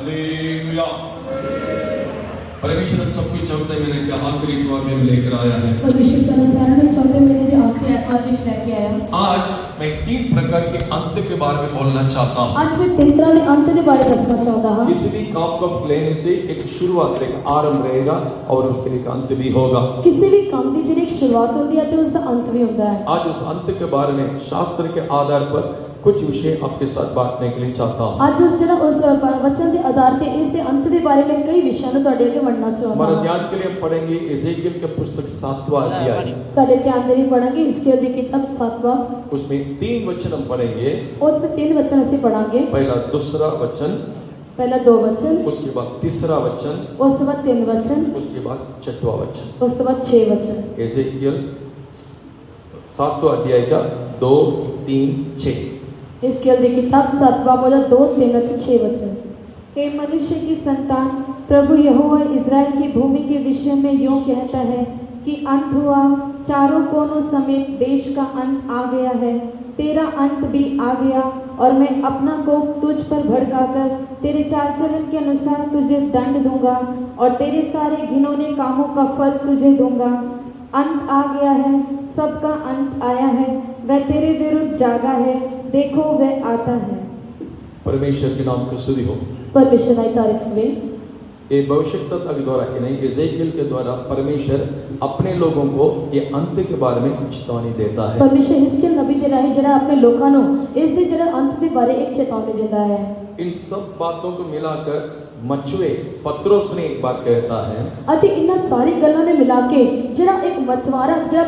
Hallelujah. परमेश्वर सब कुछ चौथे महीने के आखिरी इतवार में लेकर आया है। परमेश्वर का अनुसार में चौथे महीने के आखिरी इतवार में लेके आया। आज मैं 3 प्रकार के अंत के बारे में बोलना चाहता हूँ। आज मैं 3 तरह के अंत के बारे में बताना चाहता हूँ। किसी भी काम को लेने से एक शुरुआत एक आरंभ रहेगा और उसके एक अंत भी होगा। किसी भी काम की जिन्हें शुरुआत होती है तो उसका अंत भी होता है। आज उस अंत के बारे में शास्त्र के आधार पर कुछ विषय आपके साथ बांटने के लिए चाहता हूँ। आज उस वचन के आधार पे इस अंत के बारे में कई विषयों को तोड़े के बढ़ना चाहता हमारे हूँ। ध्यान के लिए हम पढ़ेंगे एजेकियल के पुस्तक 7वां अध्याय। साढ़े ध्यान देने पढ़ेंगे इसके अधिक किताब 7वां। उसमें 3 वचन हम पढ़ेंगे। उसमें 3 वचन ऐसे पढ़ेंगे। पहला दूसरा वचन, पहला 2 वचन, उसके बाद तीसरा वचन, उसके बाद 3 वचन, उसके बाद 6वां वचन। उसके बाद 6 वचन। एजेकियल 7वां अध्याय का 2, 3, 6। इसके अधिक किताब 7वां बोला 2, 3 और 6 वचन। हे मनुष्य की संतान, प्रभु यहोवा इज़राइल की भूमि के विषय में यूं कहता है कि अंत हुआ, चारों कोनों समेत देश का अंत आ गया है। तेरा अंत भी आ गया और मैं अपना कोप तुझ पर भड़काकर तेरे चाल चलन के अनुसार तुझे दंड दूंगा और तेरे सारे घिनौने कामों का फल तुझे दूंगा। अंत आ गया है, सबका अंत आया है, वह तेरे विरुद्ध जागा है, देखो वह आता है। परमेश्वर के नाम की स्तुति हो। परमेश्वर की तारीफ हुए। ये भविष्यवक्ता के द्वारा नहीं, एजेकियल के द्वारा परमेश्वर अपने लोगों को ये अंत के बारे में चेतावनी देता है। परमेश्वर हिजकिय्याह नबी दे रहा है जरा अपने लोगों को इससे जरा अंत के बारे एक चेतावनी देता है। इन सब बातों को मिलाकर मचुए पत्रोस ने एक बात कहता है। अति इन सारी गल्लां ने मिला के जरा एक मछुआरा जरा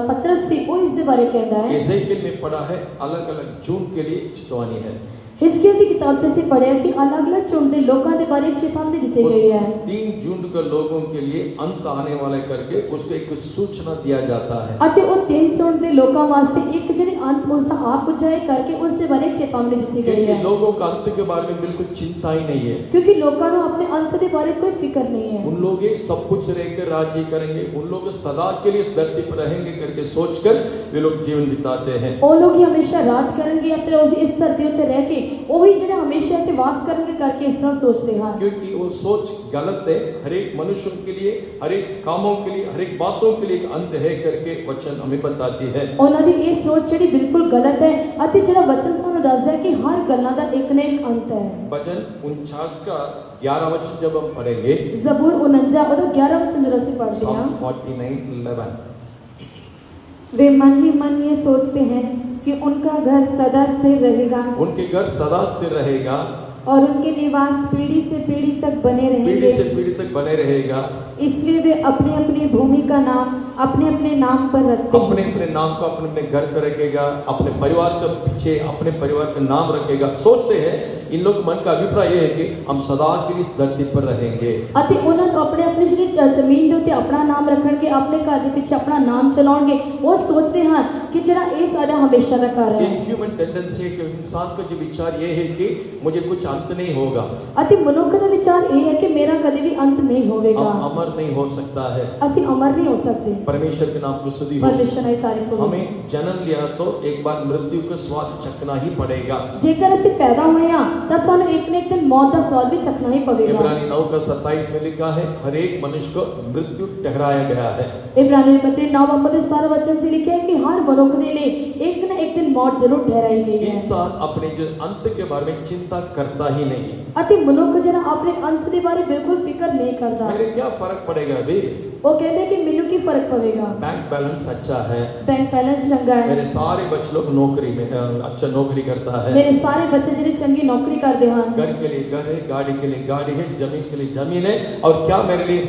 पतरस सी वो इसके बारे कहता है। एजेकियल में पढ़ा है अलग-अलग जून के लिए चेतावनी है। हिजकिय्याह की किताब से पढ़े कि अलग-अलग चुनते लोगों के बारे में चेतावनी दी गई है। 3 जून के लोगों के लिए अंत आने वाले करके उसको एक सूचना दिया जाता है। अति वो 3 चुनते लोगों वास्ते एक जने अंत उसका आप जाए करके उसके बारे में चेतावनी दी गई है। लोगों का अंत के बारे में बिल्कुल चिंता ही नहीं है, क्योंकि लोगों को अपने अंत के बारे में कोई फिक्र नहीं है। उन लोग सब कुछ रहकर राज्य करेंगे, उन लोग सदा के लिए इस धरती पर रहेंगे करके सोचकर वे लोग जीवन बिताते हैं। वो लोग ही हमेशा राज करेंगे या फिर इस धरती पर रह के वही जने हमेशा के वास करेंगे करके इस तरह सोचते हैं। क्योंकि वो सोच गलत है। हर एक मनुष्य के लिए, हर एक कामों के लिए, हर एक बातों के लिए एक अंत है करके वचन हमें बताती है। उन्होंने ये सोच जड़ी बिल्कुल गलत है। अति जरा वचन सानू दसदा है कि हर गल्लां दा एक न एक अंत है। भजन 49 का 11 वचन जब हम पढ़ेंगे, ज़बूर 49 और 11 वचन जरा से पढ़ते हैं। Psalms 49:11। वे मन ही मन ये सोचते हैं कि उनका घर सदा स्थिर रहेगा उनके घर सदा स्थिर रहेगा और उनके निवास पीढ़ी से पीढ़ी तक बने पीढ़ी से रहेंगे। पीढ़ी तक बने रहेगा। इसलिए वे अपनी अपनी भूमि का नाम अपने अपने नाम पर रखते अपने हैं। अपने नाम को अपने अपने घर का रखेगा, अपने परिवार के पीछे अपने परिवार का नाम रखेगा। सोचते हैं, इन लोग मन का अभिप्राय ये है कि हम सदा के लिए इस धरती पर रहेंगे। अति उन्होंने अपने अपने जी जमीन के उत्ते अपना नाम रखणगे, अपने घर के पीछे अपना नाम चलाएंगे। वो सोचते हैं कि जरा ये सारा हमेशा का कार्य है। ह्यूमन टेंडेंसी है कि इंसान का जो विचार ये है कि मुझे कुछ अंत नहीं होगा। अति मनुष्य का विचार ये है कि मेरा कभी भी अंत नहीं होगा, अमर नहीं हो सकता है। असि अमर नहीं हो सकते। परमेश्वर के नाम को स्तुति हो। परमेश्वर की तारीफ हो। हमें जन्म लिया तो एक बार मृत्यु का स्वाद चखना ही पड़ेगा। जेकर असि पैदा हुए हैं तो सानू एक न एक दिन मौत का स्वाद भी चखना ही पड़ेगा। इब्रानी 9:27 में लिखा है, हर एक मनुष्य को मृत्यु ठहराया गया है। इब्रानी पत्री 9:17 वचन से लिखे है कि हर मनुष्य के लिए एक न एक दिन मौत जरूर ठहराई गई है। इंसान अपने जो अंत के बारे में चिंता करता ही नहीं। अति मनुष्य जरा अपने अंत के बारे बिल्कुल फिक्र नहीं करता। मेरे क्या फर्क पड़ेगा अभी? वो कहते हैं कि मेनू की फर्क पड़ेगा, बैंक बैलेंस अच्छा है, बैंक बैलेंस चंगा है, मेरे सारे बच्चे लोग नौकरी में अच्छा नौकरी करता है, मेरे सारे बच्चे जिन्हें चंगी नौकरी करते हैं, घर के लिए घर है, गाड़ी के लिए गाड़ी है, जमीन के लिए जमीन है, और क्या मेरे लिए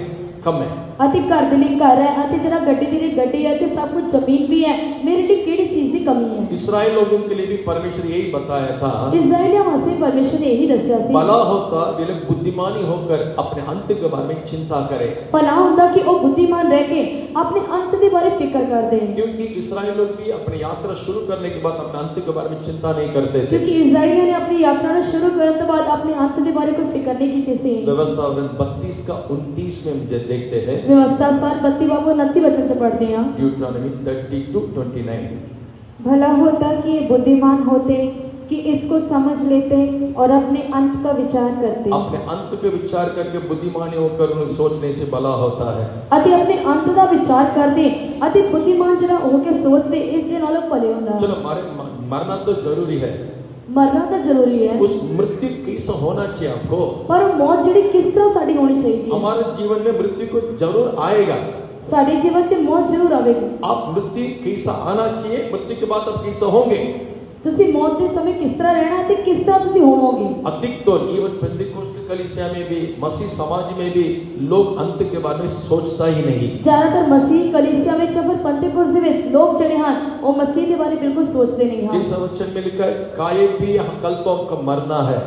कम है? अति घर के लिए घर है, अति जरा गड्डी के लिए गड्डी है, अति सब कुछ जमीन भी है, मेरे लिए केड़ी चीज की कमी है? इस्राएल लोगों के लिए भी परमेश्वर यही बताया था, इस्राएलियों वास्ते परमेश्वर ने यही दस्या सी, भला होता वे लोग बुद्धिमानी होकर अपने अंत के बारे में चिंता करें। भला होता कि वो बुद्धिमान रह के अपने अंत के बारे फिक्र कर दे। क्योंकि इस्राएल लोग भी अपनी यात्रा शुरू करने के बाद अपने अंत के बारे में चिंता नहीं करते थे। क्योंकि इस्राएलियों ने अपनी यात्रा शुरू करने के बाद अपने अंत के बारे कोई फिक्र नहीं की किसी। व्यवस्था 32 का 29 में मुझे देखते हैं, व्यवस्था 32 बाबू 29 वचन से पढ़ते हैं। ड्यूटरोनॉमी 30-29। भला होता कि ये बुद्धिमान होते कि इसको समझ लेते और अपने अंत का विचार करते। अपने अंत पे विचार करके बुद्धिमानी होकर उन्हें सोचने से भला होता है। ਅਤੇ ਆਪਣੇ ਅੰਤ ਦਾ ਵਿਚਾਰ ਕਰਦੇ ਅਤੇ ਬੁੱਧੀਮਾਨ ਜਿਹੜਾ ਹੋ ਕੇ ਸੋਚਦੇ ਇਸ ਦੇ ਨਾਲੋਂ ਭਲੇ ਹੁੰਦਾ। चलो मरना तो जरूरी है, ਮਰਨਾ ਤਾਂ ਜ਼ਰੂਰੀ ਹੈ, उस मृत्यु कैसा होना चाहिए आपको। ਪਰ ਉਹ ਮੌਤ ਜਿਹੜੀ ਕਿਸ ਤਰ੍ਹਾਂ ਸਾਡੀ ਹੋਣੀ ਚਾਹੀਦੀ ਹੈ। हमारे जीवन में मृत्यु को जरूर आएगा। ਸਾਡੇ ਜੀਵਨ 'ਚ ਮੌਤ ਜ਼ਰੂਰ ਆਵੇਗੀ। आप मृत्यु कैसा आना चाहिए, मृत्यु के बाद आप कैसा होंगे। ਤੁਸੀਂ ਮੌਤ ਦੇ ਸਮੇਂ ਕਿਸ ਤਰ੍ਹਾਂ ਰਹਿਣਾ ਤੇ ਕਿਸ ਤਰ੍ਹਾਂ ਤੁਸੀਂ ਹੋਵੋਗੇ। अधिकतर इवन पेंटिकोस्ट कलीसिया में भी, मसीह समाज में भी लोग अंत के बारे में सोचता ही नहीं। ਜ਼ਿਆਦਾਤਰ ਮਸੀਹ ਕਲੀਸਿया ਵਿੱਚ ਜਾਂ ਫਿਰ ਪੰਤੇਕੋਸਤ ਦੇ ਵਿੱਚ ਲੋਕ ਜਿਹੜੇ ਹਨ ਉਹ ਮਸੀਹ ਦੇ ਬਾਰੇ ਬਿਲਕੁਲ ਸੋਚਦੇ ਨਹੀਂ ਹਨ। जैसा वचन में लिखा है, खाए भी कल तो हमको मरना है।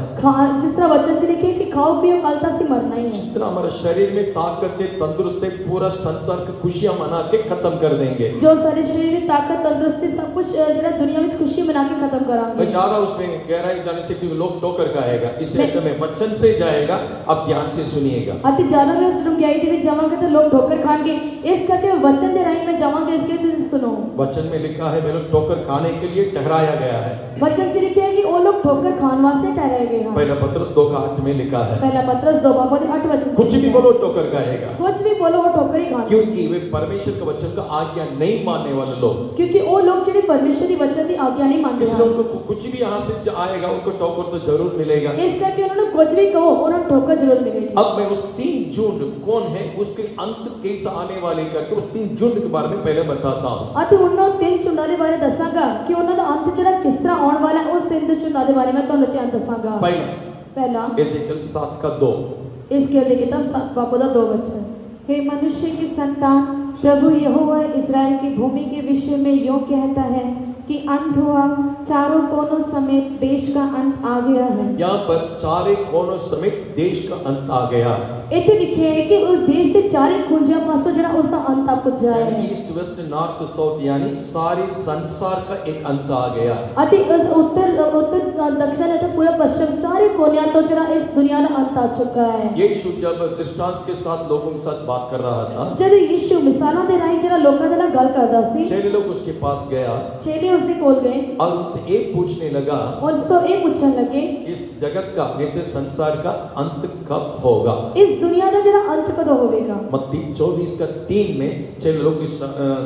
ਜਿਸ ਤਰ੍ਹਾਂ ਵਚਨ 'ਚ ਲਿਖਿਆ ਕਿ ਖਾਓ ਪੀਓ ਕੱਲ ਤਾਂ ਅਸੀਂ ਮਰਨਾ ही है। जितना हमारे शरीर में ताकत है, तंदुरुस्त है, पूरा संसार की खुशियां मना के खत्म कर देंगे। ਜੋ ਸਾਡੇ ਸਰੀਰ ਵਿੱਚ ਤਾਕਤ ਤੰਦਰੁਸਤੀ ਸਭ ਕੁਝ ਜਿਹੜਾ ਦੁਨੀਆ ਵਿੱਚ ਖੁਸ਼ੀ ਮਨਾ ਕੇ खत्म मैं करांगे। ज्यादा उसमें गहराई जाने से क्योंकि लोग ठोकर खाएगा, इसलिए तो मैं वचन से जाएगा, अब ध्यान से सुनिएगा। ਅਤੇ ਜ਼ਿਆਦਾ ਮੈਂ ਉਸ ਡੂੰਘਾਈ ਦੇ ਵਿੱਚ ਜਾਵਾਂਗੇ ਤਾਂ ਲੋਕ ਠੋਕਰ ਖਾਣਗੇ, ਇਸ ਕਰਕੇ ਵਚਨ ਦੇ ਰਾਹੀਂ ਮੈਂ ਜਾਵਾਂਗੇ, ਇਸ ਲਈ ਤੁਸੀਂ ਸੁਣੋ। वचन में लिखा है वे लोग ठोकर खाने के लिए ठहराया गया है। वचन से लिखा है कि वो लोग ठोकर खान वास्ते ठहराए गए हैं। पहला पत्रस 2:8 में लिखा है, पहला पत्रस 2:8 वचन से कुछ भी लिखा है। बोलो ठोकर खाएगा, कुछ भी बोलो वो ठोकर ही खाएगा, क्योंकि वे परमेश्वर के वचन का आज्ञा नहीं मानने वाले लोग। क्योंकि वो लोग जिन्हें परमेश्वर की वचन की आज्ञा नहीं मानते इसलिए हैं, उनको कुछ भी यहाँ से आएगा उनको ठोकर तो जरूर मिलेगा। इस करके उन्होंने कुछ भी कहो उन्हें ठोकर जरूर मिलेगी। अब मैं उस 3 झुंड कौन है, उसके अंत कैसा आने वाले करके उस 3 झुंड के बारे में पहले बताता हूँ। ਅਤੇ ਉਹਨਾਂ ਤਿੰਨ ਝੁੰਡਾਂ ਦੇ ਬਾਰੇ ਦੱਸਾਂਗਾ ਕਿ ਉਹਨਾਂ ਦਾ ਅੰਤ ਜਿਹੜਾ ਕਿਸ ਤਰ੍ਹਾਂ ਆਉਣ ਵਾਲਾ ਹੈ, ਉਸ ਤਿੰਨ ਝੁੰਡਾਂ ਦੇ ਬਾਰੇ ਮੈਂ ਤੁਹਾਨੂੰ ਧਿਆਨ ਦੱਸਾਂਗਾ। पहला एजेकियल 7:2, एजेकियल की किताब 7:2 वचन। हे मनुष्य की संतान, प्रभु यहोवा इस्राएल की भूमि के विषय में यूं कहता है कि अंत हुआ, चारों कोनों समेत देश का अंत आ गया है। यहाँ पर चारे कोनों समेत देश का अंत आ गया। ਇੱਥੇ ਲਿਖਿਆ ਹੈ ਕਿ ਉਸ ਦੇਸ਼ ਦੇ ਚਾਰੇ ਖੁੰਝਾਂ ਪਾਸੋਂ ਜਿਹੜਾ ਉਸ ਦਾ ਅੰਤ ਆ ਪੁੱਜਾ ਹੈ। ईस्ट वेस्ट नॉर्थ साउथ यानी सारे संसार का एक अंत आ गया। ਅਤੇ ਉਸ ਉੱਤਰ दक्षिण ਅਤੇ पूर्व पश्चिम चारे कोनियों तो जरा इस दुनिया का अंत आ चुका है। यीशु जब दृष्टांत के साथ लोगों के साथ बात कर रहा था, जब यीशु मिसालों के राही जरा लोगों के नाल गल करदा सी, चेले लोग उसके पास गया चेले उसके कोल गए और उनसे एक पूछने लगा, और उसको ये पूछने लगे इस जगत का नित्य संसार का अंत कब होगा। इस दुनिया का जरा अंत कदों होवेगा। मत्ती 24:3 में चेले लोग इस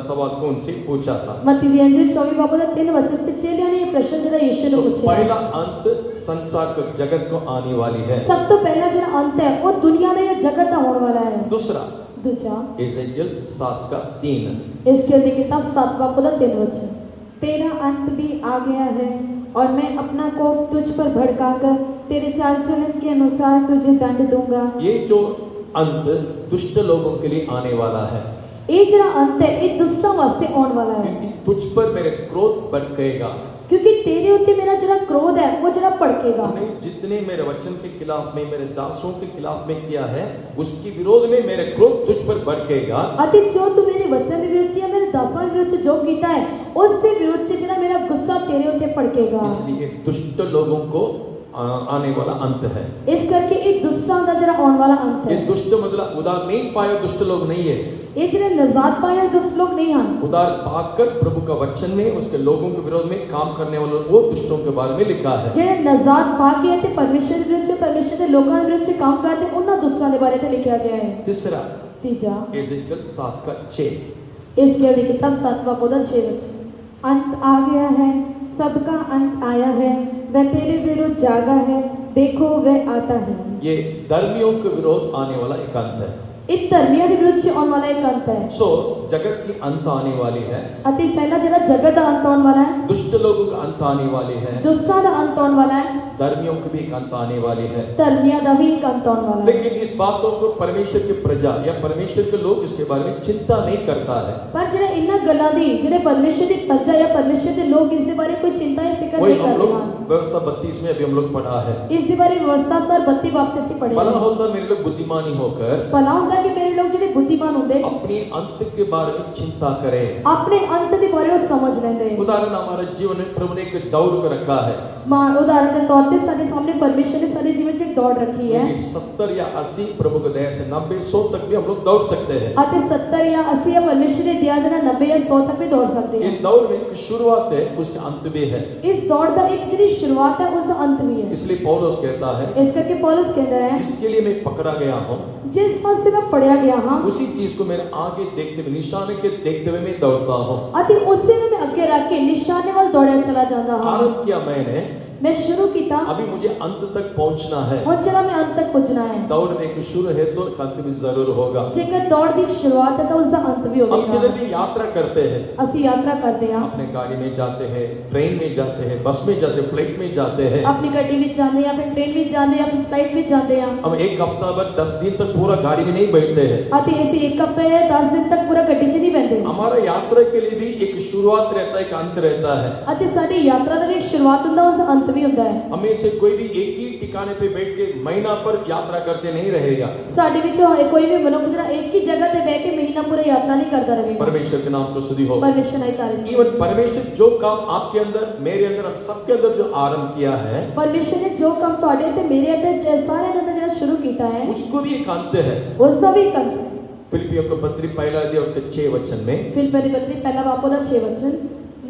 सवाल को उनसे पूछा था। मत्ती दी अंजील 24:3 वचन से चेलियों ने ये प्रश्न जरा यीशु ने पूछा। पहला अंत संसार को जगत को आने वाली है। सब तो पहला जरा अंत है वो दुनिया का या जगत का होने वाला है। दूसरा दूसरा एजेकियल 7:3, एजेकियल की किताब 7:3 वचन। तेरा अंत भी आ गया है और मैं अपना कोप तुझ पर भड़काकर तेरे चाल चलन के अनुसार तुझे दंड दूंगा। ये जो अंत दुष्ट लोगों के लिए आने वाला है, ये जरा अंत है ये दुष्टों वास्ते आने वाला है, क्योंकि तुझ पर मेरे क्रोध भड़केगा। क्योंकि तेरे उत्ते मेरा जरा क्रोध है वो जरा भड़केगा। उन्होंने जितने मेरे वचन के खिलाफ में, मेरे दासों के खिलाफ में किया है, उसके विरोध में मेरे क्रोध तुझ पर भड़केगा। अति जो तू मेरे वचन के विरुद्ध या मेरे दासों के विरुद्ध जो कीता है उसके विरुद्ध से जरा मेरा गुस्सा तेरे उत्ते भड़केगा। इसलिए दुष्ट लोगों को आने वाला अंत है। इस करके एक दुष्टों का जरा आने वाला अंत ये है। दुष्ट मतलब उदार नहीं पाए दुष्ट लोग नहीं है, ये जरा नजात पाया दुष्ट लोग नहीं हैं। उदार पाकर प्रभु का वचन में उसके लोगों के विरोध में काम करने वाले वो दुष्टों के बारे में लिखा है। ਜਿਹੜੇ ਨਜ਼ਾਤ ਪਾ ਕੇ ਤੇ ਪਰਮੇਸ਼ਰ ਦੇ ਵਿੱਚ ਪਰਮੇਸ਼ਰ ਦੇ ਲੋਕਾਂ ਦੇ ਵਿੱਚ ਕੰਮ ਕਰਦੇ ਉਹਨਾਂ ਦੁਸ਼ਟਾਂ ਦੇ ਬਾਰੇ ਤੇ ਲਿਖਿਆ ਗਿਆ ਹੈ। तीसरा ਤੀਜਾ एजेकियल 7:6, एजेकियल की किताब 7:6 वचन। अंत आ गया है, सबका अंत आया है, वह तेरे विरुद्ध जागा है, देखो वह आता है। ये धर्मियों के विरोध आने वाला एक अंत है। एक धर्मियों के विरुद्ध से आने वाला एक अंत है। सो जगत की अंत आने वाली है, अति पहला जरा जगत का अंत आने वाला है, दुष्ट लोगों का अंत आने वाली है, दुष्टों का अंत आने वाला है, धर्मियों की भी एक अंत आने वाली है। धर्मियों का भी एक अंत आने वाला है। लेकिन इस बातों को परमेश्वर की प्रजा या परमेश्वर के लोग इसके बारे में चिंता नहीं करता है। पर जरा इन्ना गल्लां दी जेडे परमेश्वर की प्रजा या परमेश्वर के लोग इसके बारे कोई चिंता या फिक्र वही नहीं हम लोग करते हैं। व्यवस्था 32 में अभी हम लोग पढ़ा है। इसके बारे व्यवस्था सर 32 बाप से भला पढ़े। होता मेरे लोग बुद्धिमानी होकर भला होगा ਹੁੰਦਾ ਕਿ ਮੇਰੇ ਲੋਕ ਜਿਹੜੇ ਬੁੱਧੀਮਾਨ ਹੁੰਦੇ अपनी अंत के बारे में चिंता करें। ਆਪਣੇ ਅੰਤ ਦੇ ਬਾਰੇ ਉਹ ਸਮਝ ਲੈਂਦੇ उदाहरण हमारे जीवन में प्रभु ने एक दौड़ कर रखा है। ਉਦਾਹਰਨ ਦੇ ਤੌਰ ਤੇ ਸਾਡੇ ਸਾਹਮਣੇ ਪਰਮੇਸ਼ਰ ਨੇ ਸਾਡੇ ਜੀਵਨ 'ਚ ਇੱਕ ਦੌੜ ਰੱਖੀ ਹੈ 70 या 80 प्रभु की दया से 90 100 तक भी हम लोग दौड़ सकते हैं। ਅਤੇ 70 ਜਾਂ 80 ਜਾਂ ਪਰਮੇਸ਼ਰ ਦੀ ਦਇਆ ਦੇ ਨਾਲ 90 ਜਾਂ 100 ਤੱਕ ਵੀ ਦੌੜ ਸਕਦੇ ये ਹਾਂ। दौड़ में एक शुरुआत है, उसका अंत भी है। ਇਸ ਦੌੜ ਦਾ ਇੱਕ ਜਿਹੜੀ ਸ਼ੁਰੂਆਤ ਹੈ ਉਸ ਦਾ ਅੰਤ ਵੀ ਹੈ। इसलिए पौलुस कहता है, ਇਸ ਕਰਕੇ ਪੌਲਸ ਕਹਿੰਦਾ ਹੈ जिसके लिए मैं पकड़ा गया हूँ ਜਿਸ ਵਾਸਤੇ ਮੈਂ ਫੜਿਆ ਗਿਆ ਹਾਂ उसी चीज को मेरे आगे देखते हुए, निशाने के देखते हुए मैं दौड़ता हूँ। ਅਤੇ ਉਸੇ ਨੂੰ ਮੈਂ ਅੱਗੇ ਰੱਖ ਕੇ ਨਿਸ਼ਾਨੇ ਵੱਲ ਦੌੜਿਆ ਚਲਾ ਜਾਂਦਾ ਹਾਂ। आरंभ किया मैंने, मैं शुरू किया अभी मुझे अंत तक पहुंचना है। और चला मैं अंत तक पहुंचना है। दौड़ने की शुरू है तो अंत भी जरूर होगा। जेकर दौड़ की शुरुआत है तो उसका अंत भी हम होगा। किधर भी यात्रा करते हैं, ਅਸੀਂ यात्रा करते हैं, अपने गाड़ी में जाते हैं, ट्रेन में जाते हैं, बस में जाते हैं, फ्लाइट में जाते हैं। अपनी ਗੱਡੀ ਵਿੱਚ ਜਾਂਦੇ या फिर ट्रेन ਵਿੱਚ ਜਾਂਦੇ या फिर फ्लाइट ਵਿੱਚ ਜਾਂਦੇ ਆ हम एक हफ्ता भर 10 दिन तक पूरा गाड़ी में नहीं बैठते हैं। ਅਤੇ ਅਸੀਂ ਇੱਕ ਹਫ਼ਤਾ ਜਾਂ 10 ਦਿਨ ਤੱਕ ਪੂਰਾ ਗੱਡੀ 'ਚ ਨਹੀਂ ਬੈਠਦੇ हमारा यात्रा के लिए भी एक शुरुआत रहता है, एक अंत रहता है। ਅਤੇ ਸਾਡੀ ਯਾਤਰਾ ਦਾ ਵੀ ਇੱਕ ਸ਼ੁਰੂਆਤ ਹੁੰਦਾ ਉਸ ਦਾ ਅੰਤ ਵੀ ਹੁੰਦਾ ਹੈ। हमें से कोई भी एक ही ठिकाने पे बैठ के महीना पर यात्रा करते नहीं रहेगा। ਸਾਡੇ ਵਿੱਚੋਂ ਕੋਈ ਵੀ ਮਨੁੱਖ ਜਿਹੜਾ ਇੱਕ ਹੀ ਜਗ੍ਹਾ ਤੇ ਬਹਿ ਕੇ ਮਹੀਨਾ ਪੂਰਾ ਯਾਤਰਾ ਨਹੀਂ ਕਰਦਾ ਰਹੇਗਾ। परमेश्वर के नाम को स्तुति हो। ਪਰਮੇਸ਼ਰ ਦੀ ਤਾਰੀਫ। इवन परमेश्वर जो काम आपके अंदर, मेरे अंदर, हम सबके अंदर जो आरंभ किया है, ਪਰਮੇਸ਼ਰ ਨੇ ਜੋ ਕੰਮ ਤੁਹਾਡੇ ਤੇ ਮੇਰੇ ਤੇ ਸਾਰਿਆਂ ਦੇ ਅੰਦਰ ਜਿਹੜਾ ਸ਼ੁਰੂ ਕੀਤਾ ਹੈ उसको भी एक अंत है। ਉਸ ਦਾ ਵੀ ਇੱਕ ਅੰਤ ਹੈ। फिलिपियों को पत्री पहला अध्याय उसके 6 वचन में, फिलिप्पियों की पत्री पहला बाप का 6 वचन,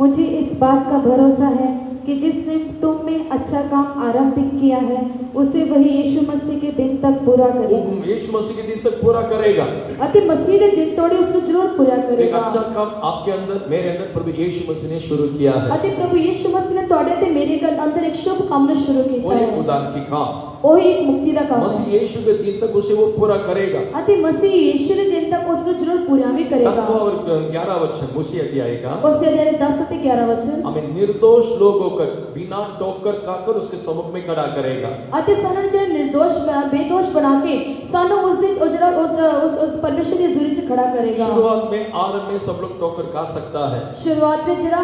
मुझे इस बात का भरोसा है कि जिसने तुम में अच्छा काम आरंभिक किया है उसे वही यीशु मसीह के दिन तक पूरा वो करेगा। यीशु मसीह के दिन तक पूरा करेगा। अति मसीह के दिन तोड़ी उसको जरूर पूरा एक करेगा। अच्छा काम आपके अंदर, मेरे अंदर प्रभु यीशु मसीह ने शुरू किया है। अति प्रभु यीशु मसीह ने तोड़े ते मेरे अंदर एक शुभ काम ने शुरू वो किया एक है। उदार की काम, वो ही एक मुक्ति का काम मसीह है। यीशु के दिन तक उसे वो पूरा करेगा। अति मसीह यीशु के दिन तक उसको जरूर पूरा भी 10 करेगा। और 11 वचन उसी अध्याय का, उससे 10 से 11 वचन, हमें निर्दोष लोगों को बिना ठोकर खाकर उसके सम्मुख में खड़ा करेगा। अति सानू जो निर्दोष बेदोष बना के सानू उस दिन जरा उस परमेश्वर की हज़ूरी से खड़ा करेगा। शुरुआत में, आरंभ में सब लोग ठोकर खा सकता है, शुरुआत में जरा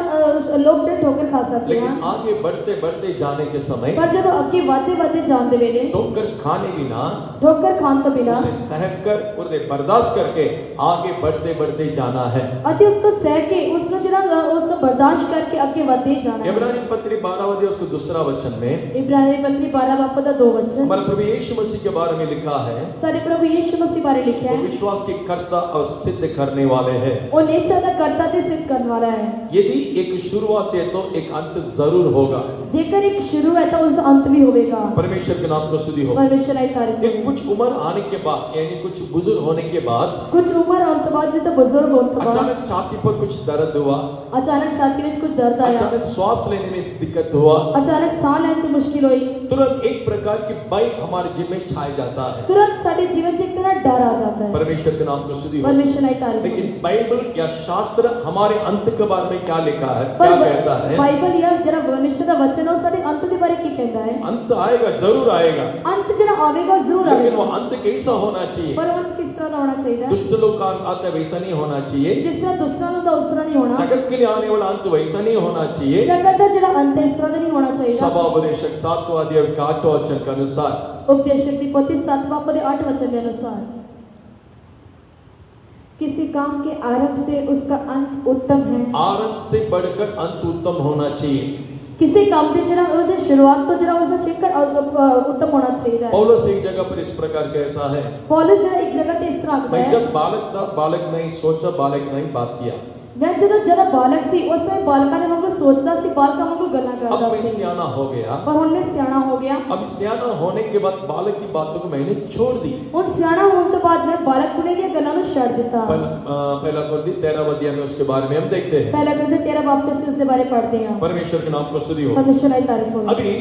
लोग जो ठोकर खा सकते लेकिन हैं, आगे बढ़ते बढ़ते जाने के समय पर जब अगे वादे जानते वेले ठोकर खाने बिना, ठोकर खान तो बिना उसे सहक कर और बर्दाश्त करके आगे बढ़ते बढ़ते जाना है। अति उसको सह के उसको जरा उसको बर्दाश्त करके आगे बढ़ते जाना है। इब्रानी पत्री 12 अध्याय उसके दूसरा वचन में इब्रानी पत्री 12 बाप का 2 वचन, हमारे प्रभु यीशु मसीह के बारे में लिखा है, सारे प्रभु यीशु मसीह बारे लिखे वो है, विश्वास के कर्ता और सिद्ध करने वाले हैं। वो नेचर का कर्ता ते सिद्ध करने वाला है। यदि एक शुरुआत है तो एक अंत जरूर होगा। जेकर एक शुरू है तो उस अंत भी होगा। परमेश्वर के नाम को स्तुति हो। परमेश्वर की तारीफ एक हो। कुछ उम्र आने के बाद, यानी कुछ बुजुर्ग होने के बाद कुछ उम्र अंत बाद में तो बुजुर्ग होने के बाद अचानक छाती पर कुछ दर्द हुआ, अचानक छाती में कुछ दर्द आया, अचानक श्वास लेने में दिक्कत हुआ, अचानक सांस लेने में मुश्किल हुई, तुरंत एक प्रकार की भय हमारे जीवन में छाया जाता है। तुरंत सारे जीवन से एक तरह डर आ जाता है। परमेश्वर के नाम को स्तुति हो। परमेश्वर की तारीफ हो। लेकिन बाइबल या शास्त्र हमारे अंत के बारे में क्या लिखा है, पर क्या कहता है? बाइबल या जरा परमेश्वर का वचन और सारे अंत के बारे की कहता है। अंत आएगा, जरूर आएगा, अंत जरा आवेगा जरूर लेकिन वो आवेगा, अंत कैसा होना चाहिए? पर अंत किस तरह का होना चाहिए? दुष्ट लोग का अंत आता है वैसा नहीं होना चाहिए। जिस तरह दूसरा होता उस तरह नहीं होना। जगत के लिए आने वाला अंत वैसा नहीं होना चाहिए। जगत का जरा अंत इस तरह का नहीं होना चाहिए। सभा उपदेशक 7वां अध्याय उसका 8वां वचन के अनुसार, उपदेशक की पोथी 7वां पद 8 वचन के अनुसार, किसी काम के आरंभ से उसका अंत उत्तम है। आरंभ से बढ़कर अंत उत्तम होना चाहिए। किसी काम के जरा उसकी शुरुआत तो जरा उसका चेक कर उत्तम होना चाहिए। पौलुस एक जगह पर इस प्रकार कहता है, पौलुस जरा एक जगह पे इस तरह कहता मैं है, जब बालक था, बालक नहीं सोचा, बालक नहीं बात किया। मैं जरा बालक सी उस समय बालका ने हमको सोचता सी, बालका हमको गला अब करता मैं सी, सियाना हो गया। पर उनमें सियाना हो गया। अब सियाना होने के बाद बालक की बातों को मैंने छोड़ दी। उन सियाना होने के बाद में बालक को लिए गला नु छाड़ देता। पहला कुरिन्थी 13वां अध्याय में उसके बारे में हम देखते हैं। पहला कुरिन्थी 13 बाब से उसके बारे पढ़ते हैं। परमेश्वर के नाम को स्तुति हो। परमेश्वर की तारीफ हो। अभी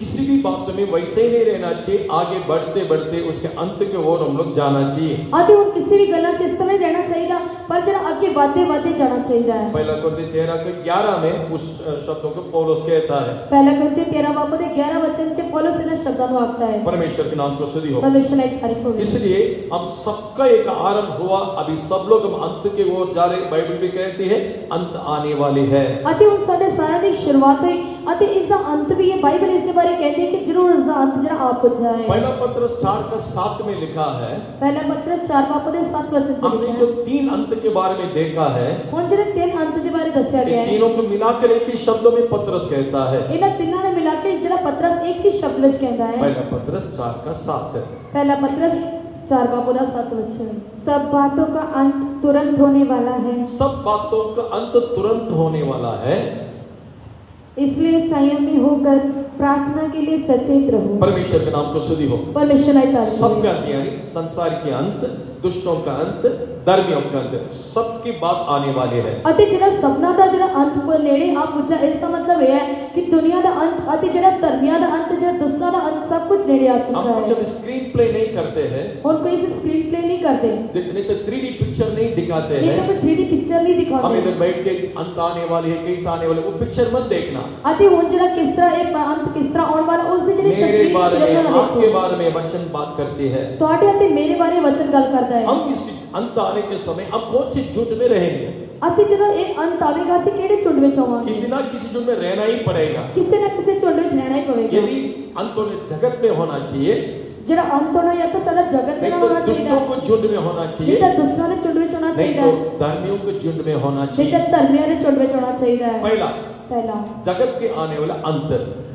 किसी भी बात में वैसे ही नहीं रहना चाहिए, आगे बढ़ते बढ़ते उसके अंत की ओर हम लोग जाना चाहिए। आते उन किसी भी गला से इस समय रहना चाहिए, पर जरा आगे बातें जाना चाहिए। पहला कुरिन्थी 13 के 11 में उस शब्दों को पौलुस कहता है। पहला कुरिन्थी 13 बाब के 11 वचन से पौलुस इन शब्दों को आपता है। परमेश्वर के नाम को स्तुति हो। परमेश्वर की तारीफ हो। इसलिए हम सबका एक आरंभ हुआ, अभी सब लोग हम अंत की ओर जा रहे। बाइबल भी कहती है अंत आने वाली है। आते उन सारे दी शुरुआत हुई, ਅਤੇ ਇਸ ਦਾ ਅੰਤ ਵੀ ਇਹ ਬਾਈਬਲ ਇਸ ਦੇ ਬਾਰੇ ਕਹਿੰਦੀ ਹੈ ਕਿ ਜ਼ਰੂਰ ਇਸ ਦਾ ਅੰਤ ਜਿਹੜਾ ਆ ਪੁੱਜਾ ਹੈ। पहला पत्रस 4:7 में लिखा है, ਪਹਿਲਾ ਪਤਰਸ 4 ਦੇ 7 ਵਚਨ ਚ हमने ਲਿਖਿਆ जो ਹੈ। 3 अंत के बारे में देखा है, ਹੁਣ ਜਿਹੜੇ ਤਿੰਨ ਅੰਤ ਦੇ ਬਾਰੇ ਦੱਸਿਆ ਗਿਆ इन ਹੈ, तीनों को मिलाकर एक ही शब्दों में पत्रस कहता है। ਇਹਨਾਂ ਤਿੰਨਾਂ ਨੇ ਮਿਲਾ ਕੇ ਜਿਹੜਾ ਪਤਰਸ ਇੱਕ ਹੀ ਸ਼ਬਦ ਵਿੱਚ ਕਹਿੰਦਾ ਹੈ। पहला पत्रस 4:7 ਪਹਿਲਾ ਪਤਰਸ 4 ਦਾ 7 ਵਚਨ। सब बातों का अंत तुरंत होने वाला है, सब बातों का अंत तुरंत होने वाला है, इसलिए संयमी होकर प्रार्थना के लिए सचेत रहो। परमेश्वर के नाम को स्तुति हो। ਪਰਮੇਸ਼ਰ ਦੀ ਤਾਰੀਫ सब हो। का अंत यानी संसार के अंत, दुष्टों का अंत, धर्मियों का अंत, सबकी बात आने वाली है। ਅਤੇ ਜਿਹੜਾ ਸਭਨਾ ਦਾ ਜਿਹੜਾ ਅੰਤ ਕੋ ਨੇੜੇ ਆ ਪੁੱਜਾ, ਇਸ ਦਾ ਮਤਲਬ ਇਹ ਹੈ ਕਿ ਦੁਨੀਆ ਦਾ ਅੰਤ ਅਤੇ ਜਿਹੜਾ ਧਰਮੀਆਂ ਦਾ ਅੰਤ, ਜਿਹੜਾ ਦੁਸ਼ਟਾਂ ਦਾ ਅੰਤ, ਸਭ ਕੁਝ ਨੇੜੇ ਆ ਚੁੱਕਾ हम ਹੈ। जब स्क्रीन प्ले नहीं करते हैं, ਹੁਣ ਕੋਈ ਇਸ ਸਕਰੀਨ ਪਲੇ ਨਹੀਂ ਕਰਦੇ, नहीं तो 3D पिक्चर नहीं दिखाते ਨਹੀਂ हैं, ਤਾਂ ਕੋਈ 3D ਪਿਕਚਰ ਨਹੀਂ हम ਦਿਖਾਉਂਦੇ इधर बैठ के अंत आने वाली है, कैसा आने वाली है, वो पिक्चर मत देखना। ਅਤੇ ਹੁਣ ਜਿਹੜਾ ਕਿਸ ਤਰ੍ਹਾਂ ਇਹ ਅੰਤ ਕਿਸ ਤਰ੍ਹਾਂ ਆਉਣ ਵਾਲਾ, ਉਸ ਦੀ ਜਿਹੜੀ मेरे ਤਸਵੀਰ बारे ਫਿਲਮ में, ਨਾਲ आपके ਦੇਖੋ। बारे में वचन बात करती है। ਤੁਹਾਡੇ ਅਤੇ ਮੇਰੇ ਬਾਰੇ ਵਚਨ ਗੱਲ ਕਰਦਾ ਹੈ। हम इस अंत आने के समय हम कौन सी झुंड में रहेंगे? ਅਸੀਂ ਜਦੋਂ ਇਹ ਅੰਤ ਆਵੇਗਾ, ਅਸੀਂ ਕਿਹੜੇ ਝੁੰਡ ਵਿੱਚ ਆਵਾਂਗੇ? किसी ना किसी झुंड में रहना ही पड़ेगा। ਕਿਸੇ ਨਾ ਕਿਸੇ ਝੁੰਡ ਵਿੱਚ ਰਹਿਣਾ ਹੀ ਪਵੇਗਾ। यदि अंत जगत में होना चाहिए, ਜਿਹੜਾ ਅੰਤ ਹੋਣਾ ਜਾਂ ਤਾਂ ਸਾਡਾ ਜਗਤ नहीं में तो ਹੋਣਾ दुष्टों ਚਾਹੀਦਾ, को झुंड में होना ਨਹੀਂ चाहिए, ਤਾਂ ਦੁਸ਼ਟਾਂ ਦੇ ਝੁੰਡ ਵਿੱਚ ਹੋਣਾ नहीं ਚਾਹੀਦਾ, तो धर्मियों के झुंड में होना ਨਹੀਂ चाहिए। ਤਾਂ ਧਰਮੀਆਂ ਦੇ ਝੁੰਡ ਵਿੱਚ ਹੋਣਾ ਚਾਹੀਦਾ ਹੈ। पहला ਪਹਿਲਾ जगत के आने वाला अंत,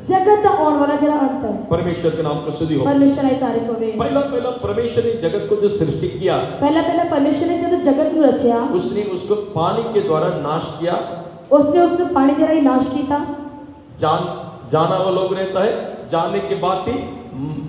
ਜਗਤ ਦਾ ਆਉਣ ਵਾਲਾ ਜਿਹੜਾ ਅੰਤ ਹੈ। परमेश्वर के नाम को स्तुति हो। ਪਰਮੇਸ਼ਰ ਦੀ ਤਾਰੀਫ ਹੋਵੇ। पहला परमेश्वर ने जगत को जो सृष्टि किया, ਪਹਿਲਾ ਪਰਮੇਸ਼ਰ ਨੇ ਜਦੋਂ ਜਗਤ ਨੂੰ ਰਚਿਆ, उसने उसको पानी के द्वारा नाश किया। ਉਸਨੇ ਉਸ ਨੂੰ ਪਾਣੀ ਦੇ ਰਾਹੀਂ ਨਾਸ਼ ਕੀਤਾ। जाना वो लोग रहता है, जानने के बाद भी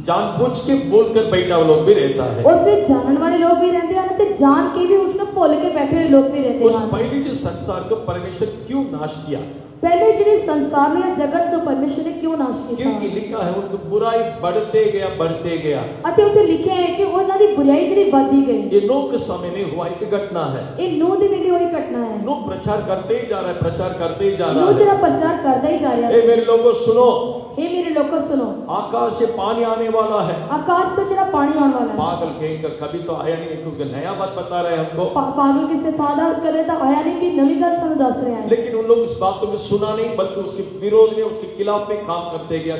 जानबूझ के बोलकर बैठा वो लोग भी रहता है। ਉਸ ਵਿੱਚ ਜਾਣਨ ਵਾਲੇ ਲੋਕ ਵੀ ਰਹਿੰਦੇ ਹਨ ਤੇ ਜਾਣ ਕੇ ਵੀ ਉਸ ਨੂੰ ਭੁੱਲ ਕੇ ਬੈਠੇ ਹੋਏ ਲੋਕ ਵੀ ਰਹਿੰਦੇ उस ਹਨ। पहले जो संसार को परमेश्वर क्यों नाश किया? ਪਹਿਲੇ ਜਿਹੜੇ ਸੰਸਾਰ ਨੂੰ ਜਾਂ ਜਗਤ ਨੂੰ ਪਰਮੇਸ਼ਰ ਨੇ ਕਿਉਂ ਨਾਸ਼ क्योंकि ਕੀਤਾ? लिखा है उनको बुराई बढ़ते गया। ਅਤੇ ਉੱਥੇ ਲਿਖਿਆ ਹੈ ਕਿ ਉਹਨਾਂ ਦੀ ਬੁਰਾਈ ਜਿਹੜੀ ਵੱਧਦੀ ਗਈ। ये नूह के समय में हुआ एक घटना है। ਇਹ ਨੂਹ ਦੀ ਵੇਲੇ ਹੋਈ घटना है। नूह प्रचार करते ही जा रहा है, प्रचार करते ही जा रहा ਨੂਹ है। ਜਿਹੜਾ ਪ੍ਰਚਾਰ ਕਰਦਾ ਹੀ ਜਾ ਰਿਹਾ ए ਸੀ। मेरे लोगों सुनो, हे मेरे लोगों सुनो, आकाश से पानी आने वाला है। आकाश से ਜਿਹੜਾ ਪਾਣੀ ਆਉਣ ਵਾਲਾ ਹੈ। पागल कहेंगे कभी तो आया नहीं, क्योंकि नया बात बता रहे हैं हमको। ਪਾਗਲ ਕਿਸੇ ਥਾਂ ਦਾ ਕਦੇ ਤਾਂ ਆਇਆ ਨਹੀਂ ਕਿ ਨਵੀਂ ਗੱਲ ਸਾਨੂੰ ਦੱਸ ਰਿਹਾ ਹੈ। लेकिन उन लोग इस बात को सुना नहीं, बल्कि उसके विरोध में, उसके खिलाफ में काम करते गया।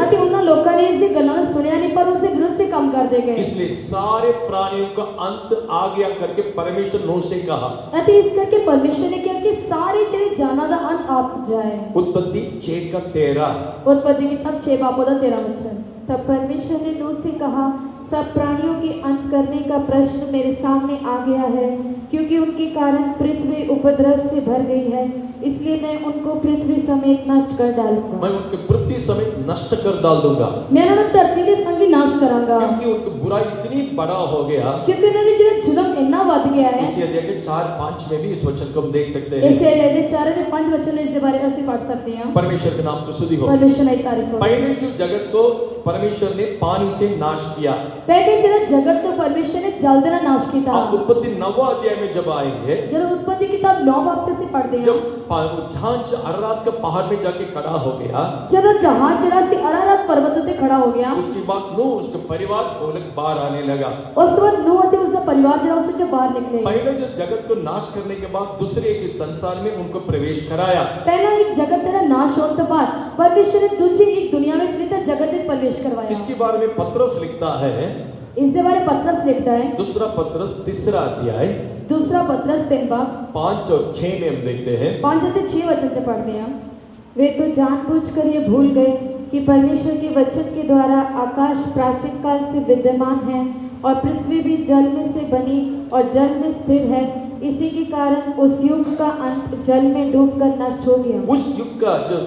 ਅਤੇ ਉਹਨਾਂ ਲੋਕਾਂ ਨੇ ਇਸ ਦੀ ਗੱਲਾਂ ਨੂੰ ਸੁਣਿਆ ਨਹੀਂ, ਪਰ ਉਸ ਦੇ ਵਿਰੁੱਧ ਸੇ ਕੰਮ ਕਰਦੇ ਗਏ। इसलिए सारे प्राणियों का अंत आ गया करके परमेश्वर नूह से कहा। ਅਤੇ ਇਸ ਕਰਕੇ ਪਰਮੇਸ਼ਰ ਨੇ ਕਿਹਾ ਕਿ ਸਾਰੇ ਜਿਹੜੇ ਜਾਨਾਂ ਦਾ ਅੰਤ ਆ ਜਾਏ। उत्पत्ति 6:13। उत्पत्ति किताब 6 बाबू का 13 वचन। तब परमेश्वर ने नूह से कहा, सब प्राणियों के अंत करने का प्रश्न मेरे सामने आ गया है, क्योंकि उनके कारण पृथ्वी उपद्रव से भर गई है, इसलिए मैं उनको पृथ्वी समेत नष्ट कर डालूंगा। मैं उनके पृथ्वी समेत नष्ट कर डाल दूंगा, मैं उन्हें धरती के संग ही नाश करांगा, क्योंकि उनकी बुराई इतनी बड़ा हो गया। क्योंकि उन्होंने जो जुल्म इतना बढ़ गया है। इसी अध्याय के 4-5 में भी इस वचन को हम देख सकते हैं। इसे लेते 4 और 5 वचन इस बारे में ਅਸੀਂ पढ़ सकते हैं। परमेश्वर के नाम को स्तुति हो। परमेश्वर की तारीफ हो। पहले जो जगत को परमेश्वर ने पानी से नाश किया। पहले जो जगत को परमेश्वर ने जल देना नाश किया। आप उत्पत्ति 9वां अध्याय में जब आएंगे, जब उत्पत्ति किताब 9 बाब से पढ़ते हैं, जब जहाज अरारात के पहाड़ में जाके खड़ा हो गया, जब जहाज जरा सी अरारात पर्वत पे खड़ा हो गया, उसके बाद नूह उसके परिवार को लेकर बाहर आने लगा। उस वक्त नूह और उसका परिवार जरा उससे जो बाहर निकले। पहले जो जगत को नाश करने के बाद दूसरे एक संसार में उनको प्रवेश कराया। पहला एक जगत तेरा नाश होने के बाद परमेश्वर ने दूसरी एक दुनिया में चलित जगत में प्रवेश करवाया। इसके बारे में पत्रस लिखता है, इसके बारे में पत्रस लिखता है, दूसरा पत्रस 3 अध्याय दूसरा पत्रस 3 बाब 5 और 6 में हम देखते हैं। 5 से 6 वचन से पढ़ते हैं। वे तो जानबूझकर ये भूल गए कि परमेश्वर के वचन के द्वारा आकाश प्राचीन काल से विद्यमान है और पृथ्वी भी जल में से बनी और जल में स्थिर है। इसी के कारण उस युग का अंत जल में डूबकर नष्ट हो गया। उस युग का जो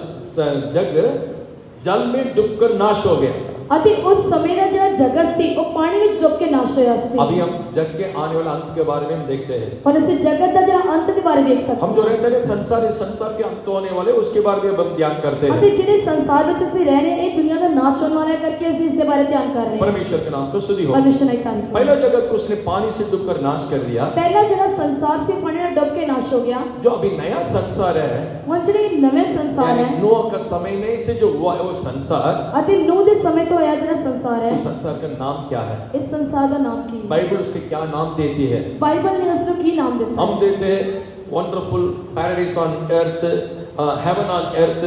जग जल में डूबकर नाश हो गया। अति उस समय का जो जगत सी वो पानी में डूब के नाश होया सी। अभी हम जग के आने वाला अंत के बारे में हम देखते हैं। और इसे जगत का जो अंत के बारे में देख सकते हम जो रहते हैं संसार, इस संसार के अंत होने वाले उसके बारे में हम ध्यान करते हैं। अति जिन्हें संसार में से रह रहे हैं दुनिया का नाश होने वाला है करके ऐसे इसके बारे में ध्यान कर रहे हैं। परमेश्वर के नाम को स्तुति हो। परमेश्वर की तारीफ। पहला जगत को उसने पानी से डूबकर नाश कर दिया। पहला जगह संसार से पानी में डूब के नाश हो गया। जो अभी नया संसार है, वंचने नवे संसार है, नूह का समय में से जो हुआ है वो संसार, अति नूह के समय तो आया जरा संसार है। उस संसार का नाम क्या है? इस संसार का नाम की बाइबल उसके क्या नाम देती है? बाइबल ने उसको की नाम देता है। हम देते हैं wonderful paradise on earth, heaven on earth,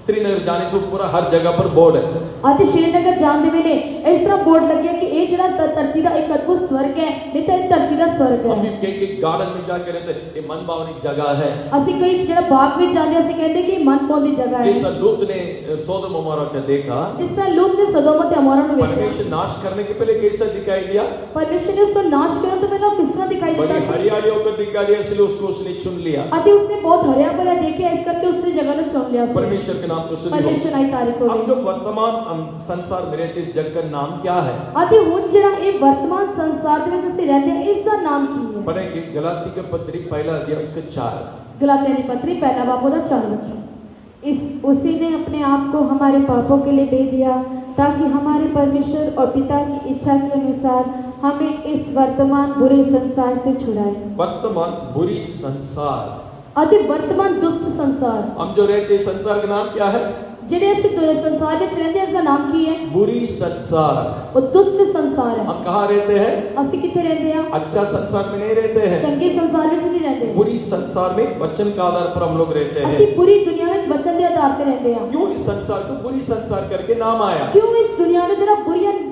Srinagar जाने से पूरा हर जगह पर बोर्ड है। ਅਤੇ ਸ਼੍ਰੀਨਗਰ ਜਾਣ ਦੇ ਵੇਲੇ ਇਸ ਤਰ੍ਹਾਂ ਬੋਰਡ ਲੱਗਿਆ ਕਿ ਇਹ ਜਿਹੜਾ ਧਰਤੀ ਦਾ ਇੱਕ ਅਦਭੁਤ ਸਵਰਗ ਹੈ, ਨਹੀਂ ਤਾਂ ਇਹ ਧਰਤੀ ਦਾ ਸਵਰਗ हम ਹੈ। भी कई गार्डन में जाके रहते, ये मन भावनी जगह है। ਅਸੀਂ ਕਈ ਜਿਹੜਾ ਬਾਗ ਵਿੱਚ ਜਾਂਦੇ ਅਸੀਂ ਕਹਿੰਦੇ कि ਇਹ ਮਨ ਪਾਉਂਦੀ ਜਗ੍ਹਾ जैसा ਹੈ। लूत ने सोदोम अमोरा को देखा, ਜਿਸ ਤਰ੍ਹਾਂ ਲੂਤ ਨੇ ਸਦੋਮ ਅਤੇ ਅਮੋਰਾ ਨੂੰ ਵੇਖਿਆ, परमेश्वर नाश करने के पहले कैसा दिखाई दिया? ਪਰਮੇਸ਼ਰ ਨੇ ਉਸ ਨੂੰ ਨਾਸ਼ ਕਰਨ ਤੋਂ ਪਹਿਲਾਂ ਕਿਸ ਤਰ੍ਹਾਂ ਦਿਖਾਈ बड़ी ਦਿੱਤਾ ਸੀ हरियाली होकर दिखाई दिया, इसलिए उसको उसने चुन लिया। ਅਤੇ ਉਸਨੇ ਬਹੁਤ ਹਰਿਆ ਭਰਿਆ ਦੇਖਿਆ, ਇਸ ਕਰਕੇ ਉਸਨੇ ਜਗ੍ਹਾ ਨੂੰ ਚੁਣ ਲਿਆ ਸੀ। परमेश्वर के नाम को सुनिए। ਪਰਮੇਸ਼ਰ ਦੀ ਤਾਰੀਫ हम ਹੋਵੇ। जो वर्तमान हम संसार में रहते इस जग का नाम क्या है? ਅਤੇ ਹੁਣ ਜਿਹੜਾ ਇਹ ਵਰਤਮਾਨ ਸੰਸਾਰ ਦੇ ਵਿੱਚ ਅਸੀਂ ਰਹਿੰਦੇ ਹਾਂ, ਇਸ ਦਾ ਨਾਮ ਕੀ ਹੈ? पढ़ेंगे गलाती के पत्री पहला अध्याय उसके 4। ਗਲਾਤੀਆਂ ਦੀ ਪੱਤਰੀ ਪਹਿਲਾ ਬਾਬ ਉਹਦਾ 4 ਵਚਨ। उसी ने अपने आप को हमारे पापों के लिए दे दिया ताकि हमारे परमेश्वर और पिता की इच्छा के अनुसार हमें इस वर्तमान बुरे संसार से छुड़ाए। वर्तमान बुरी संसार, ਅਤੇ ਵਰਤਮਾਨ ਦੁਸ਼ਟ ਸੰਸਾਰ, हम जो रहते हैं संसार का नाम क्या है? ਜਿਹੜੇ ਅਸੀਂ ਸੰਸਾਰ ਵਿੱਚ ਰਹਿੰਦੇ ਹਾਂ, ਇਸ ਦਾ ਨਾਮ ਕੀ ਹੈ? बुरी संसार। ਉਹ ਦੁਸ਼ਟ ਸੰਸਾਰ ਹੈ। हम कहाँ रहते हैं? ਅਸੀਂ ਕਿੱਥੇ ਰਹਿੰਦੇ ਹਾਂ? अच्छा संसार में नहीं रहते हैं, ਚੰਗੇ ਸੰਸਾਰ ਵਿੱਚ ਨਹੀਂ ਰਹਿੰਦੇ। बुरी संसार में वचन के आधार पर हम लोग रहते ਅਸੀਂ हैं। ਬੁਰੀ ਦੁਨੀਆ ਵਿੱਚ ਵਚਨ ਦੇ ਆਧਾਰ ਤੇ ਰਹਿੰਦੇ ਹਾਂ। क्यों इस संसार को बुरी संसार करके नाम आया? ਕਿਉਂ ਇਸ ਦੁਨੀਆ ਨੂੰ ਜਿਹੜਾ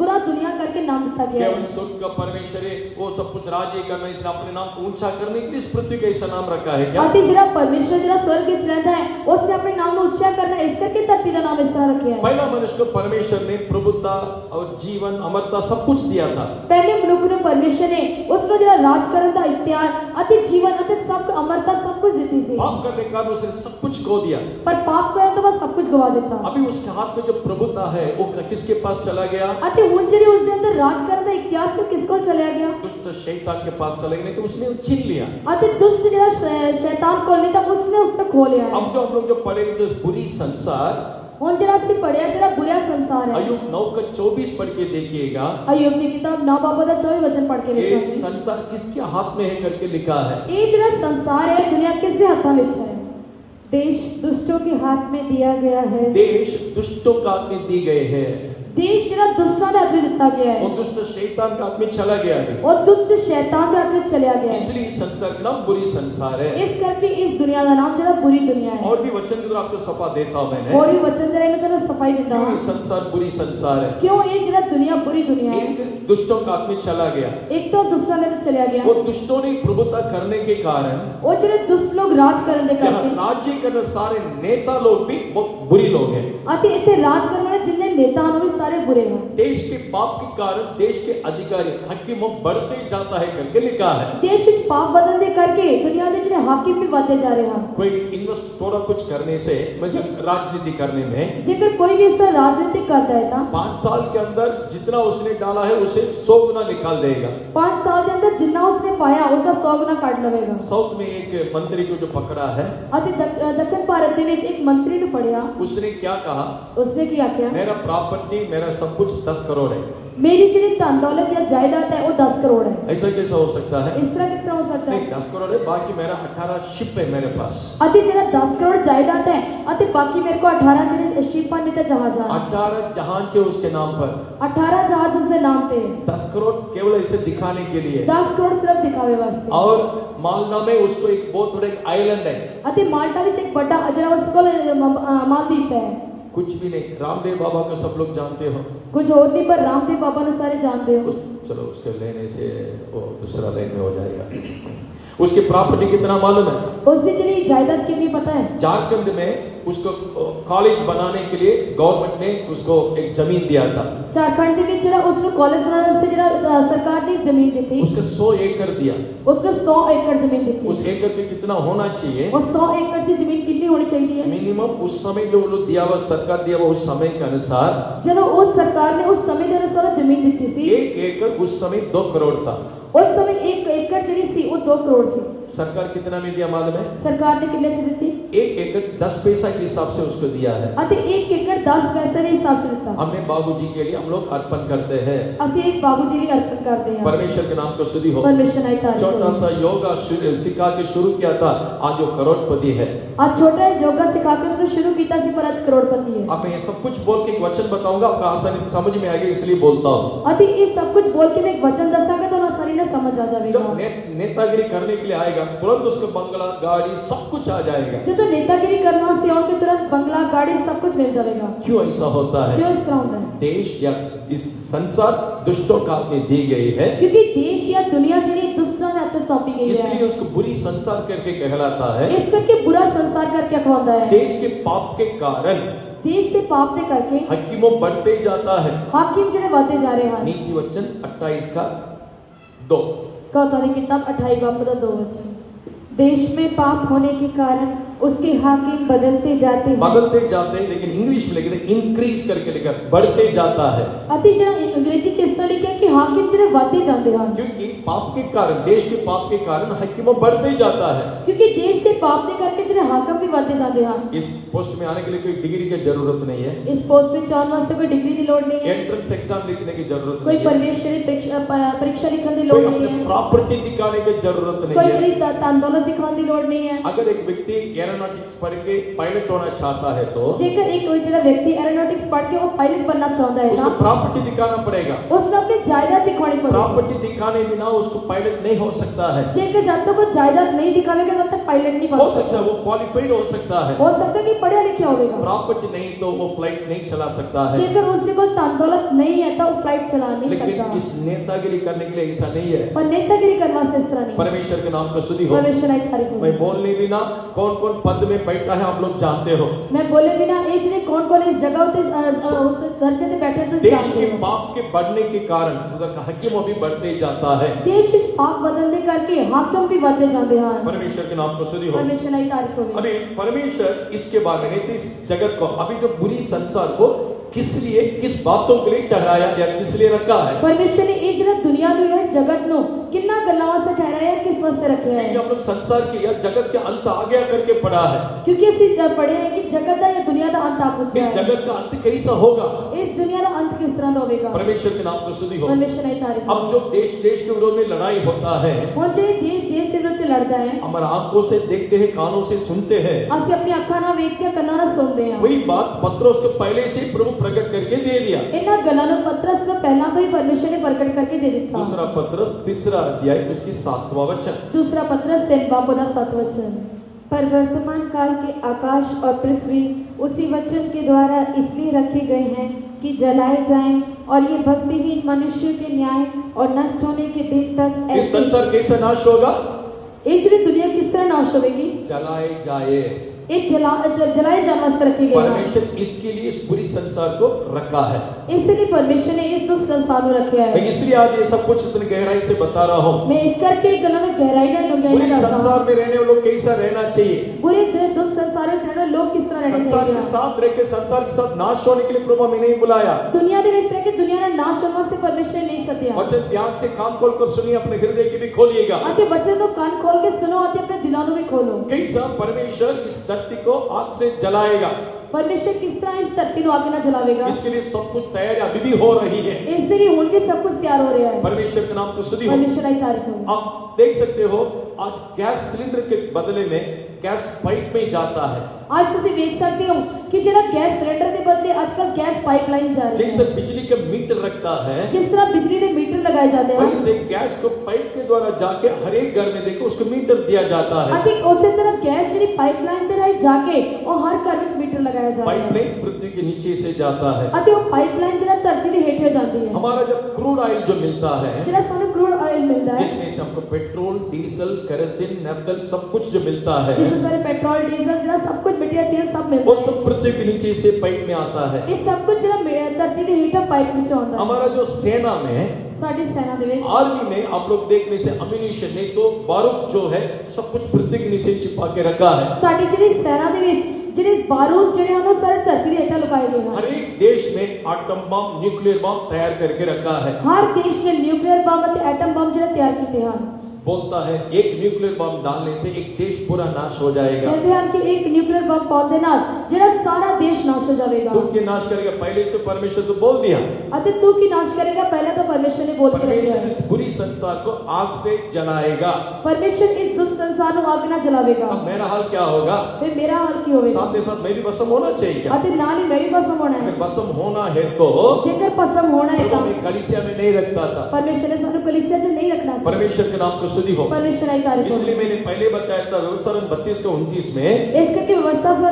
बुरा दुनिया करके नाम ਦਿੱਤਾ ਗਿਆ केवल है? स्वर्ग का परमेश्वर है, वो सब कुछ राज्य करना, इसने अपने नाम को ऊंचा करने के लिए इस पृथ्वी का ऐसा नाम रखा है क्या? ਅਤੇ ਜਿਹੜਾ ਪਰਮੇਸ਼ਰ ਜਿਹੜਾ ਸਵਰਗ ਵਿੱਚ ਰਹਿੰਦਾ ਹੈ, ਉਸਨੇ ਆਪਣੇ ਨਾਮ ਨੂੰ ਉੱਚਾ ਕਰਨਾ, ਇਸ ਕਰਕੇ ਧਰਤੀ ਦਾ ਨਾਮ ਇਸ ਤਰ੍ਹਾਂ ਰੱਖਿਆ ਹੈ। पहला मनुष्य को परमेश्वर ने प्रभुता और जीवन अमरता सब कुछ दिया था। ਪਹਿਲੇ ਮਨੁੱਖ ਨੂੰ ਪਰਮੇਸ਼ਰ ਨੇ ਉਸ ਨੂੰ ਜਿਹੜਾ ਰਾਜ ਕਰਨ ਦਾ ਇਖਤਿਆਰ ਅਤੇ ਜੀਵਨ ਅਤੇ ਸਭ ਅਮਰਤਾ ਸਭ ਕੁਝ ਦਿੱਤੀ ਸੀ। पाप करने के कारण उसने सब कुछ खो दिया। ਪਰ ਪਾਪ ਕਰਨ ਤੋਂ ਬਾਅਦ ਸਭ ਕੁਝ ਗਵਾ ਦਿੱਤਾ। अभी उसके हाथ में जो प्रभुता है वो किसके पास चला गया? ਅਤੇ ਹੁਣ ਜਿਹੜੇ ਉਸ ਦੇ ਅੰਦਰ ਰਾਜ ਕਰਨ ਦਾ ਇਖਤਿਆਰ ਸੀ, ਉਹ ਕਿਸ ਕੋਲ ਚਲਿਆ ਗਿਆ? दुष्ट शैतान के पास चले गए, नहीं तो उसने छीन लिया। ਅਤੇ ਦੁਸ਼ਟ ਜਿਹੜਾ ਸ਼ੈਤਾਨ ਕੋਲ ਨਹੀਂ ਤਾਂ ਉਸਨੇ ਉਸ ਤੋਂ ਖੋ ਲਿਆ ਹੈ। अब जो हम लोग जो पढ़ेंगे जो बुरी संसार, ਹੁਣ ਜਿਹੜਾ ਅਸੀਂ ਪੜਿਆ ਜਿਹੜਾ ਬੁਰਾ ਸੰਸਾਰ ਹੈ, अय्यूब 9:24 पढ़ के देखिएगा, ਅਯੂਬ ਦੀ ਕਿਤਾਬ 9 ਬਾਬ ਦਾ 24 ਵਚਨ ਪੜ੍ਹ ਕੇ ये ਦੇਖਾਂਗੇ। संसार किसके हाथ में है करके लिखा है। ਇਹ ਜਿਹੜਾ ਸੰਸਾਰ ਹੈ, ਦੁਨੀਆ किस ਦੇ ਹੱਥਾਂ ਵਿੱਚ ਹੈ? देश दुष्टों के हाथ में दिया गया है। देश दुष्टों का हाथ में दी गए हैं, ਦੇਸ਼ ਜਿਹੜਾ ਦੁਸ਼ਟਾਂ ਦੇ ਹੱਥ ਵਿੱਚ ਦਿੱਤਾ ਗਿਆ वो ਹੈ, दुष्ट शैतान का हाथ में चला गया है। ਉਹ ਦੁਸ਼ਟ ਸ਼ੈਤਾਨ ਦੇ ਹੱਥ ਵਿੱਚ ਚਲਿਆ ਗਿਆ ਹੈ। इसलिए इस संसार का नाम बुरी संसार है। ਇਸ ਕਰਕੇ ਇਸ ਦੁਨੀਆ ਦਾ ਨਾਮ ਜਿਹੜਾ ਬੁਰੀ ਦੁਨੀਆ ਹੈ। और भी वचन की तरफ आपको सफा देता हूं मैंने, ਹੋਰ ਵੀ ਵਚਨ ਦੇ ਰਾਹੀਂ ਮੈਂ ਤੁਹਾਨੂੰ ਸਫਾਈ ਦਿੰਦਾ क्यों ਹਾਂ। ये संसार बुरी संसार है। ਕਿਉਂ ਇਹ ਜਿਹੜਾ ਦੁਨੀਆ ਬੁਰੀ ਦੁਨੀਆ ਹੈ? एक दुष्टों का हाथ में चला गया, ਇੱਕ ਤਾਂ ਦੁਸ਼ਟਾਂ ਦੇ ਵਿੱਚ ਚਲਿਆ ਗਿਆ, वो दुष्टों ने प्रभुता करने के कारण ਉਹ ਜਿਹੜੇ ਦੁਸ਼ਟ ਲੋਕ ਰਾਜ ਕਰਨ ਦੇ यहाँ ਕਰਕੇ, राज्य करने सारे नेता लोग भी बहुत बुरी लोग हैं। ਅਤੇ ਇੱਥੇ ਰਾਜ ਕਰਨ ਵਾਲੇ ਜਿੰਨੇ नेता ਹਨ, ਉਹ ਵੀ ਸਾਰੇ बुरे ਹਨ। देश के पाप के कारण देश के अधिकारी हकीमों बढ़ते जाता है करके लिखा है। ਦੇਸ਼ ਵਿੱਚ ਪਾਪ ਵਧਣ ਦੇ ਕਰਕੇ ਦੁਨੀਆ ਦੇ ਜਿਹੜੇ ਹਾਕਿਮ ਵੀ ਵਧਦੇ ਜਾ ਰਹੇ ਹਨ। कोई इन्वेस्ट थोड़ा कुछ करने से, मतलब राजनीति करने में, ਜੇਕਰ ਕੋਈ ਵੀ ਇਸ ਤਰ੍ਹਾਂ ਰਾਜਨੀਤੀ करता है ਤਾਂ 5 साल के अंदर जितना उसने डाला है उसे 100 गुना निकाल देगा। 5 ਸਾਲ ਦੇ ਅੰਦਰ ਜਿੰਨਾ ਉਸਨੇ ਪਾਇਆ ਉਸਦਾ 100 ਗੁਣਾ ਕੱਢ ਲਵੇਗਾ। साउथ में एक मंत्री को जो पकड़ा है, ਅਤੇ ਦੱਖਣ ਭਾਰਤ ਦੇ ਵਿੱਚ ਇੱਕ ਮੰਤਰੀ ਨੂੰ ਫੜਿਆ, उसने क्या कहा? ਉਸਨੇ ਕੀ ਆਖਿਆ? मेरा प्रॉपर्टी, मेरा सब कुछ 10 करोड़ है। ਮੇਰੀ ਜਿਹੜੀ ਧਨ ਦੌਲਤ ਜਾਂ ਜਾਇਦਾਦ ਹੈ ਉਹ 10 ਕਰੋੜ ਹੈ। ऐसा कैसा हो सकता है? ਇਸ ਤਰ੍ਹਾਂ ਕਿਸ ਤਰ੍ਹਾਂ ਹੋ ਸਕਦਾ नहीं, ਹੈ? 10 करोड़ है, बाकी मेरा 18 शिप है मेरे पास। ਅਤੇ ਜਿਹੜਾ 10 ਕਰੋੜ ਜਾਇਦਾਦ ਹੈ ਅਤੇ ਬਾਕੀ ਮੇਰੇ ਕੋਲ 18 ਜਿਹੜੇ ਸ਼ਿਪ ਹਨ ਤੇ ਜਹਾਜ਼ ਹਨ। 18 जहाज है उसके नाम पर। 18 ਜਹਾਜ਼ ਉਸਦੇ ਨਾਮ ਤੇ ਹੈ। 10 करोड़ केवल ऐसे दिखाने के लिए। 10 ਕਰੋੜ ਸਿਰਫ ਦਿਖਾਵੇ ਵਾਸਤੇ। और मालदा में उसको एक बहुत बड़ा एक आइलैंड है। ਅਤੇ ਮਾਲਟਾ ਵਿੱਚ ਇੱਕ ਵੱਡਾ ਜਿਹੜਾ ਉਸ ਕੋਲ ਮਾਲਦੀਪ ਹੈ। कुछ भी नहीं, रामदेव बाबा को सब लोग जानते हो। ਕੁਝ ਹੋਰ ਨਹੀਂ ਪਰ ਰਾਮदेव बाबा ਨੂੰ ਸਾਰੇ ਜਾਣਦੇ ਹੋ। चलो उसके लेने से वो दूसरा लाइन में हो जाएगा। उसकी प्रॉपर्टी कितना मालूम है? ਉਸਦੀ ਜਿਹੜੀ ਜਾਇਦਾਦ ਕਿੰਨੀ ਪਤਾ ਹੈ? झारखंड में उसको कॉलेज बनाने के लिए गवर्नमेंट ने उसको एक जमीन दिया था। ਝਾਰਖੰਡ ਦੇ ਵਿੱਚ ਜਿਹੜਾ ਉਸ ਨੂੰ ਕਾਲਜ ਬਣਾਉਣ ਵਾਸਤੇ ਜਿਹੜਾ ਸਰਕਾਰ ਨੇ ਜ਼ਮੀਨ ਦਿੱਤੀ, उसको 100 एकड़ दिया। ਉਸ ਨੂੰ 100 ਏਕੜ ਜ਼ਮੀਨ ਦਿੱਤੀ। उस एकड़ पे कितना होना चाहिए? ਉਹ 100 ਏਕੜ ਦੀ ਜ਼ਮੀਨ ਕਿੰਨੀ ਹੋਣੀ ਚਾਹੀਦੀ ਹੈ? मिनिमम उस समय जो लोग दिया हुआ, सरकार दिया हुआ उस समय के अनुसार ਜਦੋਂ ਉਸ ਸਰਕਾਰ ਨੇ ਉਸ ਸਮੇਂ ਦੇ ਅਨੁਸਾਰ ਜ਼ਮੀਨ ਦਿੱਤੀ ਸੀ, 1 एकड़ उस समय 2 करोड़ था। ਉਸ ਸਮੇਂ 1 ਏਕੜ ਜਿਹੜੀ ਸੀ ਉਹ 2 ਕਰੋੜ ਸੀ। सरकार कितना में दिया मालूम है? ਸਰਕਾਰ ਨੇ ਕਿੰਨੇ ਚ ਦਿੱਤੀ? 1 एकड़ 10 पैसा के हिसाब से उसको दिया है। ਅਤੇ 1 ਏਕੜ 10 ਪੈਸੇ ਦੇ ਹਿਸਾਬ ਚ ਦਿੱਤਾ। हमने बाबूजी के लिए हम लोग अर्पण करते हैं। ਅਸੀਂ ਇਸ ਬਾਬੂ ਜੀ ਲਈ ਅਰਪਣ ਕਰਦੇ ਹਾਂ। परमेश्वर के नाम को स्तुति हो। ਪਰਮੇਸ਼ਰ ਦੀ ਤਾਰੀਫ छोटा ਹੋਵੇ। सा योगा सिखा के शुरू किया था, आज वो करोड़पति है। आज छोटा योगा सिखा के उसने शुरू किया सी पर आज करोड़पति है। अब मैं ये सब कुछ बोल के एक वचन बताऊंगा, आपको आसानी से समझ में आएगा इसलिए बोलता हूँ। अति ये सब कुछ बोल के मैं एक वचन दसांगा तो आसानी ना समझ आ जाएगा। जब नेतागिरी करने के लिए आएगा तुरंत उसको बंगला गाड़ी सब कुछ आ जाएगा। जब तो नेतागिरी करना से और के तुरंत बंगला गाड़ी सब कुछ मिल जाएगा। क्यों ऐसा होता है? क्यों इस तरह होता है? देश या इस संसार दुष्टों का हाथ में दी गई है, क्योंकि देश या दुनिया जिन्हें दुष्टों ने हाथ में सौंपी गई इसलिए है, उसको बुरी संसार करके कहलाता है। इस करके बुरा संसार करके अखवाता है। देश के पाप के कारण देश से पाप दे करके हकीमों बढ़ते ही जाता है। हाकिम जो है बढ़ते जा रहे हैं। नीति वचन 28 का 2। कहता है किताब 28 बाप का 2 वचन। देश में पाप होने के कारण उसके हाकिम बदलते जाते हैं, लेकिन इंग्लिश में लिखे इंक्रीज करके लिखा बढ़ते जाता है। अति जन अंग्रेजी से इस तरह लिखा कि हाकिम जो है बढ़ते जाते हैं, क्योंकि पाप के कारण, देश के पाप के कारण हकीमों बढ़ते ही जाता है। क्योंकि देश से पाप दे करके जो है हाकिम भी बढ़ते जाते हैं। इस पोस्ट में आने के लिए कोई डिग्री की जरूरत नहीं है। इस पोस्ट में चौन वास्ते कोई डिग्री की लोड नहीं है, एंट्रेंस एग्जाम लिखने की जरूरत कोई नहीं है, परमेश्वरी परीक्षा लिखने की कोई लोड नहीं अपनी है, प्रॉपर्टी दिखाने की जरूरत कोई नहीं है। जरी दौलत दिखाने की लोड नहीं है। अगर एक व्यक्ति एरोनॉटिक्स पढ़ के पायलट होना चाहता है तो जेकर एक कोई जरा व्यक्ति एरोनॉटिक्स पढ़ के वो पायलट बनना चाहता है उसको ना, प्रॉपर्टी दिखाना पड़ेगा। उसने अपनी जायदाद दिखानी पड़ेगी। प्रॉपर्टी दिखाने बिना उसको पायलट नहीं हो सकता है। जेकर जब तक वो जायदाद नहीं दिखावेगा तब तक पायलट नहीं बन हो सकता है वो क्वालिफाइड हो सकता है, हो सकता है कि पढ़ा लिखा होगा। प्रॉपर्टी नहीं तो वो फ्लाइट नहीं चला सकता है। जेकर उसके कोई दौलत नहीं है तो वो फ्लाइट चला नहीं लेकिन सकता। इस नेतागिरी करने के लिए ऐसा नहीं है। पर नेतागिरी करना से इस तरह नहीं। परमेश्वर के नाम को स्तुति हो। परमेश्वर की तारीफ हो। मैं बोलने बिना कौन कौन पद में बैठा है आप लोग जानते हो। मैं बोले बिना एज ने कौन कौन इस जगह उते उस दर्जे पे बैठे तो देश जानते के हो। पाप के बढ़ने के कारण उधर का हकीम भी बढ़ते ही जाता है। देश इस पाप बदलने करके हाकिम भी बढ़ते जाते हैं। परमेश्वर के नाम को स्तुति हो। परमेश्वर की तारीफ हो। अभी परमेश्वर इसके बारे में नहीं तो इस जगत को अभी जो बुरी संसार को किस लिए, किस बातों के लिए ठहराया या किस लिए रखा है। परमेश्वर ने ये जरा दुनिया नु है जगत नो कितना गल्लावा से ठहराया किस वास्ते रखे कि हैं। हम लोग संसार के या जगत के अंत आ गया करके पढ़ा है। क्योंकि ਅਸੀਂ पढ़े हैं कि जगत का या दुनिया का अंत आ इस पहुंचा है। जगत का अंत कैसा होगा? इस दुनिया का अंत किस तरह का होगा। परमेश्वर के नाम को स्तुति हो। परमेश्वर की तारीफ हो। अब जो देश देश के विरोध में लड़ाई होता है, कौन से देश देश से विरोध से लड़ता है। हमारे आंखों से देखते हैं, कानों से सुनते हैं। ਅਸੀਂ अपनी अखा ना देखते हैं, कन्ना ना सुनते हैं। वही बात पत्रोस को पहले से ही प्रभु प्रकट करके दे दिया। इन्ना गल्लां नु पत्रस ने पहला तो ही परमेश्वर ने प्रकट करके दे दिया। दूसरा पत्रस 3 अध्याय उसकी 7वां वचन। दूसरा पत्रस 3 बाप का 7 वचन। पर वर्तमान काल के आकाश और पृथ्वी उसी वचन के द्वारा इसलिए रखे गए हैं कि जलाए जाएं, और ये भक्तिहीन मनुष्य के न्याय और नष्ट होने के दिन तक इस संसार कैसा नाश होगा? ये दुनिया किस तरह नाश होगी? जलाए जाए। ये जलाए जाने वास्ते रखे गए हैं। परमेश्वर इसके लिए इस पूरी संसार को रखा है। इसलिए परमेश्वर ने इस दुष्ट संसार को रखा है। मैं इसलिए आज ये सब कुछ इतनी गहराई से बता रहा हूँ। मैं इस करके गल्लां में गहराई ना पूरी संसार में रहने वाले लोग कैसा रहना चाहिए, बुरे दुष्ट संसार में रहने वाले लोग किस तरह रहना संसार के चाहिए। साथ रह के संसार के साथ नाश होने के लिए प्रभु हमें नहीं बुलाया। दुनिया के बीच रह के दुनिया ने नाश होने वास्ते परमेश्वर नहीं सत्या। वचन ध्यान से कान खोल कर सुनिए, अपने हृदय की भी खोलिएगा। आते बच्चे को कान खोल के सुनो, आते अपने दिलानों में खोलो। कैसा परमेश्वर इस धरती को आग से जलाएगा, परमेश्वर किस तरह इस धरती को आगे ना जलावेगा। इसके लिए सब कुछ तैयारी अभी भी हो रही है। इसलिए उनके सब कुछ तैयार हो रहा है। परमेश्वर के नाम को स्तुति हो। परमेश्वर की तारीफ हो। आप देख सकते हो आज गैस सिलेंडर के बदले में गैस पाइप में जाता है। आज तुम देख सकते हो कि जरा गैस सिलेंडर के बदले आजकल गैस पाइपलाइन जा रही जैसे है। बिजली का मीटर रखता है, जिस तरह बिजली के मीटर लगाए जाते हैं, वैसे गैस को पाइप के द्वारा जाके हर एक घर में देखो उसको मीटर दिया जाता है। अधिक उसी तरह गैस जी पाइपलाइन पे रही जाके और हर घर में मीटर लगाया जाता है। पाइपलाइन पृथ्वी के नीचे से जाता है। अति वो पाइपलाइन जरा धरती के हेठ हो जाती है। हमारा जब क्रूड ऑयल जो मिलता है, जरा सानू क्रूड ऑयल मिलता है, जिसमें से हमको पेट्रोल, डीजल, केरोसिन, नैफ्थल सब कुछ जो मिलता है, जिसमें सारे पेट्रोल, डीजल जरा सब कुछ मिट्टी तेल सब मिलता वो है। सब पृथ्वी के नीचे से पाइप में आता है। ये सब कुछ जरा धरती के हेठ पाइप में होता है। हमारा जो सेना में, साडी सेना दे विच आर्मी में आप लोग देखने से अम्यूनिशन नहीं तो बारूद जो है सब कुछ पृथ्वी के नीचे छिपा के रखा है। साडी ਜਿਹੜੀ सेना दे विच ਜਿਹੜੇ बारूद ਜਿਹੜੇ ਹਨ ਉਹ ਸਾਰੇ ਧਰਤੀ ਦੇ ਹੇਠਾਂ ਲੁਕਾਏ ਗਏ ਹਨ। हर एक देश में एटम बम, न्यूक्लियर बम तैयार करके रखा है। हर देश ने न्यूक्लियर बम ਅਤੇ एटम बम ਜਿਹੜਾ ਤਿਆਰ ਕੀਤੇ ਹਨ। बोलता है एक न्यूक्लियर बम डालने से एक देश पूरा नाश हो जाएगा। कहते हैं कि एक न्यूक्लियर बम पाउन ਦੇ ਨਾਲ ਜਿਹੜਾ ਸਾਰਾ देश नाश हो जाएगा। तू के नाश करेगा, पहले से परमेश्वर तो बोल दिया। ਅਤੇ तू की नाश करेगा पहले तो परमेश्वर ने बोल के रखा परमेश्वर है। इस बुरी संसार को आग से जलाएगा। परमेश्वर इस दुष्ट संसार को आग ना जलावेगा। अब मेरा हाल क्या होगा? फिर मेरा हाल की होगा। साथ ही साथ मैं भी भस्म होना चाहिए क्या? अति नाली मैं भी भस्म होना है। अगर भस्म होना है तो जेकर भस्म होना है प्रभु मैं कलीसिया में नहीं रखता था। परमेश्वर ने सानू कलीसिया च नहीं रखना सी। परमेश्वर के नाम को स्तुति हो। परमेश्वर आई तारीफ हो। इसलिए मैंने पहले बताया था व्यवस्था 32-29 में इस करके व्यवस्था से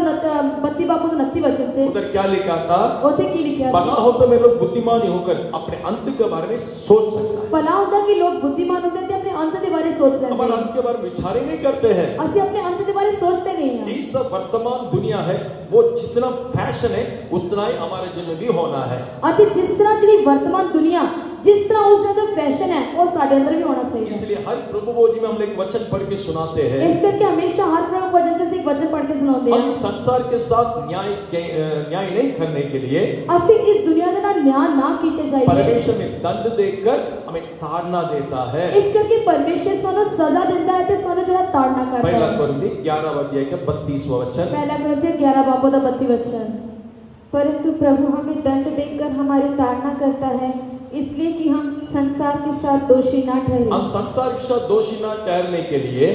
32 बापू 29 वचन से उधर क्या लिखा था? ओथे की लिखा भला हो तो मेरे लोग बुद्धिमान होकर अपने अंत के बारे में सोच सकता है। भला होता कि लोग बुद्धिमान होते थे अपने अंत के बारे सोच लेते हमारा हैं। अंत के बारे में विचार ही नहीं करते हैं। असि अपने अंत के बारे सोचते नहीं हैं। जिस वर्तमान दुनिया है वो जितना फैशन है उतना ही हमारे जीवन में भी होना है। अति जिस तरह जी वर्तमान दुनिया जिस तरह उसके अंदर फैशन है वो साढ़े अंदर भी होना चाहिए। इसलिए हर प्रभु वो जी में हम एक वचन पढ़ के सुनाते हैं। इस करके हमेशा हर प्रभु वचन से एक वचन पढ़ के सुनाते हम हैं। इस संसार के साथ न्याय नहीं करने के लिए असि इस दुनिया का न्याय ना कीते जाइए। परमेश्वर ने दंड देकर हमें ताड़ना देता है। इस करके परमेश्वर सानू सजा देता है ते सानू जरा ताड़ना करता पहला है। कुरिन्थी 11 अध्याय का 32वां वचन। पहला कुरिन्थी 11 बापू दा 32 वचन। परंतु प्रभु हमें दंड देकर हमारी ताड़ना करता है, इसलिए कि हम संसार के साथ दोषी ना ठहरे। हम संसार के साथ दोषी ना ठहरने के लिए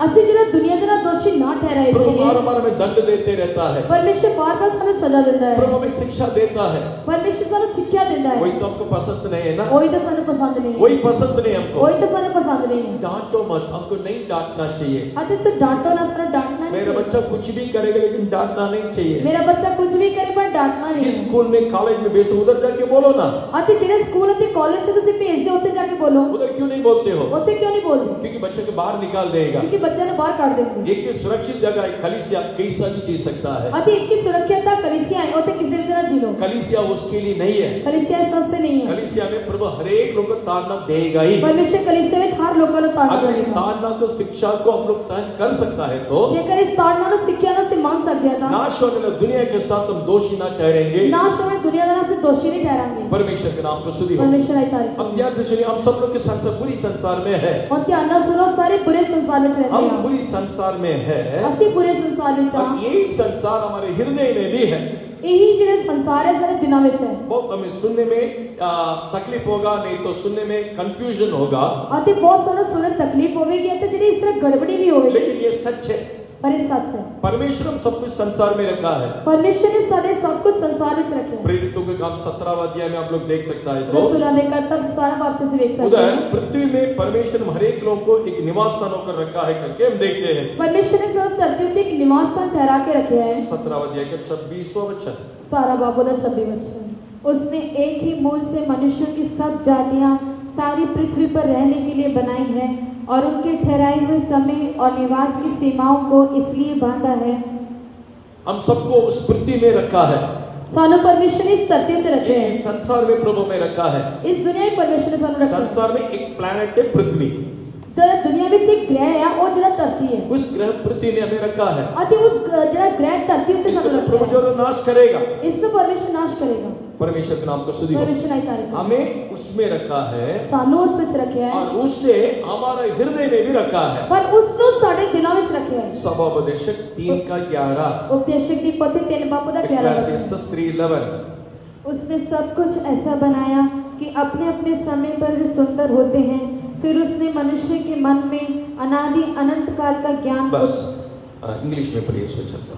असि जरा दुनिया जरा दोषी ना ठहराए प्रभु जाइए। बार-बार हमें दंड देते रहता है। परमेश्वर बार-बार सानू सजा देता है। प्रभु हमें शिक्षा देता है। परमेश्वर सानू शिक्षा देता है। वही तो हमको पसंद नहीं है ना? वही तो सानू पसंद नहीं है। वही पसंद नहीं हमको। वही तो सानू पसंद नहीं है। डांटो मत, हमको नहीं डांटना चाहिए। अति से डांटो ना, सानू डांटना नहीं मेरा चाहिए। बच्चा कुछ भी करेगा लेकिन डांटना नहीं चाहिए। मेरा बच्चा कुछ भी करे पर डांटना नहीं जिस है। स्कूल में कॉलेज में भेजते उधर जाके बोलो ना। अति जिहड़े स्कूल अति कॉलेज से तुसी भेज दे उत्ते जाके बोलो। उधर क्यों नहीं बोलते हो? उत्ते क्यों नहीं बोलदे? क्योंकि बच्चे को बाहर निकाल देगा। क्योंकि बच्चे ने बाहर काट देंगे। एक सुरक्षित जगह है, कलीसिया कैसा भी दे सकता है। अति इनकी सुरक्षा कलीसिया है उत्ते किसी भी तरह जी लो। कलीसिया उसके लिए नहीं है। कलीसिया सस्ते नहीं है। कलीसिया में प्रभु हर एक लोग को ताड़ना देगा ही। परमेश्वर कलीसिया में हर लोगों को ताड़ना अगर इस देगा। ताड़ना को शिक्षा को हम लोग सहन कर सकता है तो जेकर इस ताड़ना नु सिक्ख्या नु से मान सकते हैं नाश होने वाली दुनिया के साथ हम दोषी ना ठहरेंगे। नाश होने दुनियादार से दोषी नहीं ठहराएंगे। परमेश्वर के नाम को स्तुति हो। परमेश्वर आई तारीफ। अब ध्यान से सुनिए, हम सब लोग के संसार बुरी संसार में है। और ध्यान ना सुनो, सारे बुरे संसार में रहते हम हैं। बुरी संसार में है असि बुरे संसार में और चाह यही संसार हमारे हृदय में भी है। यही जो संसार है सारे दिनों में है। बहुत हमें सुनने में तकलीफ होगा, नहीं तो सुनने में कंफ्यूजन होगा, अति बहुत सारा सुनने तकलीफ होगी तो जी इस तरह गड़बड़ी भी होगी। लेकिन ये सच है। पर ये सच है। परमेश्वर हम सब कुछ संसार में रखा है। परमेश्वर ने सारे सब कुछ संसार में रखे हैं। प्रेरितों के काम 17वां अध्याय में आप लोग देख सकता है तो रसूल लेकर तब 17 बाप से देख सकते उधर हैं। पृथ्वी में परमेश्वर हर एक लोगों को एक निवास स्थान होकर रखा है करके हम देखते हैं। परमेश्वर ने सब धरती पे एक निवास स्थान ठहरा के रखे हैं। 17वां अध्याय का 26वां वचन। 17 बाप 26 वचन। उसने एक ही मूल से मनुष्यों की सब जातियां सारी पृथ्वी पर रहने के लिए बनाई है और उनके ठहराए हुए समय और निवास की सीमाओं को इसलिए बांधा है। हम सबको उस पृथ्वी में रखा है। सानू परमेश्वर ने इस धरती पे रखे ये हैं। संसार में प्रभु में रखा है। इस दुनिया में परमेश्वर ने सानू रखा है। संसार में एक प्लैनेट है पृथ्वी। तो दुनिया में एक ग्रह है और जरा धरती है। उस ग्रह पृथ्वी ने हमें रखा है। अति उस जरा ग्रह धरती पे इसको सानू प्रभु रखा है। जो नाश करेगा, इसको परमेश्वर नाश करेगा। परमेश्वर के नाम को स्तुति हो। परमेश्वर आई तारीफ। हमें उसमें रखा है सानू उस विच रखे हैं और उससे हमारा हृदय में भी रखा है। पर उसको साढ़े दिलों में रखे हैं। सभापदेशक 3:11। उपदेशक की पोथी 3 बाप 11 वचन। Ecclesiastes 3:11। उसने सब कुछ ऐसा बनाया कि अपने अपने समय पर वे सुंदर होते हैं। फिर उसने मनुष्य के मन में अनादि अनंत काल का ज्ञान बस इंग्लिश में पढ़िए इस वचन को।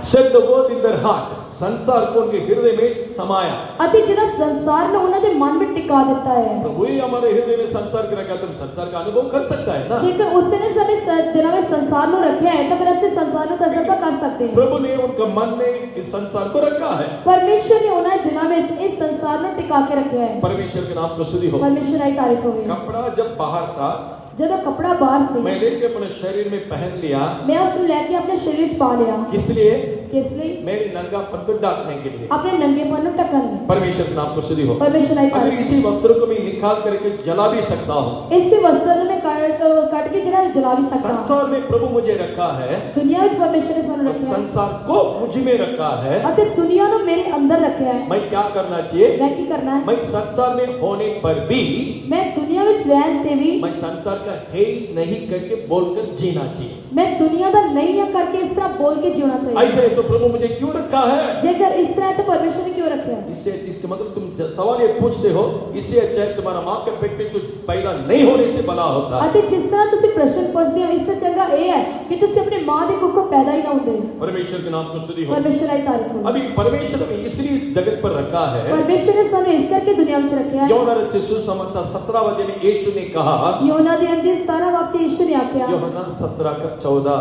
Set the word in their heart. संसार को उनके हृदय में समाया। अति जिना संसार ने उन्होंने मन में टिका देता है। तो वही हमारे हृदय में संसार के रखा, तुम संसार का अनुभव कर सकता है ना। जेकर उसने सारे दिनों में संसार में रखे हैं तो फिर ऐसे संसार में तजुर्बा कर सकते हैं। प्रभु ने उनका मन में इस संसार को रखा है। परमेश्वर ने उन्हें दिनों में इस संसार में टिका के रखे हैं। परमेश्वर के नाम को स्तुति हो। परमेश्वर आई तारीफ हो गई। कपड़ा जब बाहर था, जब कपड़ा बाहर से मैं लेके अपने शरीर में पहन लिया। मैं उसको लेके अपने शरीर पा लिया। किस लिए? किस लिए? मेरे नंगापन को ढकने के लिए। अपने नंगेपन को ढकने। परमेश्वर के नाम को स्तुति हो। परमेश्वर आई अगर तारीफ। इसी वस्त्र को मैं निकाल करके जला भी सकता हूँ। इससे वस्त्र ने काट के जला भी सकता हूँ। संसार में प्रभु मुझे रखा है, दुनिया में परमेश्वर ने सानू और रखा है। संसार को मुझ में रखा है। अते दुनिया ने मेरे अंदर रखे है। मैं क्या करना चाहिए? मैं की करना है? मैं संसार में होने पर भी मैं दुनिया ਵਿੱਚ ਰਹਿਣ ਤੇ ਵੀ मैं संसार का है ही नहीं करके बोलकर जीना चाहिए। मैं दुनिया ਦਾ नहीं है करके इस तरह बोल के जीना चाहिए। ऐसे है तो प्रभु मुझे क्यों रखा है? जेकर इस तरह है तो परमेश्वर ने क्यों रखा है? इससे इसका मतलब तुम सवाल ये पूछते हो, इससे अच्छा है तुम्हारा माँ के पेट में तो पैदा नहीं होने से भला होता है। ਅਤੇ ਜਿਸ ਤਰ੍ਹਾਂ ਤੁਸੀਂ ਪ੍ਰਸ਼ਨ ਪੁੱਛਦੇ ਹੋ ਇਸ ਤੋਂ ਚੰਗਾ ਇਹ ਹੈ ਕਿ ਤੁਸੀਂ ਆਪਣੀ ਮਾਂ ਦੇ ਕੁੱਖੋਂ ਪੈਦਾ ਹੀ ਨਾ ਹੁੰਦੇ। परमेश्वर के नाम को स्तुति हो। परमेश्वर की तारीफ हो। अभी परमेश्वर ने इसलिए इस जगत पर रखा है। परमेश्वर ने ਸਾਨੂੰ ਇਸ ਕਰਕੇ ਦੁਨੀਆ ਵਿੱਚ ਰੱਖਿਆ ਹੈ। यूहन्ना रचित सुसमाचार 17 अध्याय में यीशु ने कहा, यूहन्ना ਦੇ ਅੰਜੀਲ 17 ਬਾਬ 'ਚ ਯीशु ਨੇ ਆਖਿਆ। यूहन्ना 17:14,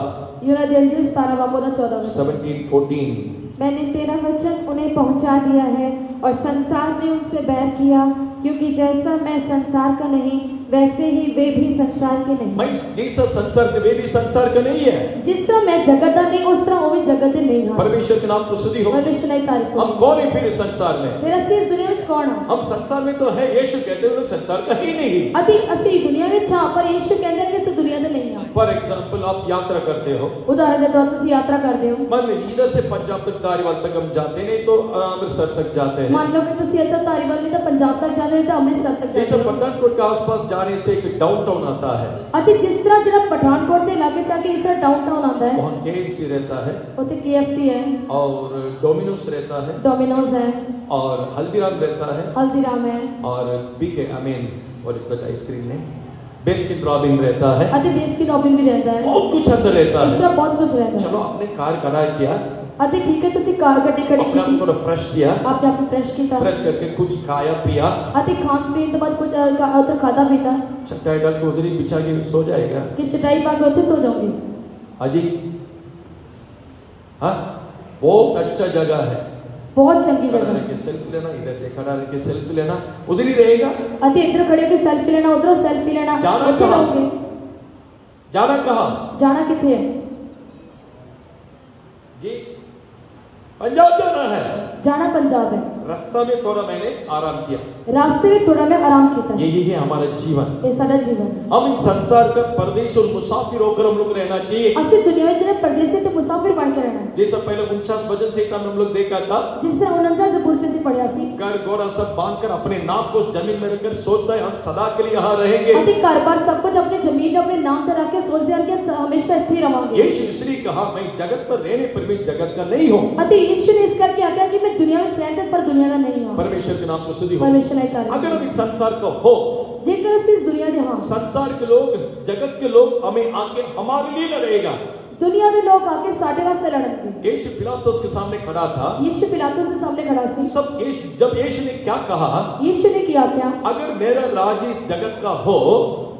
यूहन्ना ਦੇ अंजील 17 बाब ਉਹਦਾ 14 वचन। 17:14, मैंने तेरा वचन उन्हें पहुंचा दिया है और संसार ने उनसे बैर किया, क्योंकि जैसा मैं संसार का नहीं वैसे ही वे भी संसार के नहीं। मैं जैसा संसार के वे भी संसार का नहीं है। जिस तरह मैं जगत का नहीं उस तरह वो भी जगत के नहीं है। परमेश्वर के नाम को स्तुति हो। परमेश्वर की तारीफ हो। हम कौन है फिर इस संसार में? फिर ਅਸੀਂ ਇਸ ਦੁਨੀਆ ਵਿੱਚ ਕੌਣ ਹਾਂ? हम संसार में तो है, यीशु कहते हैं लोग संसार का ही नहीं। ਅਸੀਂ ਦੁਨੀਆ ਵਿੱਚ ਹਾਂ ਪਰ ਯीशु ਕਹਿੰਦਾ ਕਿ ਇਸ ਦੁਨੀਆ ਦੇ ਨਹੀਂ ਹਾਂ। फॉर एग्जाम्पल आप यात्रा करते हो, उदाहरण के तौर पर ਤੁਸੀਂ यात्रा करते हो। मान लीजिए इधर से पंजाब तक धारीवाल तक हम जाते नहीं तो अमृतसर तक जाते हैं। मान लो कि ਤੁਸੀਂ ਇੱਥੋਂ ਧਾਰੀਵਾਲ ਨਹੀਂ ਤਾਂ ਪੰਜਾਬ ਤੱਕ ਜਾਂਦੇ ਹੋ ਤਾਂ ਅੰਮ੍ਰਿਤਸਰ ਤੱਕ जैसे ਜਾਂਦੇ ਹੋ। पठानकोट के आसपास जाने से एक डाउनटाउन आता है, ਅਤੇ ਜਿਸ ਤਰ੍ਹਾਂ ਜਿਹੜਾ ਪਠਾਨਕੋਟ ਦੇ ਇਲਾਕੇ ਚ ਆ ਕੇ ਇਸ ਤਰ੍ਹਾਂ ਡਾਊਨਟਾਊਨ ਆਉਂਦਾ ਹੈ, वहाँ KFC रहता है ਉੱਥੇ KFC है, और डोमिनोज रहता है डोमिनोज है, और हल्दीराम रहता है हल्दीराम है और BK और इसका आइसक्रीम ने बेस्किन रॉबिन रहता है, ਅਤੇ बेस्किन रॉबिन भी रहता है। बहुत कुछ अंदर रहता इस है। तरह बहुत कुछ रहता है। चलो आपने कार खड़ा किया, ਅਤੇ ठीक है ਤੁਸੀਂ ਕਾਰ ਗੱਡੀ ਖੜੀ अपने आप ਕੀਤੀ, को फ्रेश किया, आपने आपको फ्रेश ਕੀਤਾ फ्रेश करके कुछ खाया पिया, ਅਤੇ ਖਾਣ ਪੀਣ ਤੋਂ ਬਾਅਦ ਕੁਝ ਉਧਰ ਖਾਦਾ ਪੀਤਾ चटाई डाल के उधर ही बिछा के सो जाएगा। ਕਿ ਚਟਾਈ ਪਾ ਕੇ ਉੱਥੇ ਸੋ ਜਾਓਗੇ। हाजी, हाँ, बहुत अच्छा जगह है। बहुत चंगी खड़ा जगह रह के सेल्फी लेना, इधर से खड़ा रह के सेल्फी लेना, उधर ही रहेगा। ਅਤੇ ਇੱਧਰ ਖੜੇ ਹੋ ਕੇ ਸੈਲਫੀ ਲੈਣਾ, ਉਧਰੋਂ ਸੈਲਫੀ ਲੈਣਾ, ਜਾਣਾ ਉੱਥੇ ਕਹਾਂ? ਰਹੋਗੇ। जाना कहाँ? ਜਾਣਾ ਕਿੱਥੇ ਹੈ? जी, पंजाब जाना है। जाना पंजाब है। रास्ता में थोड़ा मैंने आराम किया। रास्ते में थोड़ा मैं आराम किया। यही है हमारा जीवन। ये सारा जीवन। हम इन संसार का परदेश और मुसाफिर होकर हम लोग रहना चाहिए। असली दुनिया में इतने परदेसी तो मुसाफिर बन के रहना है। जैसा पहले 49 भजन से हम लोग देखा था, जिस तरह 49 जबूर से पढ़ा सी, घर घोड़ा सब बांधकर अपने नाम को जमीन में रखकर सोचता है हम सदा के लिए यहाँ रहेंगे। अधिक कारोबार सब कुछ अपने जमीन में अपने नाम पर रख के सोचते हैं कि हमेशा इतने रवांगे। यीशु इसलिए कहा मैं जगत पर रहने पर भी जगत का नहीं हूँ। अति यीशु ने इस करके आख्या कि मैं दुनिया में रहते पर दुनिया का नहीं हूँ। परमेश्वर के नाम को स्तुति हो। परमेश्वर ने कहा अगर हम इस संसार का हो, जेकर ਅਸੀਂ इस दुनिया ਦੇ ਹਾਂ, संसार के लोग जगत के लोग हमें आके हमारे लिए लड़ेगा। दुनिया के लोग आके साढ़े वास्ते लड़ेंगे। यीशु पिलातुस के सामने खड़ा था। यीशु पिलातुस के सामने खड़ा सी। सब जब यीशु ने क्या कहा, यीशु ने क्या आख्या, अगर मेरा राज इस जगत का हो,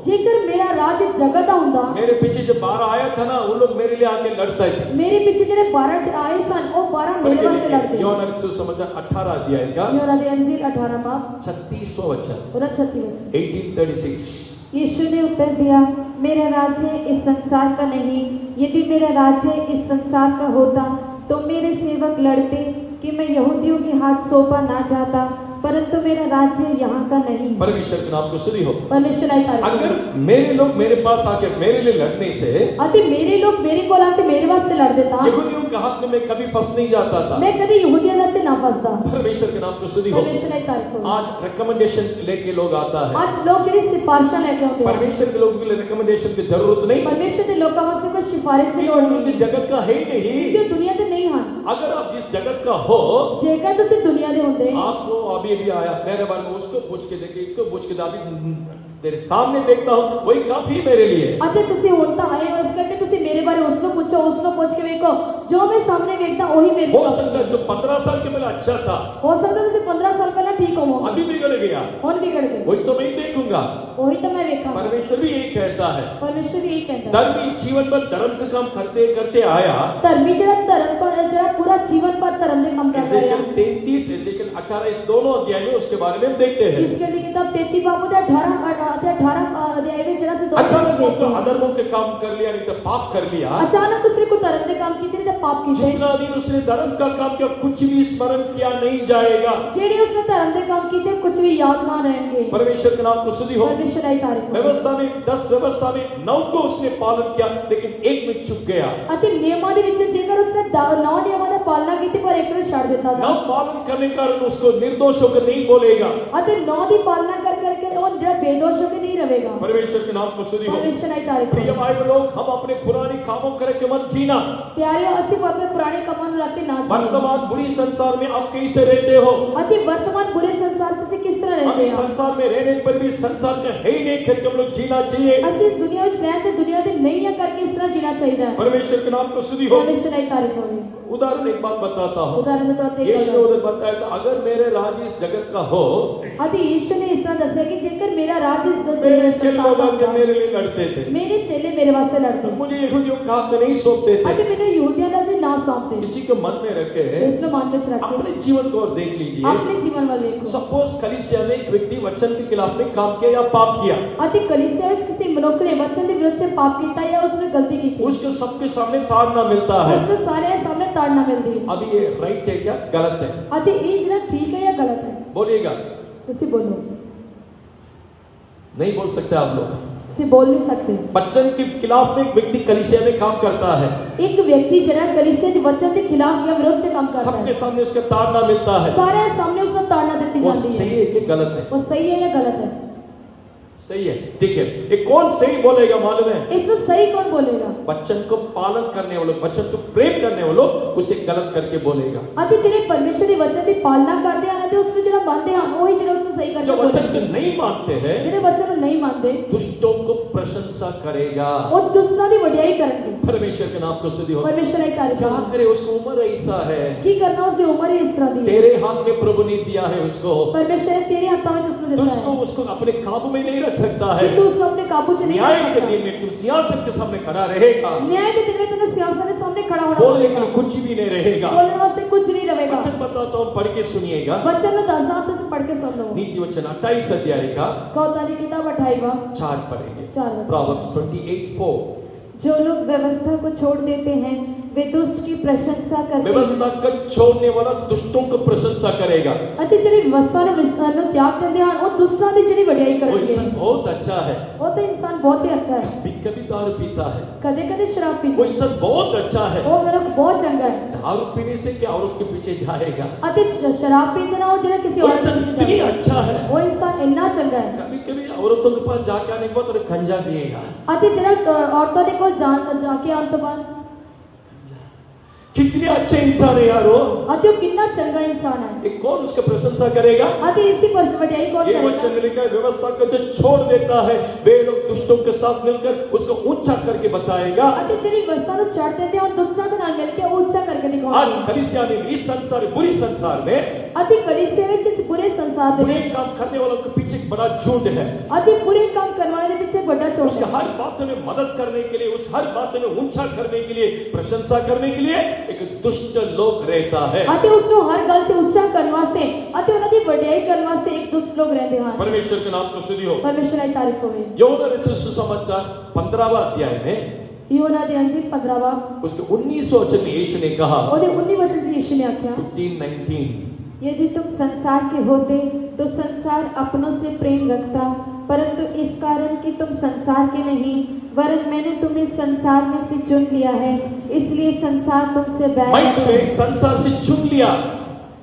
जेकर मेरा राज इस जगत का हुंदा, मेरे पीछे जो 12 आया था ना, उन लोग मेरे लिए आके लड़ते थे। मेरे पीछे जो 12 आए सन वो 12 मेरे वास्ते लड़ते। यूहन्ना सुसमाचार 18 अध्याय का यूहन्ना दे अंजील 18 बाब 36वां वचन, और 36 वचन। 1836। यीशु ने उत्तर दिया, मेरा राज्य इस संसार का नहीं। यदि मेरा राज्य इस संसार का होता तो मेरे सेवक लड़ते कि मैं यहूदियों के हाथ सौंपा ना जाता, परंतु मेरा राज्य यहाँ का नहीं। परमेश्वर के नाम को स्तुति हो। परमेश्वर ने कहा, अगर मेरे लोग मेरे पास आके मेरे लिए लड़ने से, अति मेरे लोग मेरे को आके मेरे वास्ते लड़ देता, यहूदियों के हाथ में मैं कभी फंस नहीं जाता था। मैं कभी यहूदियों में ना फंसता। परमेश्वर के नाम को स्तुति हो। परमेश्वर ने कहा, आज रिकमेंडेशन लेके लोग आता है। आज लोग जो सिफारिशें लेके आते हैं, परमेश्वर के लोगों के लिए रिकमेंडेशन की जरूरत नहीं। परमेश्वर ने लोगों वास्ते कोई सिफारिश नहीं क्योंकि होती, जगत का है ही नहीं। क्योंकि दुनिया के नहीं हैं। अगर आप जिस जगत का हो, जेकर तो सिर्फ दुनिया दे होते, आपको अभी भी आया मेरे बारे में, उसको पूछ के देखे, इसको पूछ के अभी तेरे सामने देखता हूँ, वही काफी मेरे लिए। अते तुसी होता आए हो इस करके तुसी मेरे बारे उसको पूछ के देखो, जो मैं सामने देखता वही मेरे हो को। सकता है तो 15 साल के पहले अच्छा था, हो सकता है तुसी 15 साल पहले ठीक हो, अभी बिगड़ गया, कौन बिगड़ गए, वही तो मैं देखूंगा। वही तो मैं देखा। परमेश्वर भी यही कहता है। परमेश्वर यही कहता है, धर्मी जीवन पर धर्म का काम करते करते आया। धर्मी जरा धर्म पर जरा पूरा जीवन पर धर्म ने काम करता है। 33 एजेकियल 18 इस दोनों अध्याय में उसके बारे में हम देखते हैं। इसके लिए किताब 33 बाब 18 अध्याय में जरा से दो अचानक वो अधर्मों के काम कर लिया, नहीं तो पाप कर लिया। अचानक उसने कुछ धर्म के काम किए नहीं तो पाप किए। जितना दिन उसने धर्म का काम किया, कुछ भी स्मरण किया नहीं जाएगा। जेड़े उसने धर्म के काम किए कुछ भी याद ना रहेंगे। परमेश्वर के नाम को स्तुति हो। परमेश्वर की तारीफ हो। व्यवस्था में 10 व्यवस्था में 9 को उसने पालन किया, लेकिन एक में चूक गया। अति नियमां दे विच जेकर उसने 9 नियमां दा पालना की पर एक छाड़ देता था। 9 पालन करने के कारण उसको निर्दोष होकर नहीं बोलेगा। अति 9 दी पालना कर करके और जो बेदोष होकर नहीं रहेगा। परमेश्वर के नाम को स्तुति हो। परमेश्वर की तारीफ प्रिय हो। भाई लोग, हम अपने पुरानी कामों करके मत जीना। प्यारे असी को अपने पुराने कमान रख के ना जियो। वर्तमान बुरी संसार में आप कैसे रहते हो? अति वर्तमान बुरे संसार से किस तरह रहते अभी हैं? संसार में रहने पर भी संसार का है ही नहीं करके हम लोग जीना चाहिए। ਅਸੀਂ ਇਸ ਦੁਨੀਆ ਵਿੱਚ ਰਹਿੰਦੇ ਦੁਨੀਆ ਦੇ ਨਹੀਂ ਆ ਕਰਕੇ ਇਸ ਤਰ੍ਹਾਂ जीना चाहिए है। परमेश्वर के नाम को स्तुति हो। परमेश्वर की तारीफ हो। उदाहरण एक बात बताता हूँ। उदाहरण के तौर पे यीशु ने उधर बताया था, अगर मेरे राज इस जगत का हो, अति यीशु ने इस तरह दसा कि जेकर मेरा राज इस मेरे चेले संसार लोग का आके मेरे लिए लड़ते थे, मेरे चेले मेरे वास्ते लड़ते तो मुझे यहूदियों के हाथ में नहीं सौंपते अति थे। मैंने यहूदियों ने ना सौंपते। इसी को मन में रखे इसमें मान में रखे अपने जीवन को और देख लीजिए। अपने जीवन वाले को सपोज कलीसिया में एक व्यक्ति वचन के खिलाफ में काम किया या पाप किया, अति कलीसिया ਵਿੱਚ किसी मनुष्य ने वचन के विरुद्ध से पाप किया या उसने गलती की थी, उसको सबके सामने ताड़ना मिलता है। उसको सारे सामने ताड़ना मिलती है। अब ये राइट है क्या गलत है? अति ये जना ठीक है या गलत है? बोलिएगा। उसे बोलो। नहीं बोल सकते आप लोग। उसे बोल नहीं सकते। वचन के खिलाफ में एक व्यक्ति कलीसिया में काम करता है, एक व्यक्ति जरा कलीसिया के वचन के खिलाफ या विरोध से काम करता सबके है, सामने उसका ताड़ना मिलता है, सारे सामने उसको ताड़ना देती वो जाती सही है। है कि गलत है? वो सही है या गलत है? सही है, ठीक है। ये कौन सही बोलेगा मालूम है? इसमें सही कौन बोलेगा? वचन को पालन करने वालों, वचन को प्रेम करने वालों उसे गलत करके बोलेगा। अति जिन्हें परमेश्वर की वचन की पालना करते हैं तो उसमें जरा मानते हैं वही जरा उसको सही करके जो वचन को बोलेंगे। नहीं मानते हैं, जिन्हें वचन को नहीं मानते दुष्टों को प्रशंसा करेगा। वो दूसरा की वडियाई करेंगे। परमेश्वर के नाम को स्तुति हो। परमेश्वर की तारीफ क्या हो। करे, उसको उम्र ऐसा है, की करना उसकी उम्र ही इस तरह दी है। तेरे हाथ में प्रभु ने दिया है उसको, परमेश्वर ने तेरे हाथों में जिसने देता तुझको है उसको अपने काबू में नहीं रख सकता है। कि तू उसको अपने काबू से नहीं न्याय कर के सकता। दिन में तू सियासत के सामने खड़ा रहेगा, न्याय के दिन में तुम्हें सियासत के सामने खड़ा होना बोलने के पड़ेगा। लिए कुछ भी नहीं रहेगा। बोलने वास्ते कुछ नहीं रहेगा। वचन बताता हूँ, पढ़ के सुनिएगा। बच्चन में 10 हाथ से पढ़ के सुन लो। नीति वचन 28 अध्याय का कौतारी किताब 28वां 4 पढ़ेंगे। 4 वचन। Proverbs 28:4। जो लोग व्यवस्था को छोड़ देते हैं वे दुष्ट की प्रशंसा करते हैं। व्यवस्था को छोड़ने वाला दुष्टों को प्रशंसा करेगा। अति जिन्हें व्यवस्था ने विस्तार में त्याग करते हैं वो दूसरा भी जिन्हें वडियाई वो करेंगे। इंसान बहुत अच्छा है, वो तो इंसान बहुत ही अच्छा है। कभी दारू पीता है, कदे कदे शराब वो पीता है, इंसान बहुत अच्छा है। वो मेरा बहुत चंगा है। दारू पीने से क्या औरत के पीछे जाएगा? अति शराब पीते ना वो जिन्हें किसी वो और इंसान इतनी अच्छा है, वो इंसान इतना चंगा है। कभी कभी औरतों के पास जाके आने के बाद थोड़ा खंजा दिएगा। अति जिन्हें औरतों ने को जाके अंत बाद कितने अच्छे इंसान है यार वो। अति वो कितना चंगा इंसान है। एक कौन उसका प्रशंसा करेगा? अति इसकी वडियाई कौन ये वचन करेगा? लिखा है, व्यवस्था को जो छोड़ देता है वे लोग दुष्टों के साथ मिलकर उसको ऊंचा करके बताएगा। अति जिन्हें व्यवस्था को छाड़ देते हैं और दूसरा के नाम मिलकर ऊंचा करके आज दिखाओगे। कलीसिया ने इस संसार, बुरी संसार में अति कलीसिया में जिस बुरे संसार बुरे में काम करने वालों के पीछे एक बड़ा झुंड है। अति बुरे काम करवाने के पीछे बड़ा चोट उसके है। हर बात में मदद करने के लिए, उस हर बात में ऊंचा करने के लिए, प्रशंसा करने के लिए एक दुष्ट लोग रहता है। अति उसको हर गल से ऊंचा करवा से अति उनकी वडियाई करवा से एक दुष्ट लोग रहते हैं। परमेश्वर के नाम को स्तुति हो। परमेश्वर की तारीफ हो। यूहन्ना रचित सुसमाचार 15वां अध्याय में यूहन्ना दे अंजित 15वां उसके 19वें वचन में यीशु ने कहा, ओदे 19 वचन से यीशु ने आख्या 15:19 यदि तुम संसार के होते तो संसार अपनों से प्रेम रखता, परंतु इस कारण कि तुम संसार के नहीं वरन मैंने तुम्हें संसार में से चुन लिया है, इसलिए संसार तुमसे बैर मैं रखता तुम्हें है। संसार से चुन लिया,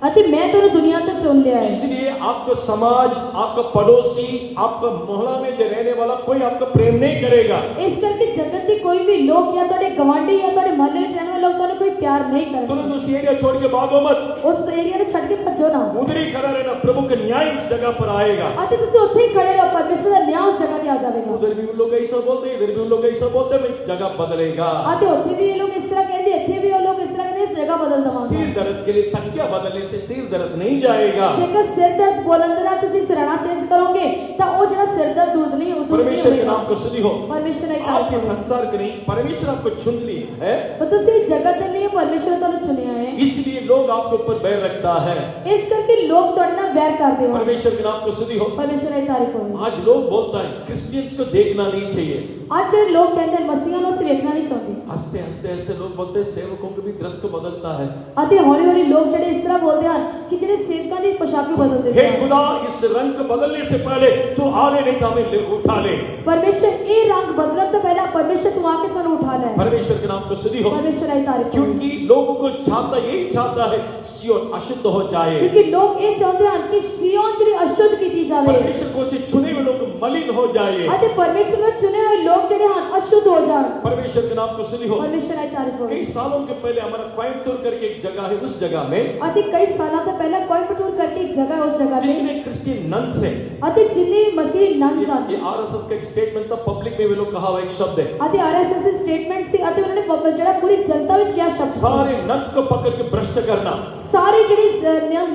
अति मैं तो दुनिया तो चुन लिया है। इसलिए आपका समाज, आपका पड़ोसी, आपका मोहल्ला में जो रहने वाला कोई आपका प्रेम नहीं करेगा। इस करके जगत के कोई भी लोग या तोड़े गवांडी या तोड़े मोहल्ले में रहने वाले लोग तोड़े कोई प्यार नहीं करते। तुरंत उस एरिया छोड़ के भागो मत, उस एरिया ने छट के भजो ना। उधर ही खड़ा रहना, प्रभु का न्याय उस जगह पर आएगा। अति तुझे उत्थे ही खड़े रहो, परमेश्वर का न्याय उस जगह पे आ जाएगा। उधर भी उन लोग ऐसा बोलते हैं, इधर भी उन लोग ऐसा बोलते हैं, जगह बदलेगा। अति उत्थे भी ये लोग इस तरह कहते, इत्थे भी वो लोग इस तरह कहते, इस जगह बदल दवांगा। सिर दर्द के लिए तकिया बदलने से सिर दर्द नहीं जाएगा। जेकर सिर दर्द बोलंदरा तुसी सिरहाना चेंज करोगे तो वो जरा सिर दर्द दूर नहीं दूर नहीं परमेश्वर के होएगा। नाम को स्तुति हो। परमेश्वर ने आपके कहा संसार के नहीं, परमेश्वर आपको चुन लिया है, तो तुसी जगत ने नहीं परमेश्वर तो चुनिया है। इसलिए लोग आपके ऊपर बैर रखता है। इस करके लोग तोड़ना बैर करते हो। परमेश्वर के नाम को स्तुति हो। परमेश्वर की तारीफ हो। आज लोग बोलता है क्रिश्चियंस को देखना नहीं चाहिए। आज जो लोग कहते हैं मसीहों से देखना नहीं चाहते। हंसते हंसते हंसते लोग बोलते हैं सेवकों के भी ड्रेस को बदलता है। अति हौली हौली लोग जड़े इस तरह बोलते हैं कि जड़े सेवका ने पोशाक भी बदल देते हे हैं। खुदा, इस रंग को बदलने से पहले तू आले नहीं था, उठा ले। परमेश्वर ये रंग बदलन तो पहला परमेश्वर तू आके सन उठा ले। परमेश्वर के नाम को को स्तुति हो, परमेश्वराची तारीफ हो क्योंकि लोगों को यही चाहता है सिय्योन अशुद्ध हो जाए। क्योंकि लोग ये चाहते हैं कि सिय्योन ਜਿਹੜੀ अशुद्ध ਕੀਤੀ ਜਾਵੇ, परमेश्वर को से चुने हुए लोग मलिन हो जाए, ਅਤੇ परमेश्वर ਦੇ चुने हुए लोग ਜਿਹੜੇ ਹਨ अशुद्ध हो जाਣ। परमेश्वर के नाम को स्तुति हो। परमेश्वराची तारीफ हो। कई सालों के पहले हमारा कोयम्बटूर करके एक जगह है, उस जगह में ਅਤੇ कई सालों ਤੋਂ ਪਹਿਲਾਂ कोयम्बटूर करके एक जगह है, उस जगह पे जितने क्रिश्चियन नन्स हैं, ਅਤੇ जिन्ने मसीह नन्स ਹਨ, ये आरएसएस का एक स्टेटमेंट था, पब्लिक में वे लोग कहा हुआ एक शब्द है, ਅਤੇ आरएसएस ਦੀ ਸਟੇਟਮੈਂਟ ਸੀ ਅਤੇ ਉਹਨਾਂ ਨੇ ਜਿਹੜਾ ਪੂਰੀ ਜਨਤਾ ਵਿੱਚ ਕਿਹਾ ਸ਼ਬਦ ਸੀ, सारे नन्स को पकड़ के भ्रष्ट करना, ਸਾਰੇ ਜਿਹੜੇ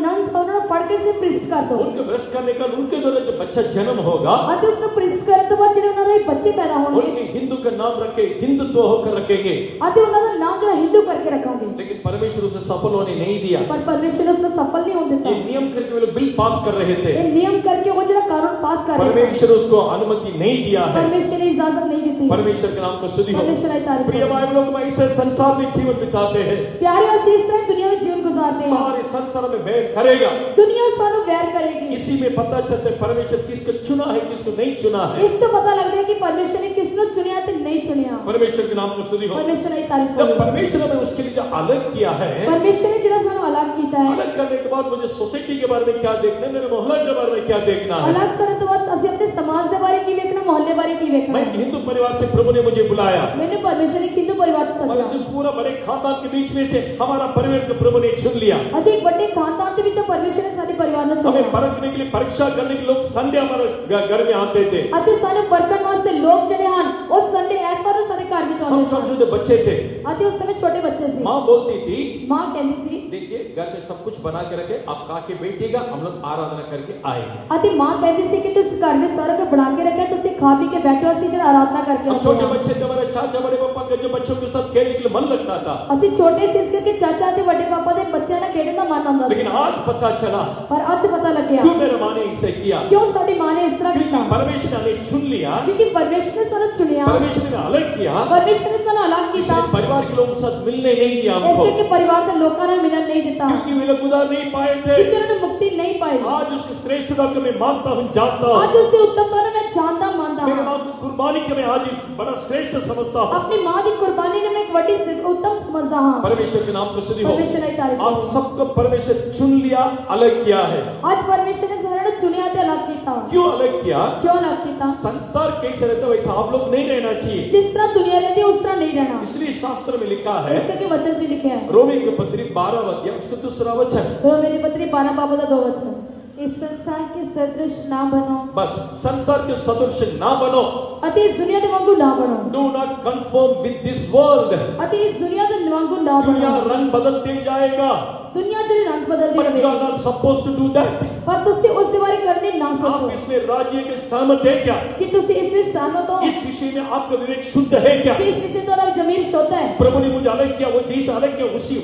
ਨन्स ਉਹਨਾਂ ਨੂੰ ਫੜ ਕੇ ਤੇ ਪ੍ਰਿਸਟ ਕਰ ਦੋ, उनके भ्रष्ट करने का उनके द्वारा जो बच्चा जन्म होगा ਅਤੇ ਉਸ ਨੂੰ ਪ੍ਰਿਸਟ ਕਰਨ ਤੋਂ ਬਾਅਦ ਜਿਹੜੇ ਉਹਨਾਂ ਦੇ ਬੱਚੇ ਪੈਦਾ ਹੋਣਗੇ, उनके हिंदू का नाम रखे, हिंदुत्व होकर रखेंगे, ਅਤੇ ਉਹਨਾਂ ਦਾ ਨਾਮ ਜਿਹੜਾ ਹਿੰਦੂ ਕਰਕੇ ਰੱਖਾਂਗੇ। लेकिन परमेश्वर उसे सफल होने नहीं दिया। पर परमेश्वर ने उसको सफल नहीं होने ये देता। नियम करके वे लोग बिल पास कर रहे थे, ये नियम करके वो जरा कानून पास कर रहे थे, परमेश्वर उसको अनुमति नहीं दिया है। परमेश्वर ने इजाजत नहीं दी थी। परमेश्वर के नाम को स्तुति हो। परमेश्वर की तारीफ प्रिय हो। भाई लोग, हम ऐसे संसार में जीवन बिताते हैं, प्यारे और इस तरह दुनिया में जीवन गुजारते हैं, सारे संसार में बैर करेगा, दुनिया सानू वैर करेगी। इसी में पता चलता है परमेश्वर किसको चुना है, किसको नहीं चुना है। इससे पता लगता है कि परमेश्वर ने किसको चुनिया तो नहीं चुनिया। परमेश्वर के नाम को स्तुति हो। परमेश्वर की तारीफ जब हो। परमेश्वर ने उसके लिए जो अलग किया है, परमेश्वर ने जरा सानू अलग किया है, अलग करने के बाद मुझे सोसाइटी के बारे में क्या देखना है, मेरे मोहल्ला के बारे में क्या देखना है। अलग करने तो बाद असि अपने समाज के बारे की देखना, मोहल्ले बारे की देखना। मैं हिंदू परिवार से प्रभु ने मुझे बुलाया, मैंने परमेश्वर ने हिंदू परिवार से और सजा, जो पूरा बड़े खानदान के बीच में से हमारा परिवार को प्रभु ने चुन लिया। अधिक बड़े खानदान के बीच परमेश्वर ने सारे परिवार ने चुना। हमें परखने के लिए, परीक्षा करने के लिए लोग संडे हमारे घर में आते थे। ਅਤੇ ਸਾਨੂੰ ਪਰਖਣ ਵਾਸਤੇ ਲੋਕ ਜਿਹੜੇ ਹਨ ਉਹ ਸੰਡੇ ਐਤਵਾਰ ਨੂੰ ਸਾਡੇ ਘਰ ਵਿੱਚ हम ਆਉਂਦੇ छोटे ਸਨ, छोटे बच्चे थे, ਅਤੇ ਉਸ ਸਮੇਂ ਛੋਟੇ ਬੱਚੇ ਸੀ। माँ बोलती थी, ਮਾਂ ਕਹਿੰਦੀ ਸੀ, देखिए घर में सब कुछ बना के रखे, आप खा के बैठिएगा, हम लोग आराधना करके आएंगे। ਅਤੇ ਮਾਂ ਕਹਿੰਦੀ ਸੀ ਕਿ ਤੁਸੀਂ ਘਰ ਵਿੱਚ ਸਾਰਾ ਕੁਝ ਬਣਾ ਕੇ ਰੱਖਿਆ, ਤੁਸੀਂ ਖਾ ਪੀ ਕੇ बैठो, ਅਸੀਂ ਜਿਹੜਾ आराधना करके हम आते छोटे हैं। बच्चे थे, हमारे चाचा बड़े पापा के जो बच्चों के साथ खेलने के लिए मन लगता था, ਅਸੀਂ ਛੋਟੇ ਸੀ ਇਸ ਕਰਕੇ ਚਾਚਾ ਤੇ ਵੱਡੇ ਪਾਪਾ ਦੇ ਬੱਚਿਆਂ ਨਾਲ ਖੇਡਣ ਦਾ ਮਨ ਆਉਂਦਾ ਸੀ। लेकिन आज पता चला ਪਰ ਅੱਜ ਪਤਾ ਲੱਗਿਆ क्यों मेरे माँ ने इसे किया, ਕਿਉਂ ਸਾਡੀ ਮਾਂ ਨੇ ਇਸ ਤਰ੍ਹਾਂ क्योंकि ਕੀਤਾ, परमेश्वर ने हमें चुन लिया, क्योंकि परमेश्वर ने ਸਾਨੂੰ चुनिया, परमेश्वर ने अलग किया, परमेश्वर ने ਸਾਨੂੰ अलग ਕੀਤਾ, इसलिए परिवार के लोगों के साथ मिलने नहीं दिया ਇਸ हमको, ਕਰਕੇ परिवार ਦੇ ਲੋਕਾਂ ਨਾਲ ਮਿਲਣ नहीं ਦਿੱਤਾ, क्योंकि वे लोग उधार नहीं पाए थे। क्योंकि उन्होंने मुक्ति नहीं पाई। आज उसकी श्रेष्ठता को मैं मानता हूँ, जानता हूँ। आज उसकी उत्तमता ने मैं जानता मानता मेरी हूँ। माँ की कुर्बानी को मैं आज बड़ा श्रेष्ठ समझता हूँ। अपनी माँ की कुर्बानी ने मैं एक बड़ी उत्तम समझता हूँ। परमेश्वर के नाम को स्तुति हो। परमेश्वर की तारीफ आप हो। सबको परमेश्वर चुन लिया, अलग किया है। आज परमेश्वर ने सारे ने चुनिया ते अलग किया। क्यों अलग किया? क्यों अलग किया? संसार कैसे रहता है वैसा आप लोग नहीं रहना चाहिए, जिस तरह दुनिया रहती है उस तरह नहीं रहना, इसलिए शास्त्र में लिखा है, इसके के वचन से लिखे हैं। रोमी की पत्री 12 अध्याय उसका दूसरा वचन, तो मेरी पत्री 12 बाबू का 2 वचन, इस संसार के सदृश ना बनो, बस संसार के सदृश ना बनो, अति इस दुनिया के वांगू ना बनो, do not confirm with this world. अति इस दुनिया के वांगू ना दुनिया बनो। रंग बदलते जाएगा, दुनिया जरी रंग बदल but the you are not supposed to do that। पर तुसी उस दीवारी करने ना आप सोचो इसमें राज्य के सहमत है क्या? कि तुसी इसमें सहमत हो, इस विषय में आपका विवेक शुद्ध है क्या? कि इस विषय द्वारा जमीन शुद्ध है। प्रभु ने मुझे अलग किया, वो जैसे अलग किया उसी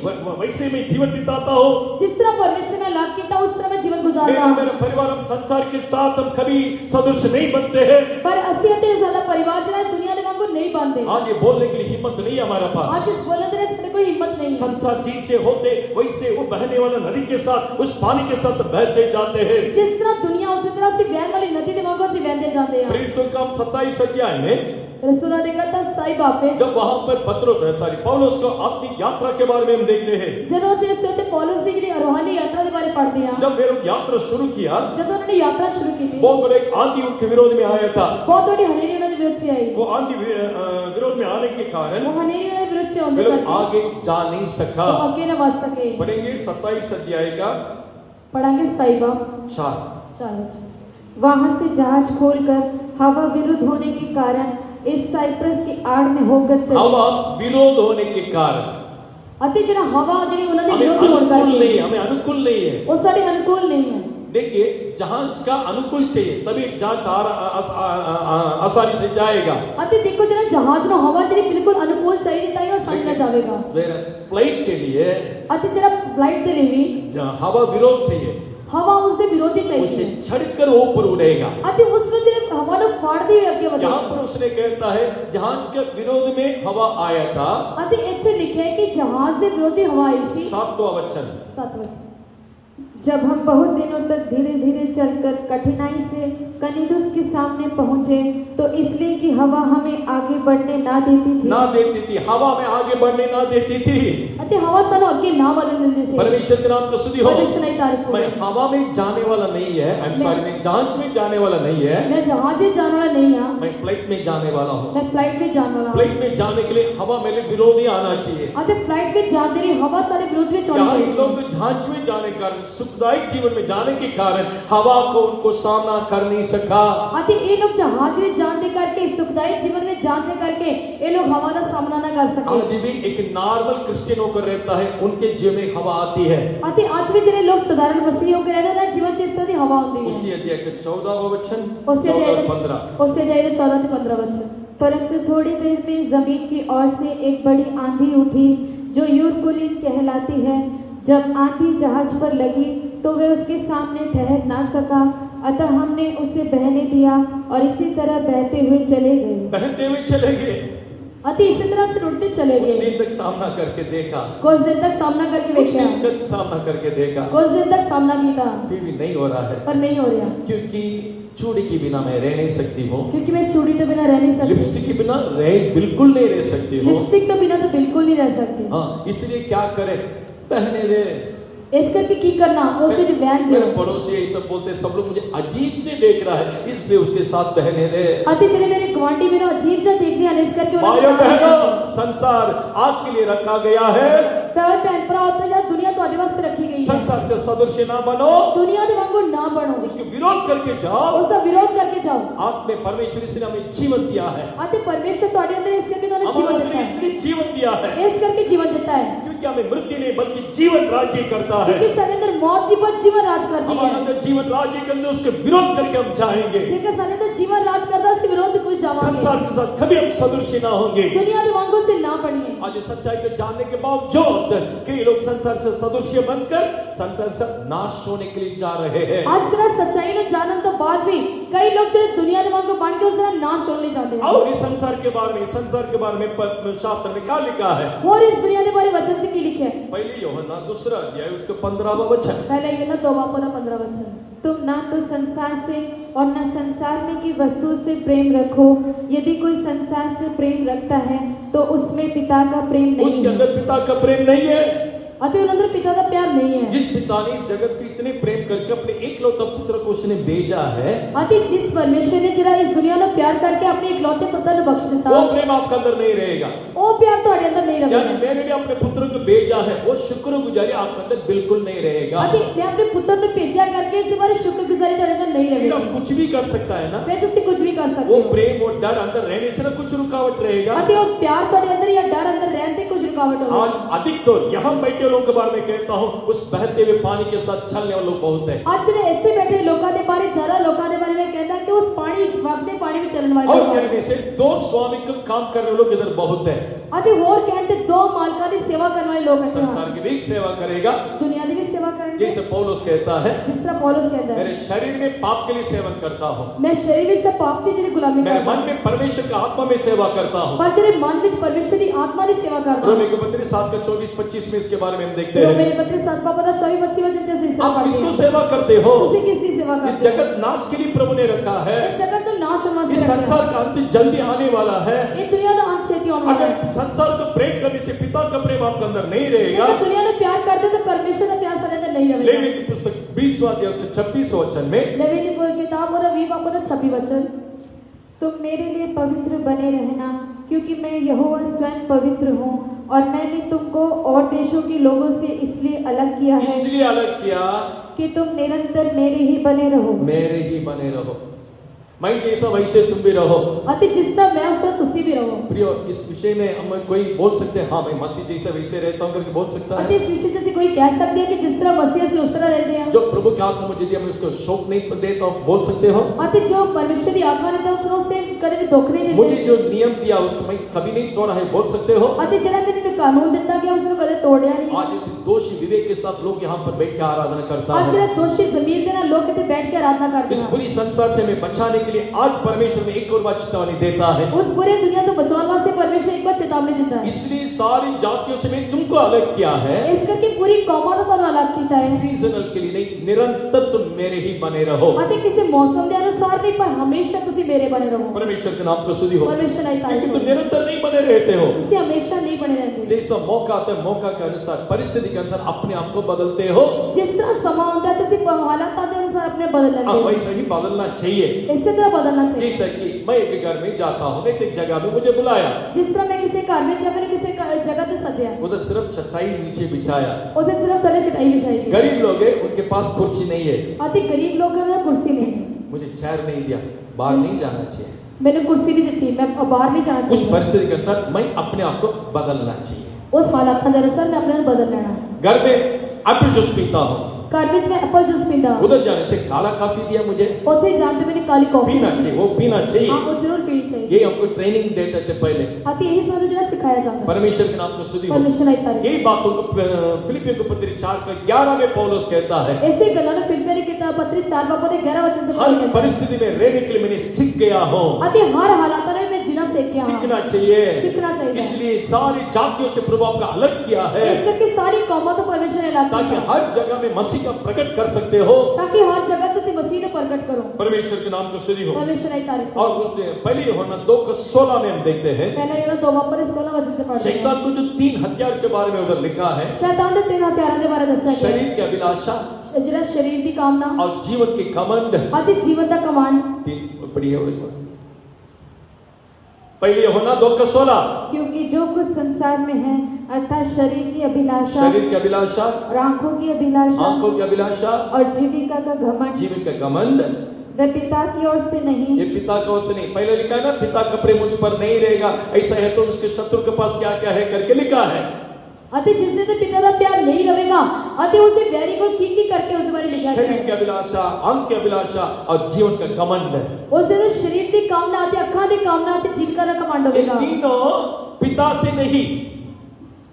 वैसे में जीवन बिताता हो। जिस तरह परमेश्वर ने अलग किया उस तरह मैं जीवन गुजारता हूँ। मेरा परिवार, हम संसार के साथ हम कभी सदृश नहीं बनते हैं। पर असि अते सारा परिवार जो है दुनिया के वांगू नहीं बनते। आज ये बोलने के लिए हिम्मत नहीं है हमारे पास। आज इस बोलने के लिए कोई हिम्मत नहीं है। संसार जैसे होते वैसे वो बहने वाला नदी के साथ, उस पानी के साथ बहते जाते हैं। जिस तरह दुनिया उसी तरह से बहने वाली नदी के वांगू से बहते जाते हैं। प्रेरितों का 27 अध्याय में रसूला देखा था साई बापे जब वहां पर पौलुस को अपनी यात्रा के बारे में हम देखते हैं। जब से पौलुस की जो रूहानी यात्रा के बारे में पढ़ते हैं, जब वे लोग यात्रा शुरू किया, जब उन्होंने यात्रा शुरू की थी, बहुत बड़ा एक आंधी उनके विरोध में आया था। बहुत बड़ी हनेरी उन्होंने विरोध से आई। वो आंधी विरोध में आने के कारण वो हनेरी उन्होंने विरोध से वे लोग आगे जा नहीं सका। तो आगे न बढ़ सके। पढ़ेंगे 27 अध्याय का पढ़ांगे साई बाप 4। वहां से जहाज खोलकर हवा विरुद्ध होने के कारण इस साइप्रस की आड़ में होकर चले। हवा विरोध होने के कारण अति जरा हवा जी उन्होंने हमें विरोध अनुकूल होकर नहीं, हमें अनुकूल नहीं है। वो सारे अनुकूल नहीं है। देखिए जहाज का अनुकूल चाहिए तभी जहाज आसानी से जाएगा। अति देखो जरा जहाज में हवा जी बिल्कुल अनुकूल चाहिए ताकि वो आसानी में जाएगा। फ्लाइट के लिए अति जरा फ्लाइट दे रही जहाँ हवा विरोध चाहिए, हवा उससे विरोधी उसे चाहिए, छड़कर वो ऊपर उड़ेगा। अति उसमें जरा हवा ने फाड़ दी आगे बढ़े। यहाँ पर उसने कहता है जहाज के विरोध में हवा आया था। अति इतने लिखे है कि जहाज के विरोधी हवा आई थी। 7वां वचन, 7 वचन, जब हम बहुत दिनों तक धीरे धीरे चलकर कठिनाई से कनिदुस के सामने पहुंचे तो इसलिए कि हवा हमें आगे बढ़ने ना देती थी हवा में आगे बढ़ने ना देती थी। अते हवा सानो अगे ना बढ़ने निल्से परमेश्वर के नाम को स्तुति हो। परमेश्वर की तारीफ हो। मैं हवा में जाने वाला नहीं है, आई एम सॉरी, मैं जहाज में जाने वाला नहीं है, मैं जहाज में जाने वाला नहीं हूं, मैं फ्लाइट में जाने वाला हूँ। मैं फ्लाइट में जाने वाला हूं। फ्लाइट में जाने के लिए हवा मेरे विरोधी आना चाहिए। अते फ्लाइट में जाते रही हवा सारे विरोध में चलती यहाँ है। इन लोग जहाज में जाने के कारण, सुखदायक जीवन में जाने के कारण हवा को उनको सामना कर नहीं सका। अते ये लोग जहाज में जाने करके सुखदायी जीवन में जाने करके ये लोग हवा का सामना न कर सके। आज भी एक नॉर्मल क्रिश्चियन होकर रहता है, उनके जीवन में हवा आती है। अते आज भी जिन्हें लोग साधारण मसीही होकर रहते हैं ना जीवन से इस तरह की हवा होती है। उसी अध्याय के 14वां वचन, उससे 14-15। उससे अध्याय 14 से 15 वचन। परंतु थोड़ी देर में जमीन की ओर से एक बड़ी आंधी उठी जो यूरकुलीन कहलाती है। जब आंधी जहाज पर लगी तो वे उसके सामने ठहर ना सका, अतः हमने उसे बहने दिया और इसी तरह बहते हुए चले गए। बहते हुए चले गए। अति इसी तरह से उड़ते चले कुछ गए। दिन तक सामना करके देखा, कुछ दिन तक सामना करके कुछ देखा, दिन तक सामना करके देखा, कुछ दिन तक सामना किया, फिर भी नहीं हो रहा है, पर नहीं हो रहा क्योंकि चूड़ी के बिना मैं रह नहीं सकती हूँ, क्योंकि मैं चूड़ी तो बिना रह नहीं सकती, लिपस्टिक के बिना बिल्कुल नहीं रह सकती हूँ। लिपस्टिक तो बिना तो बिल्कुल नहीं रह सकती। हाँ, इसलिए क्या करे, पहने दे। इस करके की करना उसे जो बहन दो। मेरे पड़ोसी ये सब बोलते, सब लोग मुझे अजीब से देख रहा है, इसलिए उसके साथ पहने दे। अति चले मेरे गुआंढी मेरा अजीब सा देख रहे हैं, इस करके भाइयों बहनों, संसार आपके लिए रखा गया है। प्यार बहन भरा होता है, दुनिया ਤੁਹਾਡੇ ਵਾਸਤੇ रखी गई है। संसार से सदृश ना बनो, दुनिया ਦੇ ਵਾਂਗੂ ना बनो, उसके विरोध करके जाओ। उसका विरोध करके जाओ। आप में परमेश्वर इसने हमें जीवन दिया है, अति परमेश्वर ਤੁਹਾਡੇ अंदर इस करके ਤੁਹਾਨੂੰ जीवन हमारे देता अंदर है, इसलिए जीवन दिया है, इस करके जीवन देता है, क्योंकि हमें मृत्यु नहीं बल्कि जीवन राज्य करता है। क्योंकि सारे अंदर मौत की पर जीवन राज करती हमारे है। अंदर जीवन राज्य करने उसके विरोध करके हम जाएंगे। जेकर सारे अंदर जीवन राज करता है, उसके विरोध कुछ जावांगे। संसार के साथ कभी हम सदृश ना होंगे। दुनिया के वांगों से ना बनिए। आज इस सच्चाई को जानने के बावजूद कई लोग संसार से सदृश बनकर संसार से नाश होने के लिए जा रहे हैं। आज तरह सच्चाई ने जानने के बाद भी कई लोग जो दुनिया के वांगों बन के उस तरह नाश होने जाते हैं। और इस संसार के बारे में शास्त्र में क्या लिखा है? और इस दुनिया के बारे में वचन से की लिखे है? पहली यूहन्ना 2 अध्याय उसके 15वां वचन। पहले ये ना 2 बापों का 15 वचन। तुम ना तो संसार से और न संसार में की वस्तु से प्रेम रखो। यदि कोई संसार से प्रेम रखता है तो उसमें पिता का प्रेम नहीं उसके है। अंदर पिता का प्रेम नहीं है। अति अंदर पिता का प्यार नहीं है। जिस पिता ने जगत को इतने प्रेम करके अपने एकलौता पुत्र को उसने भेजा है, अति जिस परमेश्वर ने जरा इस दुनिया में प्यार करके अपने इकलौते पुत्र को बख्श दिया, वो प्रेम आपके अंदर नहीं रहेगा। वो प्यार तुम्हारे अंदर नहीं यानी रहेगा। मैंने भी अपने पुत्र को भेजा है, वो शुक्रगुजारी आपके अंदर बिल्कुल नहीं रहेगा। अति मैं अपने पुत्र ने भेजा करके इसके बारे शुक्रगुजारी तुम्हारे अंदर नहीं फिर रहेगी। हम कुछ भी कर सकता है ना, मैं तुझसे कुछ भी कर सकती वो हूँ। प्रेम वो डर अंदर रहने से ना कुछ रुकावट रहेगा। अति वो प्यार तुम्हारे अंदर या डर अंदर रहते कुछ रुकावट होगी। आज अधिक तो यहाँ बैठे लोगों के बारे में कहता हूँ, उस बहते हुए पानी के साथ चलने वाले लोग बहुत है। आज ਜਿਹੜੇ ਇੱਥੇ ਬੈਠੇ ਲੋਕਾਂ ਦੇ ਬਾਰੇ ਜਰਾ ਲੋਕਾਂ ਦੇ ਬਾਰੇ ਮੈਂ ਕਹਿੰਦਾ ਕਿ ਉਸ ਪਾਣੀ ਵਗਦੇ ਪਾਣੀ ਵਿੱਚ ਚੱਲਣ ਵਾਲੇ और ਲੋਕ कहने से दो स्वामी का काम करने वाले लोग इधर बहुत है। ਅਤੇ ਹੋਰ ਕਹਿੰਦੇ ਦੋ ਮਾਲਕਾਂ ਦੀ ਸੇਵਾ ਕਰਨ ਵਾਲੇ ਲੋਕ ਇੱਥੇ संसार ਹਨ। की भी सेवा करेगा, दुनिया ਦੀ भी सेवा करेंगे। जैसे पौलुस कहता है, जिस तरह पौलुस कहता है, मेरे शरीर में पाप के लिए सेवन करता हूँ, मैं शरीर ਵਿੱਚ ਤਾਂ ਪਾਪ ਦੀ ਜਿਹੜੀ ਗੁਲਾਮੀ मेरे ਕਰਦਾ मन में परमेश्वर का आत्मा में सेवा करता हूँ। ਪਰ ਜਿਹੜੇ ਮਨ ਵਿੱਚ ਪਰਮੇਸ਼ਰ ਦੀ ਆਤਮਾ ਦੀ सेवा करदा रोमी के पत्री 7 का 24-25 में इसके बारे में हम देखते तो हैं। मेरे पत्र 7 बाप का 24-25 वचन जैसे इस तरह आप पढ़ते किसको हैं। सेवा करते हो? तुसी किसकी सेवा इस करते हो? जगत नाश के लिए प्रभु ने रखा है। ये जगत तो नाश होने इस से रखा संसार का अंत जल्दी आने वाला है। है। ये दुनिया का अंत छेती होने वाला अगर है। संसार को प्रेम करने से पिता का प्रेम आपके अंदर नहीं रहेगा। जब दुनिया में प्यार करते तो परमेश्वर का प्यार सारे अंदर नहीं रहेगा। लेवी की पुस्तक 20वां अध्याय उसके 26वें वचन में, लेवी की किताब और 20 बाप का 26 वचन। तुम मेरे लिए पवित्र बने रहना, क्योंकि मैं यहोवा स्वयं पवित्र हूँ और मैंने तुमको और देशों के लोगों से इसलिए अलग किया है इसलिए अलग किया कि तुम निरंतर मेरे ही बने रहो। मेरे ही बने रहो। मैं जैसा वैसे तुम भी रहो। अति जिस तरह मैं उस तरह तुसी भी रहो। प्रियो, इस विषय में हम कोई बोल सकते हैं, हाँ मैं मसीह जैसा वैसे रहता हूँ करके बोल सकता अति है? इस विषय से कोई कह सकते हैं कि जिस तरह मसीह से उस तरह रहते हैं। जो प्रभु की आत्मा मुझे दिया मैं उसको शौक नहीं देता हूँ, बोल सकते हो? अति जो परमेश्वर की आत्मा ने तो उससे कभी भी धोखे नहीं मुझे देते। जो नियम दिया उसको मैं कभी नहीं तोड़ा है, बोल सकते हो? अति जरा मैंने कानून दिता गया उसने कदे तोड़िया नहीं। आज इस दोषी विवेक के साथ लोग यहाँ पर बैठ के आराधना करता आज है। जरा दोषी जमीर देना लोग कहते बैठ के आराधना करते इस हैं। बुरी संसार से हमें बचाने के लिए आज परमेश्वर में एक और बार चेतावनी देता है। उस बुरे दुनिया तो बचाने वास्ते परमेश्वर एक बार चेतावनी देता है। इसलिए सारी जातियों से मैं तुमको अलग किया है, इस करके पूरी कौमां तो अलग कीता है। सीजनल के लिए नहीं, निरंतर तुम मेरे ही बने रहो। अते किसी मौसम के अनुसार नहीं पर हमेशा तुसी मेरे बने रहो। परमेश्वर के नाम को स्तुति हो, परमेश्वर नहीं क्योंकि तुम निरंतर नहीं बने रहते हो। तुसी हमेशा नहीं बने रहते। जैसा मौका आता है मौका के अनुसार, परिस्थिति के अनुसार अपने आप को बदलते हो। जिस तरह समा होता है तुसी हालात के अनुसार अपने बदल अब लेते हो। वैसा ही बदलना चाहिए। इसी तरह बदलना चाहिए। जैसा कि मैं एक घर में जाता हूँ, एक जगह में मुझे बुलाया, जिस तरह मैं किसी घर में जब मैंने किसी जगह पे सद्या उधर सिर्फ चटाई नीचे बिछाया। उधर सिर्फ तले चटाई बिछाई गई। गरीब लोग हैं, उनके पास कुर्सी नहीं है, अति गरीब लोग हैं कुर्सी नहीं है। मुझे चेयर नहीं दिया, बाहर नहीं जाना चाहिए। मैंने कुर्सी नहीं दी, मैं बाहर नहीं जाना उस चाहिए। परिस्थिति के अनुसार मैं अपने आप को बदलना चाहिए। उस हालात के अनुसार मैं अपने आप बदल लेना है। घर में एप्पल जूस पीता हूँ, घर में मैं एप्पल जूस पीता हूँ। उधर जाने से काला कॉफी दिया मुझे, उथे जानते मैंने काली कॉफी पीना चाहिए, वो पीना चाहिए। हाँ वो जरूर पीनी चाहिए। ये हमको ट्रेनिंग देते थे पहले। अति यही सारी जगह सिखाया जाता है। परमेश्वर के नाम को स्तुति हो। परमेश्वर नहीं तारीफ। यही बातों को फिलिपियों के पत्र 4:11 में पौलुस कहता है, ऐसे गल्लां ने फिलिपियों की किताब पत्री 4 गहरा वचन से हर परिस्थिति में रहने के लिए मैंने सीख गया हूँ। अति हर हालात में मैं जीना सीख गया हूँ। सीखना चाहिए, सीखना चाहिए। इसलिए सारी जातियों से प्रभु आपका अलग किया है, इस करके सारी कौमां तो परमेश्वर ने अलग ताकि किया हर जगह में मसीह का प्रकट कर सकते हो। ताकि हर जगह तुसी मसीह ने प्रकट करो। परमेश्वर के नाम को स्तुति हो। परमेश्वर नहीं तारीफ। और उसने पहले यूहन्ना 2:16 में हम देखते हैं, पहले यूहन्ना 2:16 वचन से पढ़ते हैं। शैतान को जो 3 हथियार के बारे में उधर लिखा है, शैतान ने 3 हथियारों के बारे में दस्या गया शरीर की अभिलाषा है। जरा शरीर की कामना और जीवन की घमंड। अति जीवन का कमांड। 3 पढ़ी है वो। पहले यूहन्ना 2:16, क्योंकि जो कुछ संसार में है अर्थात शरीर की अभिलाषा शरीर की अभिलाषा, और आंखों की अभिलाषा आंखों की अभिलाषा और जीविका का घमंड, जीवन का घमंड, वह पिता की ओर से नहीं ये पिता की ओर से नहीं। पहले लिखा है ना, पिता का प्रेम मुझ पर नहीं रहेगा, ऐसा है तो उसके शत्रु के पास क्या क्या है करके लिखा है। अति जिसने तो पिता का प्यार नहीं रहेगा, अति उससे प्यारी को की करके उस बारे लिखा शरीर की है। अभिलाषा, अंग की अभिलाषा और जीवन का घमंड। उससे तो शरीर की कामना आती, अखा की कामना आती, जीविका का कमांड ये होगा। तीनों पिता से नहीं,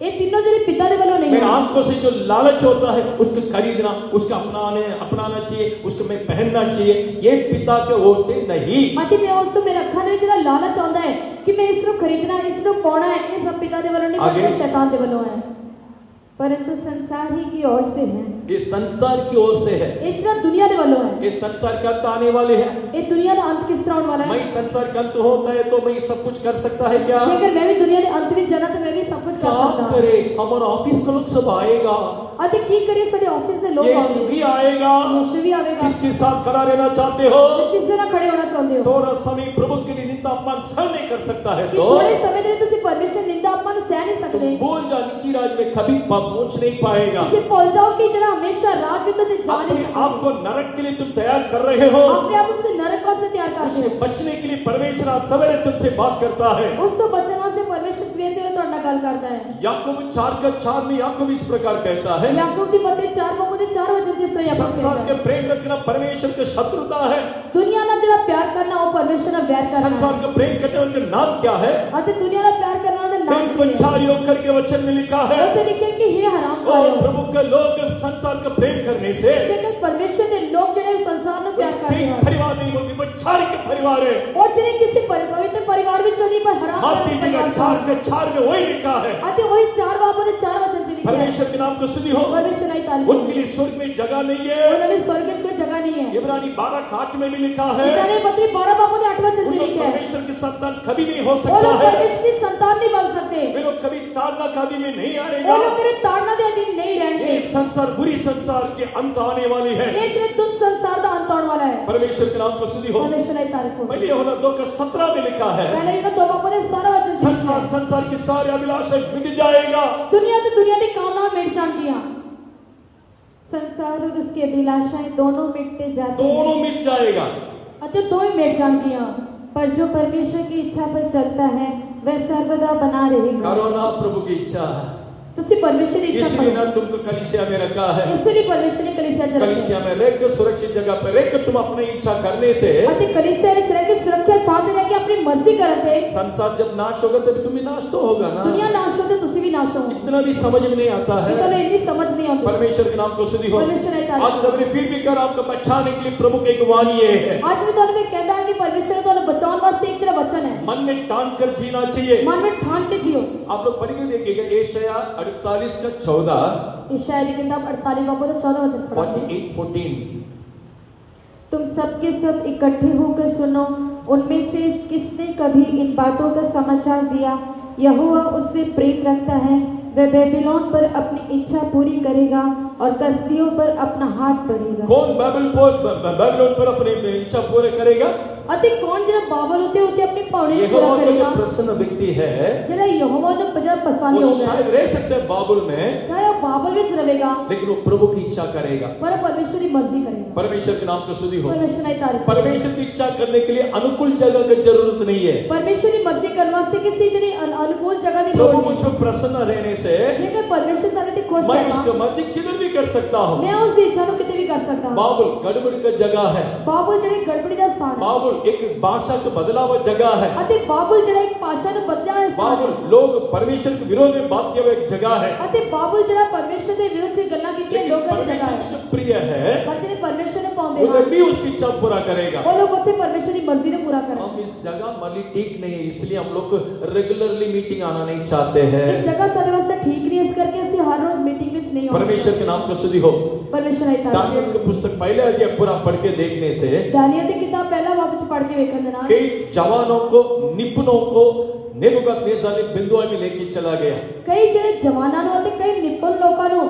ये तीनों जने पिता के वालों नहीं मेरे है। आंखों से जो लालच होता है उसको खरीदना, उसको अपनाना चाहिए, उसको मैं पहनना चाहिए, ये पिता के ओर से नहीं। अति मैं उससे मेरे अखा ने जरा लालच आता है कि मैं इसको खरीदना, इसको पाना है, ये सब पिता के वालों नहीं, आगे। पर शैतान के वालों है। परंतु संसार ही की ओर से है। ये संसार की ओर से है, ये जरा दुनिया के वालों है। ये संसार का अंत आने वाले हैं। ये दुनिया का अंत किस तरह होने वाला है? मैं संसार का अंत होता है तो मैं सब कुछ कर सकता है क्या? अगर मैं भी दुनिया के अंत में जाना तो मैं भी सब कुछ कर क्या सकता हूँ। करे, हमारा ऑफिस का लोग सब आएगा, अति की करिए सारे ऑफिस से लोग यीशु आएंगे। भी आएगा। यीशु भी आएगा। किसके साथ खड़ा रहना चाहते हो? किस तरह खड़े होना चाहते हो? थोड़ा समय प्रभु के लिए निंदा अपमान सहन नहीं कर सकता है कि तो थोड़े समय के लिए तुसी परमेश्वर निंदा अपमान सह नहीं तुम सकते। बोल जा, निकी राज में कभी पहुंच नहीं पाएगा। इसे बोल जाओ कि जरा हमेशा रात में तुझे जा नहीं अपने आप सकते। को नरक के लिए तुम तैयार कर रहे हो। अपने आप उसे नरक वास्ते तैयार करते उससे हो। बचने के लिए परमेश्वर आज सवेरे तुमसे बात करता है। उसको बचने वास्ते परमेश्वर सवेरे तेरे तो गल करता है। याकूब 4:4 में याकूब इस प्रकार कहता है, याकूब की पत्री 4 वचन जिस तरह याकूब संसार कहता के है। प्रेम रखना परमेश्वर की शत्रुता है। दुनिया ना जरा प्यार करना वो परमेश्वर ना प्यार करना संसार है। का प्रेम करने वाले का नाम क्या है? अति दुनिया ना प्यार करना वाला नाम प्रेम को क्या है? 4 योग करके वचन में लिखा है। वो तो लिखे कि हे हराम और करो। प्रभु के लोग संसार का प्रेम करने से जगत परमेश्वर ने लोग जने संसार में प्यार करते सिख हैं। परिवार नहीं बोलती, वो 4 के परिवार है। और जने किसी पवित्र परिवार में चली पर हराम माती जी का 4:4 में वही लिखा है। अति वही 4 बाबू ने 4 वचन से लिखा है। परमेश्वर के नाम को स्तुति हो। परमेश्वर नहीं तारीफ। उनके लिए स्वर्ग में जगह नहीं है। उन्होंने स्वर्ग में कोई जगह नहीं है। इब्रानी 12:8 में भी लिखा है, इब्रानी पत्री 12 बाबू ने 8 वचन उन से लोग लिखा है। परमेश्वर के संतान कभी नहीं हो वो सकता लोग है। परमेश्वर की संतान नहीं बन सकते। वे लोग कभी ताड़ना कादी में नहीं वो आएगा। लोग तेरे ताड़ना के अधीन नहीं रहेंगे। ये संसार बुरी संसार के अंत आने वाली है। ये तेरे दुष्ट संसार का अंत होने वाला है। परमेश्वर के नाम को स्तुति हो। परमेश्वर नहीं तारीफ हो। पहले यूहन्ना 2:17 में लिखा है, पहले इनको 2 बाबू ने सारा वचन से लिखा है। संसार की सारी अभिलाषा मिट जाएगा। दुनिया तो दुनिया की कामना मिट जाएंगी। संसार और उसकी अभिलाषाएं दोनों मिटते जाते दोनों हैं, मिट जाएगा। अच्छा दो ही मिट जाएंगी। पर जो परमेश्वर की इच्छा पर चलता है वह सर्वदा बना रहेगा। करो ना प्रभु की इच्छा, तुसी परमेश्वर की इच्छा इसलिए करो। ना तुमको कलीसिया में रखा है। इसलिए परमेश्वर ने कलीसिया चला कलीसिया में रहकर सुरक्षित जगह पर रहकर तुम अपनी इच्छा करने से अति कलीसिया में चला के सुरक्षा था दे के अपनी मर्जी करते। संसार जब नाश होगा तभी तुम्हें नाश तो होगा ना। दुनिया नाश होते तुसी भी नाश हो इतना भी समझ में नहीं आता इतना है। इतनी समझ नहीं आती परमेश्वर के नाम को स्तुति हो। परमेश्वर की तारीफ आज सबने फिर भी कर आपको बचाने के लिए प्रभु की एक वाणी ये है, आज भी ਤੁਹਾਨੂੰ ਮੈਂ ਕਹਿੰਦਾ ਹਾਂ ਕਿ परमेश्वर ने ਤੁਹਾਨੂੰ बचाने वास्ते एक तेरा वचन है, मन में ठान कर जीना चाहिए। मन में ठान के जियो। आप लोग पढ़ के देखिएगा यशायाह 48 का 14, यशायाह की किताब 48 बाब का 14 वचन पढ़ो। 48:14। तुम सबके सब इकट्ठे होकर सुनो, उनमें से किसने कभी इन बातों का समाचार दिया? यहोवा उससे प्रेम रखता है, वह बेबीलोन पर अपनी इच्छा पूरी करेगा और कसदियों पर अपना हाथ बढ़ेगा। कौन बेबीलोन पर अपनी इच्छा पूरे करेगा? अति कौन जरा बाबल होते होते अपनी पौड़ी पूरा यहोवा का करेगा? जो प्रसन्न व्यक्ति है जरा यहोवा ने बजा पसंद वो होगा, शायद रह सकता है बाबुल में, चाहे वो बाबल में रहेगा लेकिन वो प्रभु की इच्छा करेगा। पर परमेश्वर की मर्जी करेगा। परमेश्वर के नाम को स्तुति हो। परमेश्वर की तारीफ। परमेश्वर की इच्छा करने के लिए अनुकूल जगह की जरूरत नहीं है। परमेश्वर की मर्जी करने वास्ते किसी जनी अनुकूल जगह की लोड़ प्रभु नहीं। मुझ पर प्रसन्न रहने से जेकर परमेश्वर सारे ते खुश मैं है, उसकी मर्जी किधर भी कर सकता हूँ। मैं उस इच्छा को कितने भी कर सकता हूँ। बाबुल गड़बड़ का जगह है। बाबुल जड़े गड़बड़ी का स्थान है। बाबुल एक भाषा का बदला हुआ जगह है। अति बाबुल जड़ा एक भाषा ने बदला है स्थान बाबुल है। लोग परमेश्वर के विरोध में बात किए हुए एक जगह है। अति बाबुल जड़ा परमेश्वर के विरुद्ध से गल्ला की लेकिन लोगों की जगह परमेश्वर है। की जो प्रिय है पर जने परमेश्वर ने पाਉਂਦੇ उधर ਹਨ, भी उसकी इच्छा पूरा करेगा। वो लोग उतने परमेश्वर की मर्जी ने पूरा करें। हम इस जगह मरली ठीक नहीं है, इसलिए हम लोग रेगुलरली मीटिंग आना नहीं चाहते हैं। एक जगह सारे वास्ते ठीक नहीं है, इस करके ਅਸੀਂ हर रोज मीटिंग में नहीं होते। परमेश्वर के नाम को स्तुति हो। परमेश्वर की तारीफ। दानियल की पुस्तक पहले अध्याय पूरा पढ़ के देखने से दानियल की किताब पहला वापस पढ़ के देखने देना कई जवानों को निपुणों को नेबूकदनेस्सर ने बिंदुआ में लेके चला गया। कई जने जवाना नो ते कई निपुण लोगों नो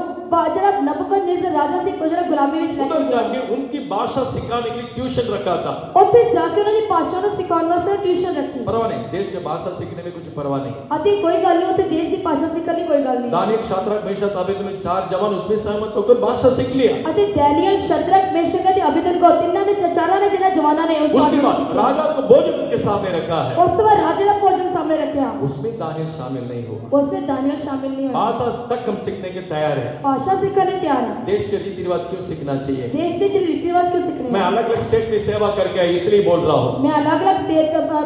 जरा नबूकदनेस्सर राजा से को जरा गुलामी विच उधर लेके जाके उनकी भाषा सिखाने के लिए ट्यूशन रखा था। ਉੱਥੇ ਜਾ ਕੇ ਉਹਨਾਂ ਦੀ ਭਾਸ਼ਾ ਨੂੰ ਸਿਖਾਉਣ ਵਾਸਤੇ ਟਿਊਸ਼ਨ ਰੱਖੀ। परवाह नहीं, देश के भाषा सीखने में कुछ परवाह नहीं। अति कोई गल नहीं, ਉੱਥੇ देश की भाषा सीखने की कोई गल नहीं। दानियल शाद्रक मेशक अबेदनगो में 4 जवान उसमें सहमत होकर भाषा सीख लिया। अति डैनियल शद्रक मेशक अति अबेदनगो तिन्ना ने चारा ने जिन्हें जवाना ने उस उसके बाद राजा को भोजन उनके सामने रखा है, उस बाद राजा का भोजन सामने रखा, उसमें दानियल शामिल नहीं हुआ। उसमें दानियल शामिल नहीं हुआ। भाषा तक हम सीखने के तैयार है। भाषा सीखने तैयार है। देश के रीति रिवाज क्यों सीखना चाहिए? देश के रीति रिवाज क्यों सीखने मैं हैं? अलग अलग स्टेट में सेवा करके आया इसलिए बोल रहा हूँ। मैं अलग अलग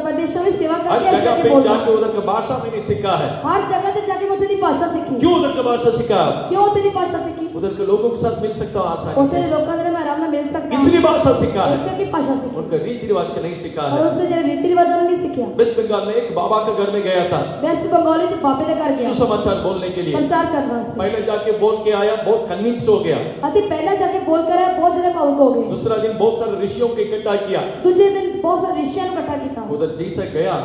प्रदेशों में सेवा हर करके जगह ऐसे पे बोल रहा जाके हूँ। उधर की भाषा मैंने सीखा है। हर जगह पे जाके मैं उतनी भाषा सीखी। क्यों उधर की भाषा सीखा? क्यों उतनी भाषा सीखी? उधर के लोगों के साथ मिल सकता हूँ आसानी उससे से, लोगों ने मैं आराम से मिल सकता हूँ। इसलिए भाषा सीखा है। इससे की भाषा सीखी उनका रीति रिवाज का नहीं सीखा और है। उसने जरा रीति रिवाज नहीं सीखा। वेस्ट बंगाल में एक बाबा के घर में गया था वेस्ट बंगाल में बाबे ने कर गया सुसमाचार बोलने के लिए। प्रचार करना से। पहले जाके बोल के आया, बहुत कन्विंस हो गया। अति पहला जाके बोल कर आया, बहुत ज्यादा भावुक हो गए। दूसरा दिन बहुत सारे ऋषियों को इकट्ठा किया। दूसरे दिन बहुत सारे ऋषियों को इकट्ठा किया। उधर जैसे गया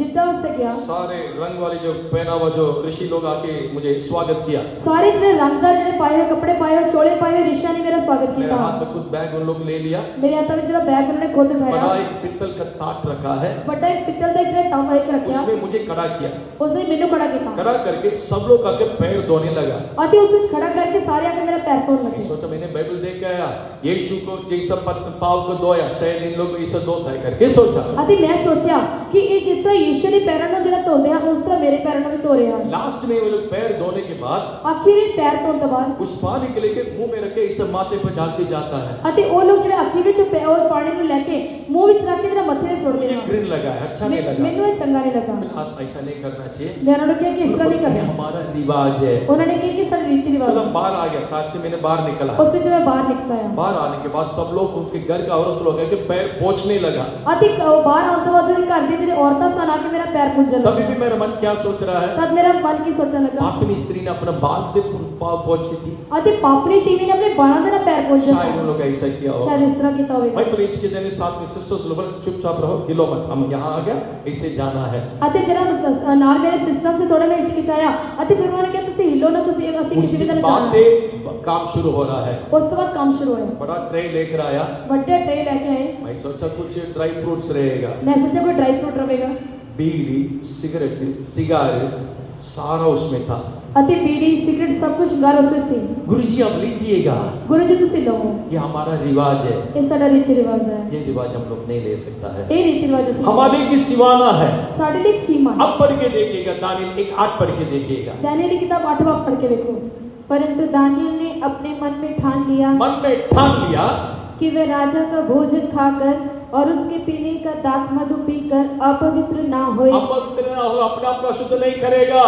जितना उसने किया, सारे रंग वाले जो पहनावा जो ऋषि लोग आके मुझे स्वागत किया। सारे जिन्हें रंगदार जिन्हें पाए हुए कपड़े पाए हुए चोले पाए हुए ऋषियों ने मेरा स्वागत मेरे किया। हाथ में खुद बैग उन लोग ले लिया। मेरे हाथ में जरा बैग उन्होंने खुद बड़ा उठाया। एक पित्तल का ताट रखा है, बड़ा एक पित्तल का इतना तवा एक रखा, उसमें मुझे खड़ा किया। उसने मेनू खड़ा किया। खड़ा करके सब लोग आके पैर धोने लगा। अति उसे खड़ा करके सारे आके मेरा पैर धोने मैं लगे। सोचा, मैंने बाइबल देख के आया, यीशु को जैसा पाव को धोया शायद इन लोग इसे धोता है करके सोचा। अति मैं सोचा कि ये जिस तरह यीशु ने पैरों को जरा धोते हैं उस तरह मेरे पैरों को भी धो रहे हैं। लास्ट में वो लोग पैर धोने के बाद आखिर पैर धोने के बाद उस पानी के लेके मुंह में रखे इसे माथे पर डाल के जाता है। अति वो लोग जरा आखिर में जो और पानी को लेके मुंह में रख के जरा मथे में छोड़ मुझे देना। घृण लगा है, अच्छा नहीं लगा। मैंने चंगा नहीं लगा। आज ऐसा नहीं करना चाहिए। मैंने उन्होंने किया कि इस तरह नहीं ये करना। हमारा रिवाज है। उन्होंने कहा कि सर रीति रिवाज चलो है। बाहर आ गया, ताज से मैंने बाहर निकला। उसमें जब मैं बाहर निकल आया, बाहर आने के बाद सब लोग उसके घर का औरत लोग आके पैर पोंछने लगा। अति बाहर आने के बाद घर के जो औरतें सन आके मेरा पैर पूंजन तभी भी मेरा मन क्या सोच रहा है, तब मेरा मन की सोचने लगा पापनी स्त्री ने अपना बाल से पाव पोंछी थी, अति पापड़ी तीवी ने अपने बाणा देना पैर पूंजन शायद उन लोग ऐसा किया हो। शायद इस तरह की तो मैं प्रीच के जाने साथ में सिस्टर्स लोग बोले, चुपचाप रहो, हिलो मत, हम यहाँ आ गया, ऐसे जाना है। अति जरा नाल मेरे सिस्टर से थोड़ा मैं हिचकिचाया। अति फिर उन्होंने कहा तुसी हिलो ना, तुसी असि किसी भी उसके तरह बाद जाना। से काम शुरू हो रहा है। उस के बाद काम शुरू हुआ। बड़ा ट्रे लेकर आया, बड़े ट्रे लेके आए। मैं सोचा कुछ ड्राई फ्रूट्स रहेगा, मैं सोचा कोई ड्राई फ्रूट रहेगा। बीड़ी, सिगरेट, सिगारेट सारा उसमें था। अति बीड़ी सिगरेट सब कुछ घर उससे सी। गुरुजी आप लीजिएगा, गुरु जी तुसी लो, ये हमारा रिवाज है। ये साडा रीति रिवाज है। ये रिवाज हम लोग नहीं ले सकता है, ये रीति रिवाज है हमारे की सिवाना है। साडे लिए एक सीमा है। अब पढ़ के देखिएगा, दानियल 1:8 पढ़ के देखिएगा। दानियल की किताब 8 बाब पढ़ के देखो। परंतु दानियल ने अपने मन में ठान लिया मन में ठान लिया कि वह राजा का भोजन खाकर और उसके पीने का दाखमधु पीकर अपवित्र ना होए। अपवित्र ना हो, अपने आप को शुद्ध नहीं करेगा।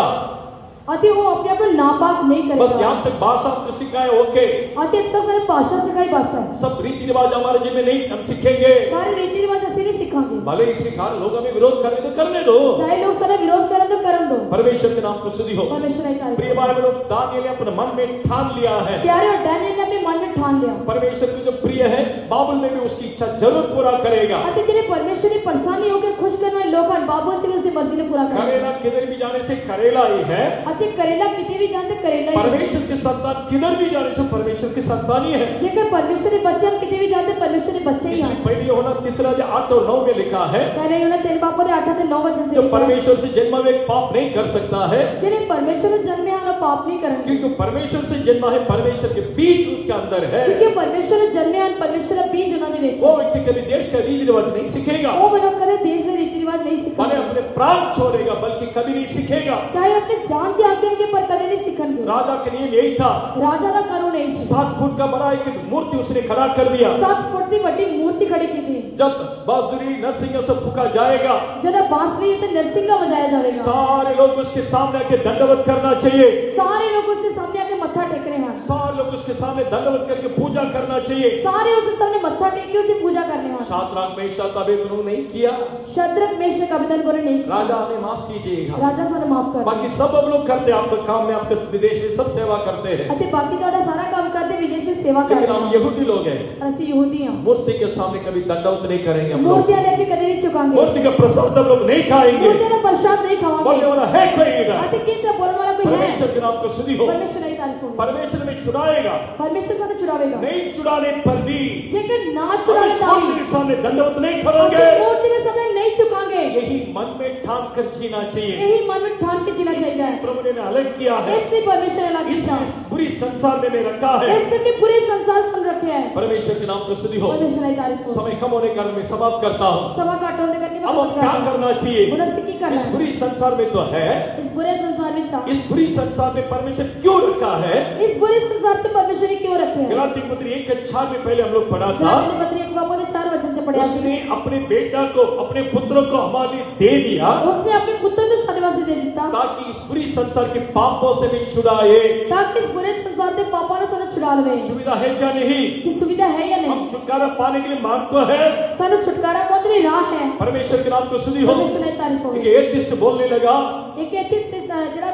अति वो अपने आप को नापाक नहीं बस करेगा यहाँ तक भाषा हमको सिखाए ओके, अति अब तक मैंने भाषा सिखाई भाषा है सब रीति रिवाज हमारे जिम्मे में नहीं हम सीखेंगे। सारे रीति रिवाज ऐसे नहीं सिखाएंगे भले इसके कारण लोग हमें विरोध करने दो, चाहे लोग सारा विरोध करें तो करन दो। परमेश्वर के नाम को स्तुति हो। परमेश्वर एक आदमी। प्रिय भाई बहनों, दानियेल ने अपने मन में ठान लिया है, प्यारे और डैनियल ने अपने मन में ठान लिया परमेश्वर को जो प्रिय है बाबुल में भी उसकी इच्छा जरूर पूरा करेगा। अति जिन्हें परमेश्वर ने परेशानी होकर खुश करने वाले लोग हैं, बाबू जी उसकी मर्जी ने पूरा करेगा। करेला किधर भी जाने से करेला ही है, अति करेला कितने भी जानते करेला ही है। परमेश्वर की संतान किधर भी जाने से परमेश्वर की संतान ही है। जेकर परमेश्वर ने बच्चे हम कितने भी जानते परमेश्वर ने बच्चे ही हैं। इसलिए पहले यूहन्ना 3:8 और 9 में लिखा है, पहले यूहन्ना 3 बापों ने 8 से 9 वचन से जो लिखा है, परमेश्वर से जन्मा हुआ एक पाप नहीं कर सकता है, जिन्हें परमेश्वर ने जन्मे हैं उन्हें पाप नहीं करेंगे क्योंकि परमेश्वर से जन्मा है, परमेश्वर के बीच उसके अंदर है। क्योंकि परमेश्वर ने जन्मे हैं परमेश्वर का बीज उन्होंने वो बेचा व्यक्ति कभी देश का रीति रिवाज नहीं सीखेगा, वो बना करे देश से रीति रिवाज नहीं भले सिखाएगा अपने प्राण छोड़ेगा बल्कि कभी नहीं सीखेगा। चाहे अपने जान त्याग देंगे पर कभी नहीं सिखाएंगे। राजा के नियम यही था, राजा का कानून नहीं था 7 फुट का बड़ा एक मूर्ति उसने खड़ा कर दिया। 7 फुट की बड़ी मूर्ति खड़ी की थी। जब बांसुरी नरसिंह से फूका जाएगा, जब बांसुरी तो नरसिंह का बजाया जाएगा, सारे लोग उसके सामने आके दंडवत करना चाहिए, सारे लोग उसके सामने आके मत्था टेक रहे हैं, सारे लोग उसके सामने दंडवत करके पूजा करना चाहिए। सारे उसके सामने मत्था टेक के उसे पूजा करने हैं। शाद्राक मेशक अबेदनगो नहीं किया, शद्रक मेशक अबेदनगो ने नहीं किया। राजा हमें माफ कीजिएगा। राजा सारे माफ कर बाकी सब अब लोग करते हैं, आपके काम में आपके विदेश में सब सेवा करते हैं, अते बाकी तो सारा काम करते विदेश में सेवा लेकिन करते हम हैं। यहूदी लोग हैं, ऐसे यहूदी हैं, मूर्ति के सामने कभी दंडवत नहीं करेंगे हम लोग, मूर्तियां लेके कभी नहीं झुकाएंगे, मूर्ति का प्रसाद हम लोग नहीं खाएंगे। मूर्तियां का प्रसाद नहीं बोलने खाएंगे। वाला है कोई इधर? अते कितना बोलने वाला कोई है? परमेश्वर के नाम को स्तुति हो। परमेश्वर नहीं तारीफ होगी, परमेश्वर में छुड़ाएगा, परमेश्वर सारे चुरावेगा। नहीं छुड़ाने पर भी जेकर ना हम चुरावे इस तावी मूर्ति के सामने दंडवत नहीं करोगे। मूर्ति के सामने नहीं झुकाएंगे, यही मन में ठान कर जीना चाहिए। यही मन में ठान के जीना चाहिए। प्रभु ने अलग किया है, इससे परमेश्वर अलग इस किया, पूरी संसार में मैं रखा है। इसके पूरे संसार में रखे हैं। परमेश्वर के नाम को स्तुति हो। परमेश्वर नहीं तारीफ होगी। समय कम होने के कारण मैं समाप्त करता हूँ। सभा का टोल करके अब हम क्या करना चाहिए? उन्नति की करना इस है। पूरी संसार में तो है, इस बुरे संसार में चाह इस पूरी संसार में परमेश्वर क्यों रखा है? इस बुरे संसार से परमेश्वर ने क्यों रखे हैं? गलाती पत्री 1:4 में पहले हम लोग पढ़ा था, गलाती पत्री 1 बापों ने 4 वचन से पढ़ा, उसने अपने बेटा को, अपने पुत्र को हमारे लिए दे दिया उसने अपने पुत्र को सन्निवासी दे दिया ताकि इस पूरी संसार के पापों से भी छुड़ाए। ताकि इस बुरे संसार से पापों ने सारे छुड़ा लवे। सुविधा है क्या? नहीं। की सुविधा है या हम नहीं? छुटकारा पाने के लिए मार्ग तो है, सारे छुटकारा पाने की राह है। परमेश्वर के नाम को स्तुति हो। परमेश्वर नहीं तारीफ होगी। एक एथिस्ट बोलने लगा, एक एथिस्ट जरा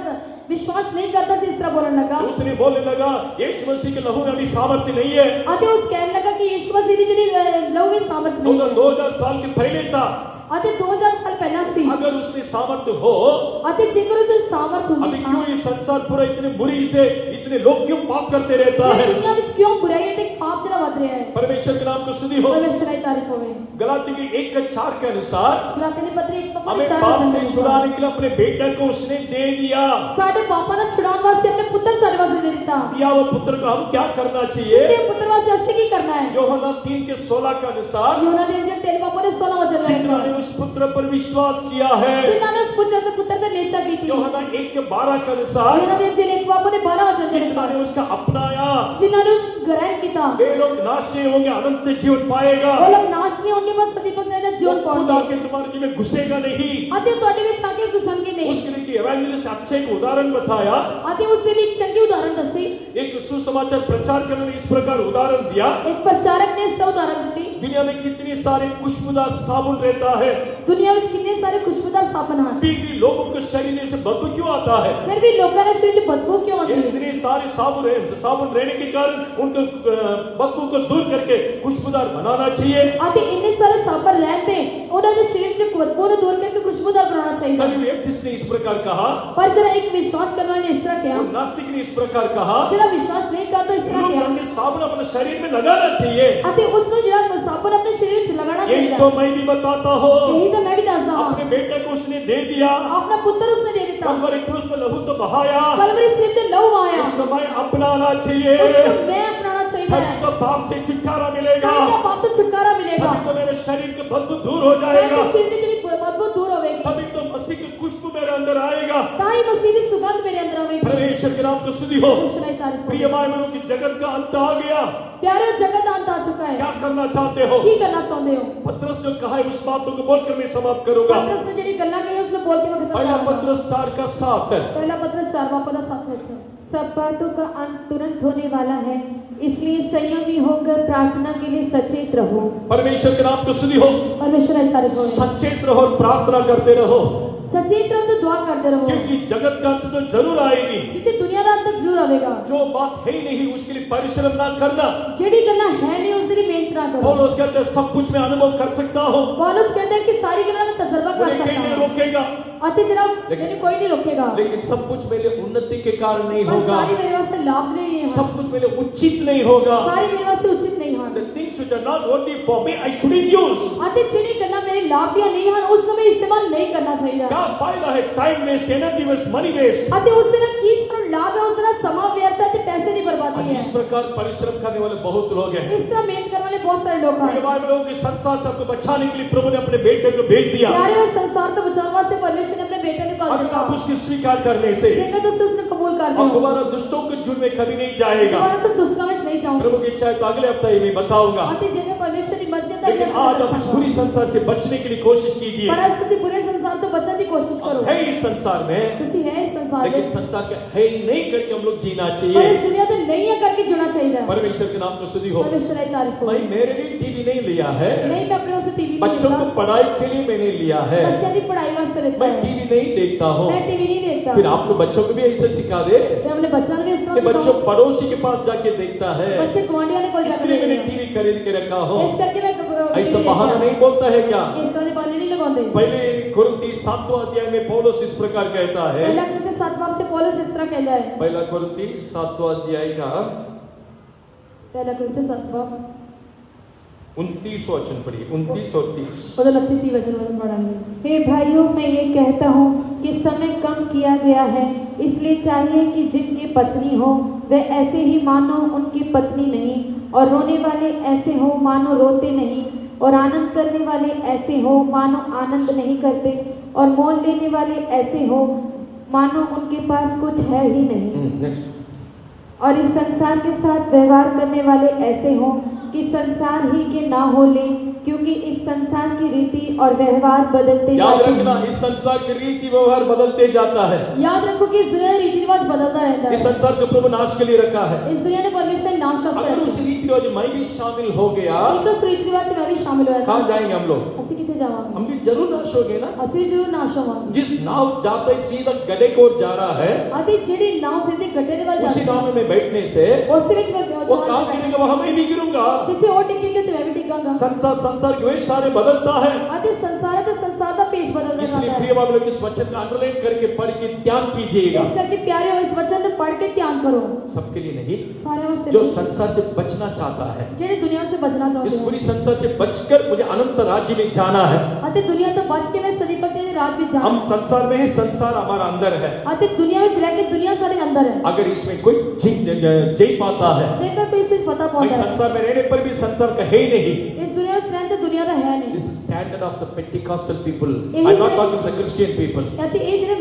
विश्वास नहीं करता से इस तरह बोलने लगा, उसने बोलने लगा यीशु मसीह के लहू में अभी सामर्थ्य नहीं है। अते उस कहने लगा कि यीशु मसीह जी लहू में सामर्थ नहीं है। 2000 साल के पहले था, अते 2000 साल पहला सी अगर उसने सामर्थ्य हो, अते जेकर उसे सामर्थ अभी होगी क्यों ये संसार पूरा इतने बुरी से इतने लोग क्यों पाप करते रहता है? दुनिया में क्यों बुराई ते पाप जरा बढ़ रहे हैं? परमेश्वर के नाम को स्तुति हो। परमेश्वर की तारीफ होगी। गलाती की 1:4 के अनुसार गलाती ने पत्री 1 बापों ने हमें 4 पाप वचन से से छुड़ाने के लिए अपने बेटा को उसने दे दिया। साडे पापा ने छुड़ाने वास्ते अपने पुत्र साडे वास्ते दे दिता। दिया वो पुत्र को हम क्या करना चाहिए? ते पुत्र वास्ते ऐसे की करना है? यूहन्ना 3:16 के अनुसार यूहन्ना ने जे तेरे बापों ने 16 वचन जिन्होंने लिखा, उस पुत्र पर विश्वास किया है। जिन्होंने उस पुत्र से नेचा की थी। यूहन्ना 1:12 के अनुसार यूहन्ना ने जे 1 बापों ने 12 वचन लिखा, जिन्होंने उसका अपनाया जिन्होंने उस ग्रहण किया, वे लोग नाश नहीं होंगे, अनंत जीवन पाएगा। वो लोग नाश नहीं होंगे, बस सदी भर में जीवन खुद पाएंगे। आके तुम्हारे जी में घुसेगा नहीं। अते तोड़े में छाके घुसंगे नहीं। उसके लिए एवेंजलिस्ट अच्छे एक उदाहरण बताया, अते उसके लिए एक चंगी उदाहरण दसी, एक सुसमाचार प्रचार करने ने इस प्रकार उदाहरण दिया। एक प्रचारक ने इसका उदाहरण दी। दुनिया में कितने सारे खुशबूदार साबुन रहता है, दुनिया में कितने सारे खुशबूदार साबुन हैं, फिर भी लोगों के शरीर से बदबू क्यों आता है? फिर भी लोगों ने शरीर से बदबू क्यों आती है? इतने सारे साबुन रहने के कारण उनको बदबू को दूर करके खुशबूदार बनाना चाहिए। आते इतने सारे साबुन रहते उन्होंने शरीर से बदबू को दूर करके खुशबूदार बनाना चाहिए। तभी एक किसने इस प्रकार कहा, पर जरा एक विश्वास करने वाले ने इस तरह किया, और नास्तिक ने इस प्रकार कहा, जरा विश्वास नहीं करता इस तरह लोग किया। रंगे साबुन अपने शरीर में लगाना चाहिए। आते उसने जरा साबुन अपने शरीर से लगाना यही चाहिए। तो मैं भी बताता हूँ। यही तो मैं भी दसदा हूं। अपने बेटे को उसने दे दिया, अपना पुत्र उसने दे दिया, कलवरी क्रूस में लहू तो बहाया, कलवरी से ते लहू आया, उसको मैं अपनाना चाहिए। उसको मैं अपनाना चाहिए। तभी तो पाप से छुटकारा मिलेगा, क्या पाप तो छुटकारा मिलेगा, तभी तो मेरे शरीर के बदबू दूर हो जाएगा, मेरे शरीर की बदबू दूर होगी, तभी तो मसीह की खुशबू मेरे अंदर आएगा। ताई मसीह की सुगंध मेरे अंदर आवेगी। परमेश्वर के नाम की स्तुति हो। परमेश्वर की तारीफ हो। प्रिय भाई बहनों की जगत का अंत आ गया। प्यारे जगत अंत आ चुका है। क्या करना चाहते हो? की करना चाहते हो? पतरस जो कहा है उस बातों को बोलकर मैं समाप्त करूंगा। पतरस ने जेडी गल्ला कही उसने बोल के मैं खत्म पहला करूंगा। पतरस 4:7 है। पहला पत्र 4:7 है। सब बातों का अंत तुरंत होने वाला है, इसलिए संयमी होकर प्रार्थना के लिए सचेत रहो। परमेश्वर के नाम की स्तुति हो। परमेश्वर की तारीफ हो। सचेत रहो और प्रार्थना करते रहो, सचेत रहो तो दुआ करते रहो, क्योंकि जगत का अंत तो जरूर आएगी। क्योंकि दुनिया का अंत जरूर आवेगा। जो बात है ही नहीं उसके लिए परिश्रम ना करना। जेडी गल्ला है नहीं उसके लिए मेहनत ना करो। पौलुस कहते हैं सब कुछ मैं अनुभव कर सकता हूँ, पौलुस कहते हैं कि सारी गल्ला मैं तजर्बा कर मुझे सकता कहीं नहीं हूँ। रोकेगा, अति जनाब मैंने कोई नहीं रोकेगा, लेकिन सब कुछ मेरे उन्नति के कारण नहीं पर होगा, सारी मेरे वास्ते लाभ नहीं है, सब कुछ मेरे उचित नहीं होगा। सारी मेरे वास्ते उचित नहीं है। The things which are not only for me, I shouldn't use. अति जेडी गल्ला मेरे लाभ दिया नहीं है उस समय इस्तेमाल नहीं करना चाहिए। क्या फायदा है? Time waste, energy waste, money waste. अति उस दिन किस तरह लाभ है उस तरह समय व्यर्थ है, पैसे नहीं बर्बादी इस है। प्रकार परिश्रम करने वाले बहुत लोग हैं। इस तरह मेहनत करने वाले बहुत सारे लोग प्रिय हैं। भाई बहनों के संसार से आपको बचाने के लिए प्रभु ने अपने बेटे को भेज दिया। प्यारे और संसार को बचाने वास्ते परमेश्वर ने अपने बेटे ने कॉल अगर किया। आप उसकी स्वीकार करने से जेकर तो उसने कबूल कर और दिया। दोबारा दुष्टों के झुंड में कभी नहीं जाएगा। दोबारा तो दुष्का में नहीं जाऊंगा। प्रभु की इच्छा है तो अगले हफ्ते ही मैं बताऊंगा। अति जेकर परमेश्वर की मर्जी है लेकिन आज आप इस बुरी संसार से बचने के लिए कोशिश कीजिए। पर आज तुसी बुरे संसार तो बचने की कोशिश करो। है इस संसार में, तुसी है इस संसार लेकिन में, संसार के है नहीं करके हम लोग जीना पर चाहिए। इस दुनिया में नहीं है करके जीना चाहिए। परमेश्वर के नाम को स्तुति हो। परमेश्वर की तारीफ हो। मैं मेरे लिए टीवी नहीं लिया है, नहीं मैं अपने वास्ते टीवी बच्चों को पढ़ाई के लिए मैंने लिया है। बच्चे की पढ़ाई वास्ते लेता मैं है। टीवी नहीं देखता हूँ। मैं टीवी नहीं देखता। फिर आप लोग बच्चों को भी ऐसे सिखा दे फिर हमने बच्चा भी इस कि तरह बच्चों पड़ोसी के पास जाके देखता है, बच्चे गुआंढियों ने कोई इसलिए मैंने टीवी खरीद के रखा हो। इस करके मैं ऐसा बहाना नहीं बोलता है क्या? इस तरह के बहाने नहीं लगाते। पहले कुरिन्थी 7वां अध्याय में पौलुस इस प्रकार कहता है। पहला कुरिन्थी 7वां से पौलुस इस तरह कहता है। पहला कुरिन्थी 7वां अध्याय का पहला कुरिन्थी 7वां 29वां वचन पढ़िए, 29 और 30। पता लगती थी वचन में पढ़ाएंगे। हे भाइयों, मैं ये कहता हूँ कि समय कम किया गया है, इसलिए चाहिए कि जिनकी पत्नी हो वे ऐसे ही मानो उनकी पत्नी नहीं, और रोने वाले ऐसे हो मानो रोते नहीं, और आनंद करने वाले ऐसे हो मानो आनंद नहीं करते, और मोल लेने वाले ऐसे हो मानो उनके पास कुछ है ही नहीं, नेक्स्ट। और इस संसार के साथ व्यवहार करने वाले ऐसे हो कि संसार ही के ना हो ले, क्योंकि इस संसार की रीति और व्यवहार बदलते याद जाते रखना, हैं। इस संसार की रीति व्यवहार बदलते जाता है। याद रखो कि इस दुनिया में रीति रिवाज बदलता रहता इस है। संसार को प्रभु नाश के लिए रखा है। इस दुनिया ने परमेश्वर नाश का अगर उस रीति रिवाज में मैं भी शामिल हो गया, तो उस रीति रिवाज में भी शामिल होया कहाँ जाएंगे हम लोग? ਅਸੀਂ किथे जावांगे? हम भी जरूर नाश हो गए ना। ਅਸੀਂ जरूर नाश होवांगे। जिस नाव जाते ही सीधा गड्ढे को जा रहा है, अति ਜਿਹੜੀ नाव सीधे गड्ढे ਦੇ ਵੱਲ उसी ਜਾਂਦੀ नाव में बैठने से ਉਸ ਦੇ ਵਿੱਚ ਮੈਂ वो कहाँ गिरेगा? वहां मैं भी गिरूंगा। ਜਿੱਥੇ ਉਹ ਡਿੱਗेंगे ਤੇ मैं भी डिगांगा। संसार के वेश सारे बदलता है। अति संसार है तो संसार का पेश बदलता इसलिए जाता प्रिय है। बाबू लोग इस वचन को अंडरलाइन करके पढ़ के ध्यान कीजिएगा। इस करके प्यारे हो इस वचन को पढ़ के ध्यान करो। सबके लिए नहीं, सारे वास्ते जो संसार से बचना चाहता है, ਜਿਹੜੇ दुनिया से बचना इस चाहते पूरी हैं। संसार से बचकर मुझे अनंत राज्य में जाना है। अति दुनिया तो बच के मैं सदीपति के राज में हम जाना। संसार में ही, संसार हमारा अंदर है। अति दुनिया में रह के दुनिया सारे अंदर है। अगर इसमें कोई जीत पाता है, जेकर कोई सिर्फ पता भाई पहुंचा है। संसार में रहने पर भी संसार का है ही नहीं। इस दुनिया में रहने तो दुनिया का है नहीं। This is standard of the Pentecostal people. यही I'm not से- talking of the Christian people. याती ये ਜਿਹੜੇ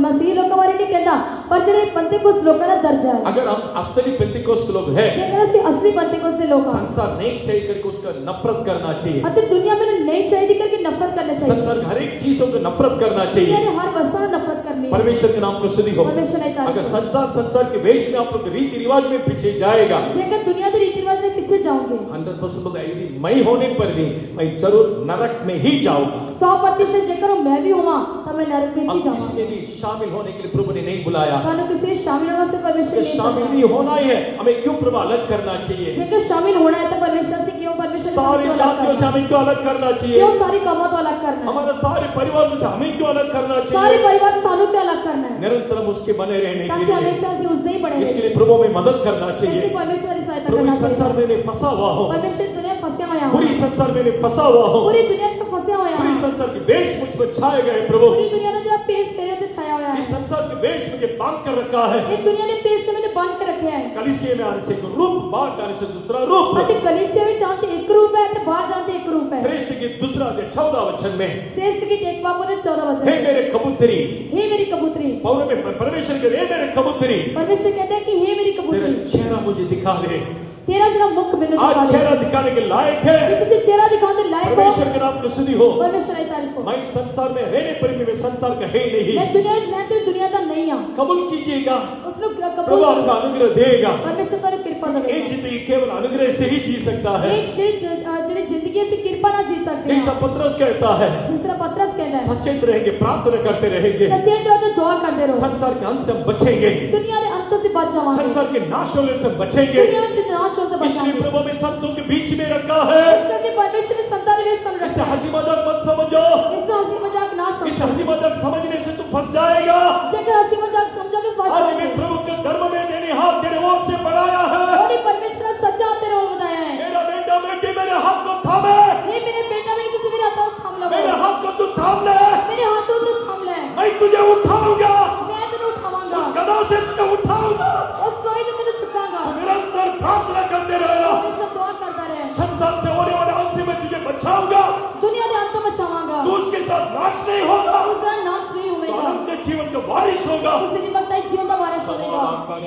मसीह ਲੋਕਾਂ ਬਾਰੇ ਨਹੀਂ ਕਹਿੰਦਾ, ਪਰ ਜਿਹੜੇ ਪੰਤੇकोस्त ਲੋਕਾਂ ਦਾ ਦਰਜਾ ਹੈ। अगर हम असली पेंटिकोस्ट लोग हैं, जेकर ਅਸੀਂ असली पंतेकोस्त ਦੇ ਲੋਕ ਹਾਂ संसार नहीं चाहिए करके उसका नफरत करना चाहिए। ਅਤੇ दुनिया में नहीं चाहिए करके नफरत करना चाहिए। संसार की हर एक चीजों को नफरत करना दुनिया चाहिए। ने हर वस्तु से नफरत करनी है। परमेश्वर के नाम को स्तुति हो। परमेश्वर ने कहा अगर संसार के वेश में आप लोग रीति रिवाज में पीछे जाएगा, जेकर दुनिया के रीति रिवाज में पीछे जाओगे 100% लोग यदि मैं होने पर भी मैं जरूर नरक में ही जाऊंगा। 100% जेकर मैं भी हुआ तब मैं नरक में ही हम जाऊंगा। किसी भी शामिल होने के लिए प्रभु ने नहीं बुलाया। सानू किसी में शामिल होने से परमेश्वर कि नहीं शामिल चाहता। नहीं होना ही है, हमें क्यों प्रभु अलग करना चाहिए? जेकर शामिल होना है तो परमेश्वर से क्यों परमेश्वर सारी जातियों से हमें क्यों अलग करना चाहिए? क्यों सारी कौमों को अलग करना है? हमारे सारे परिवार में से हमें क्यों अलग करना सारे चाहिए? परिवार सानू क्यों अलग करना है? निरंतर हम उसके बने रहने के ताकि लिए, हमेशा से उससे ही बने इसके रहे। लिए प्रभु में मदद करना इसलिए चाहिए। परमेश्वर की सहायता प्रभु करना इस संसार चाहिए। में फंसा हुआ हो, परमेश्वर दुनिया फंसे हुए पूरी हैं। संसार में फंसा हुआ हो, पूरी दुनिया से फंसे हुए पूरी हैं। संसार की वेश मुझ पर छाए गए प्रभु। पूरी दुनिया में जब पेश करे तो छाया हुआ इस है। संसार के वेश मुझे बांध कर रखा है। ये दुनिया ने पेश से मैंने बांध के रखे हैं। कलीसिया में आने से एक रूप, बाहर आने से दूसरा रूप। अति कलीसिया में जानते एक रूप है, तो बाहर जानते एक रूप है। श्रेष्ठ गीत दूसरा अध्याय 14 वचन में, श्रेष्ठ गीत 1 बाबू 14 वचन। हे मेरे कबूतरी, हे मेरी कबूतरी। पौने में परमेश्वर के, हे मेरे कबूतरी, परमेश्वर कहता है कि हे मेरी तेरा कबूतरी, चेहरा मुझे दिखा दे। तेरा जरा मुख मैंने दिखा आज दे। चेहरा दिखाने के लायक है। ये तुझे चेहरा दिखाने लायक हो। परमेश्वर के नाम की स्तुति हो। परमेश्वर की तारीफ हो। मैं इस संसार में रहने पर भी मैं संसार का है नहीं। मैं दुनिया में रहते हुए दुनिया का नहीं हूं। कबूल कीजिएगा, उसने प्रभु कबूल आपका अनुग्रह देगा। परमेश्वर तेरी कृपा ये करेगा। जिंदगी केवल अनुग्रह से ही जी सकता है। एक जिन्हें जिंदगी से कृपा ना जी सकते जैसा हैं, पत्रस कहता है, जिस तरह पतरस कहता है, सचेत रहेंगे, प्रार्थना करते रहेंगे, सचेत रहो तो दुआ करते रहो। संसार के अंत से हम बचेंगे, दुनिया के अंतों से बच जाओगे, संसार के नाश होने से बचेंगे। दुनिया से नाश होते इसलिए बचाओगे। प्रभु में संतों के बीच में रखा है। क्योंकि परमेश्वर ने संतान में इसे समझा। हंसी मजाक मत समझो। इसमें हंसी मजाक ना इसे समझो। हंसी मजाक समझने से तू फंस जाएगा। जगह हंसी मजाक समझोगे फंस आज जाओगे। मैं प्रभु के धर्म में मैंने हाथ तेरे ओर से बढ़ाया है। और ये परमेश्वर ने सच्चा तेरे ओर बताया है। मेरा बेटा बेटी मेरे हाथ को थामे, हे मेरे बेटा मेरे किसी मेरे हाथों थाम लो। मेरे हाथ को तू थाम ले, मेरे हाथों तो थाम ले। मैं तुझे उठाऊंगा, मैं तुझे उठाऊंगा। उस गदों से तुझे उठाऊंगा। और सोई तो तुझे छुपाऊंगा। निरंतर प्रार्थना करते रहना। हमेशा दुआ करता रहे। संसार से होने वाले अंत से मैं तुझे बचाऊंगा। दुनिया के अंत में बचाऊंगा। तू उसके साथ नाश नहीं होगा, दूसरा नाश नहीं तो होगा। अनंत जीवन का वारिस होगा। उसे निकलता है जीवन का वारिस होगा। समाधान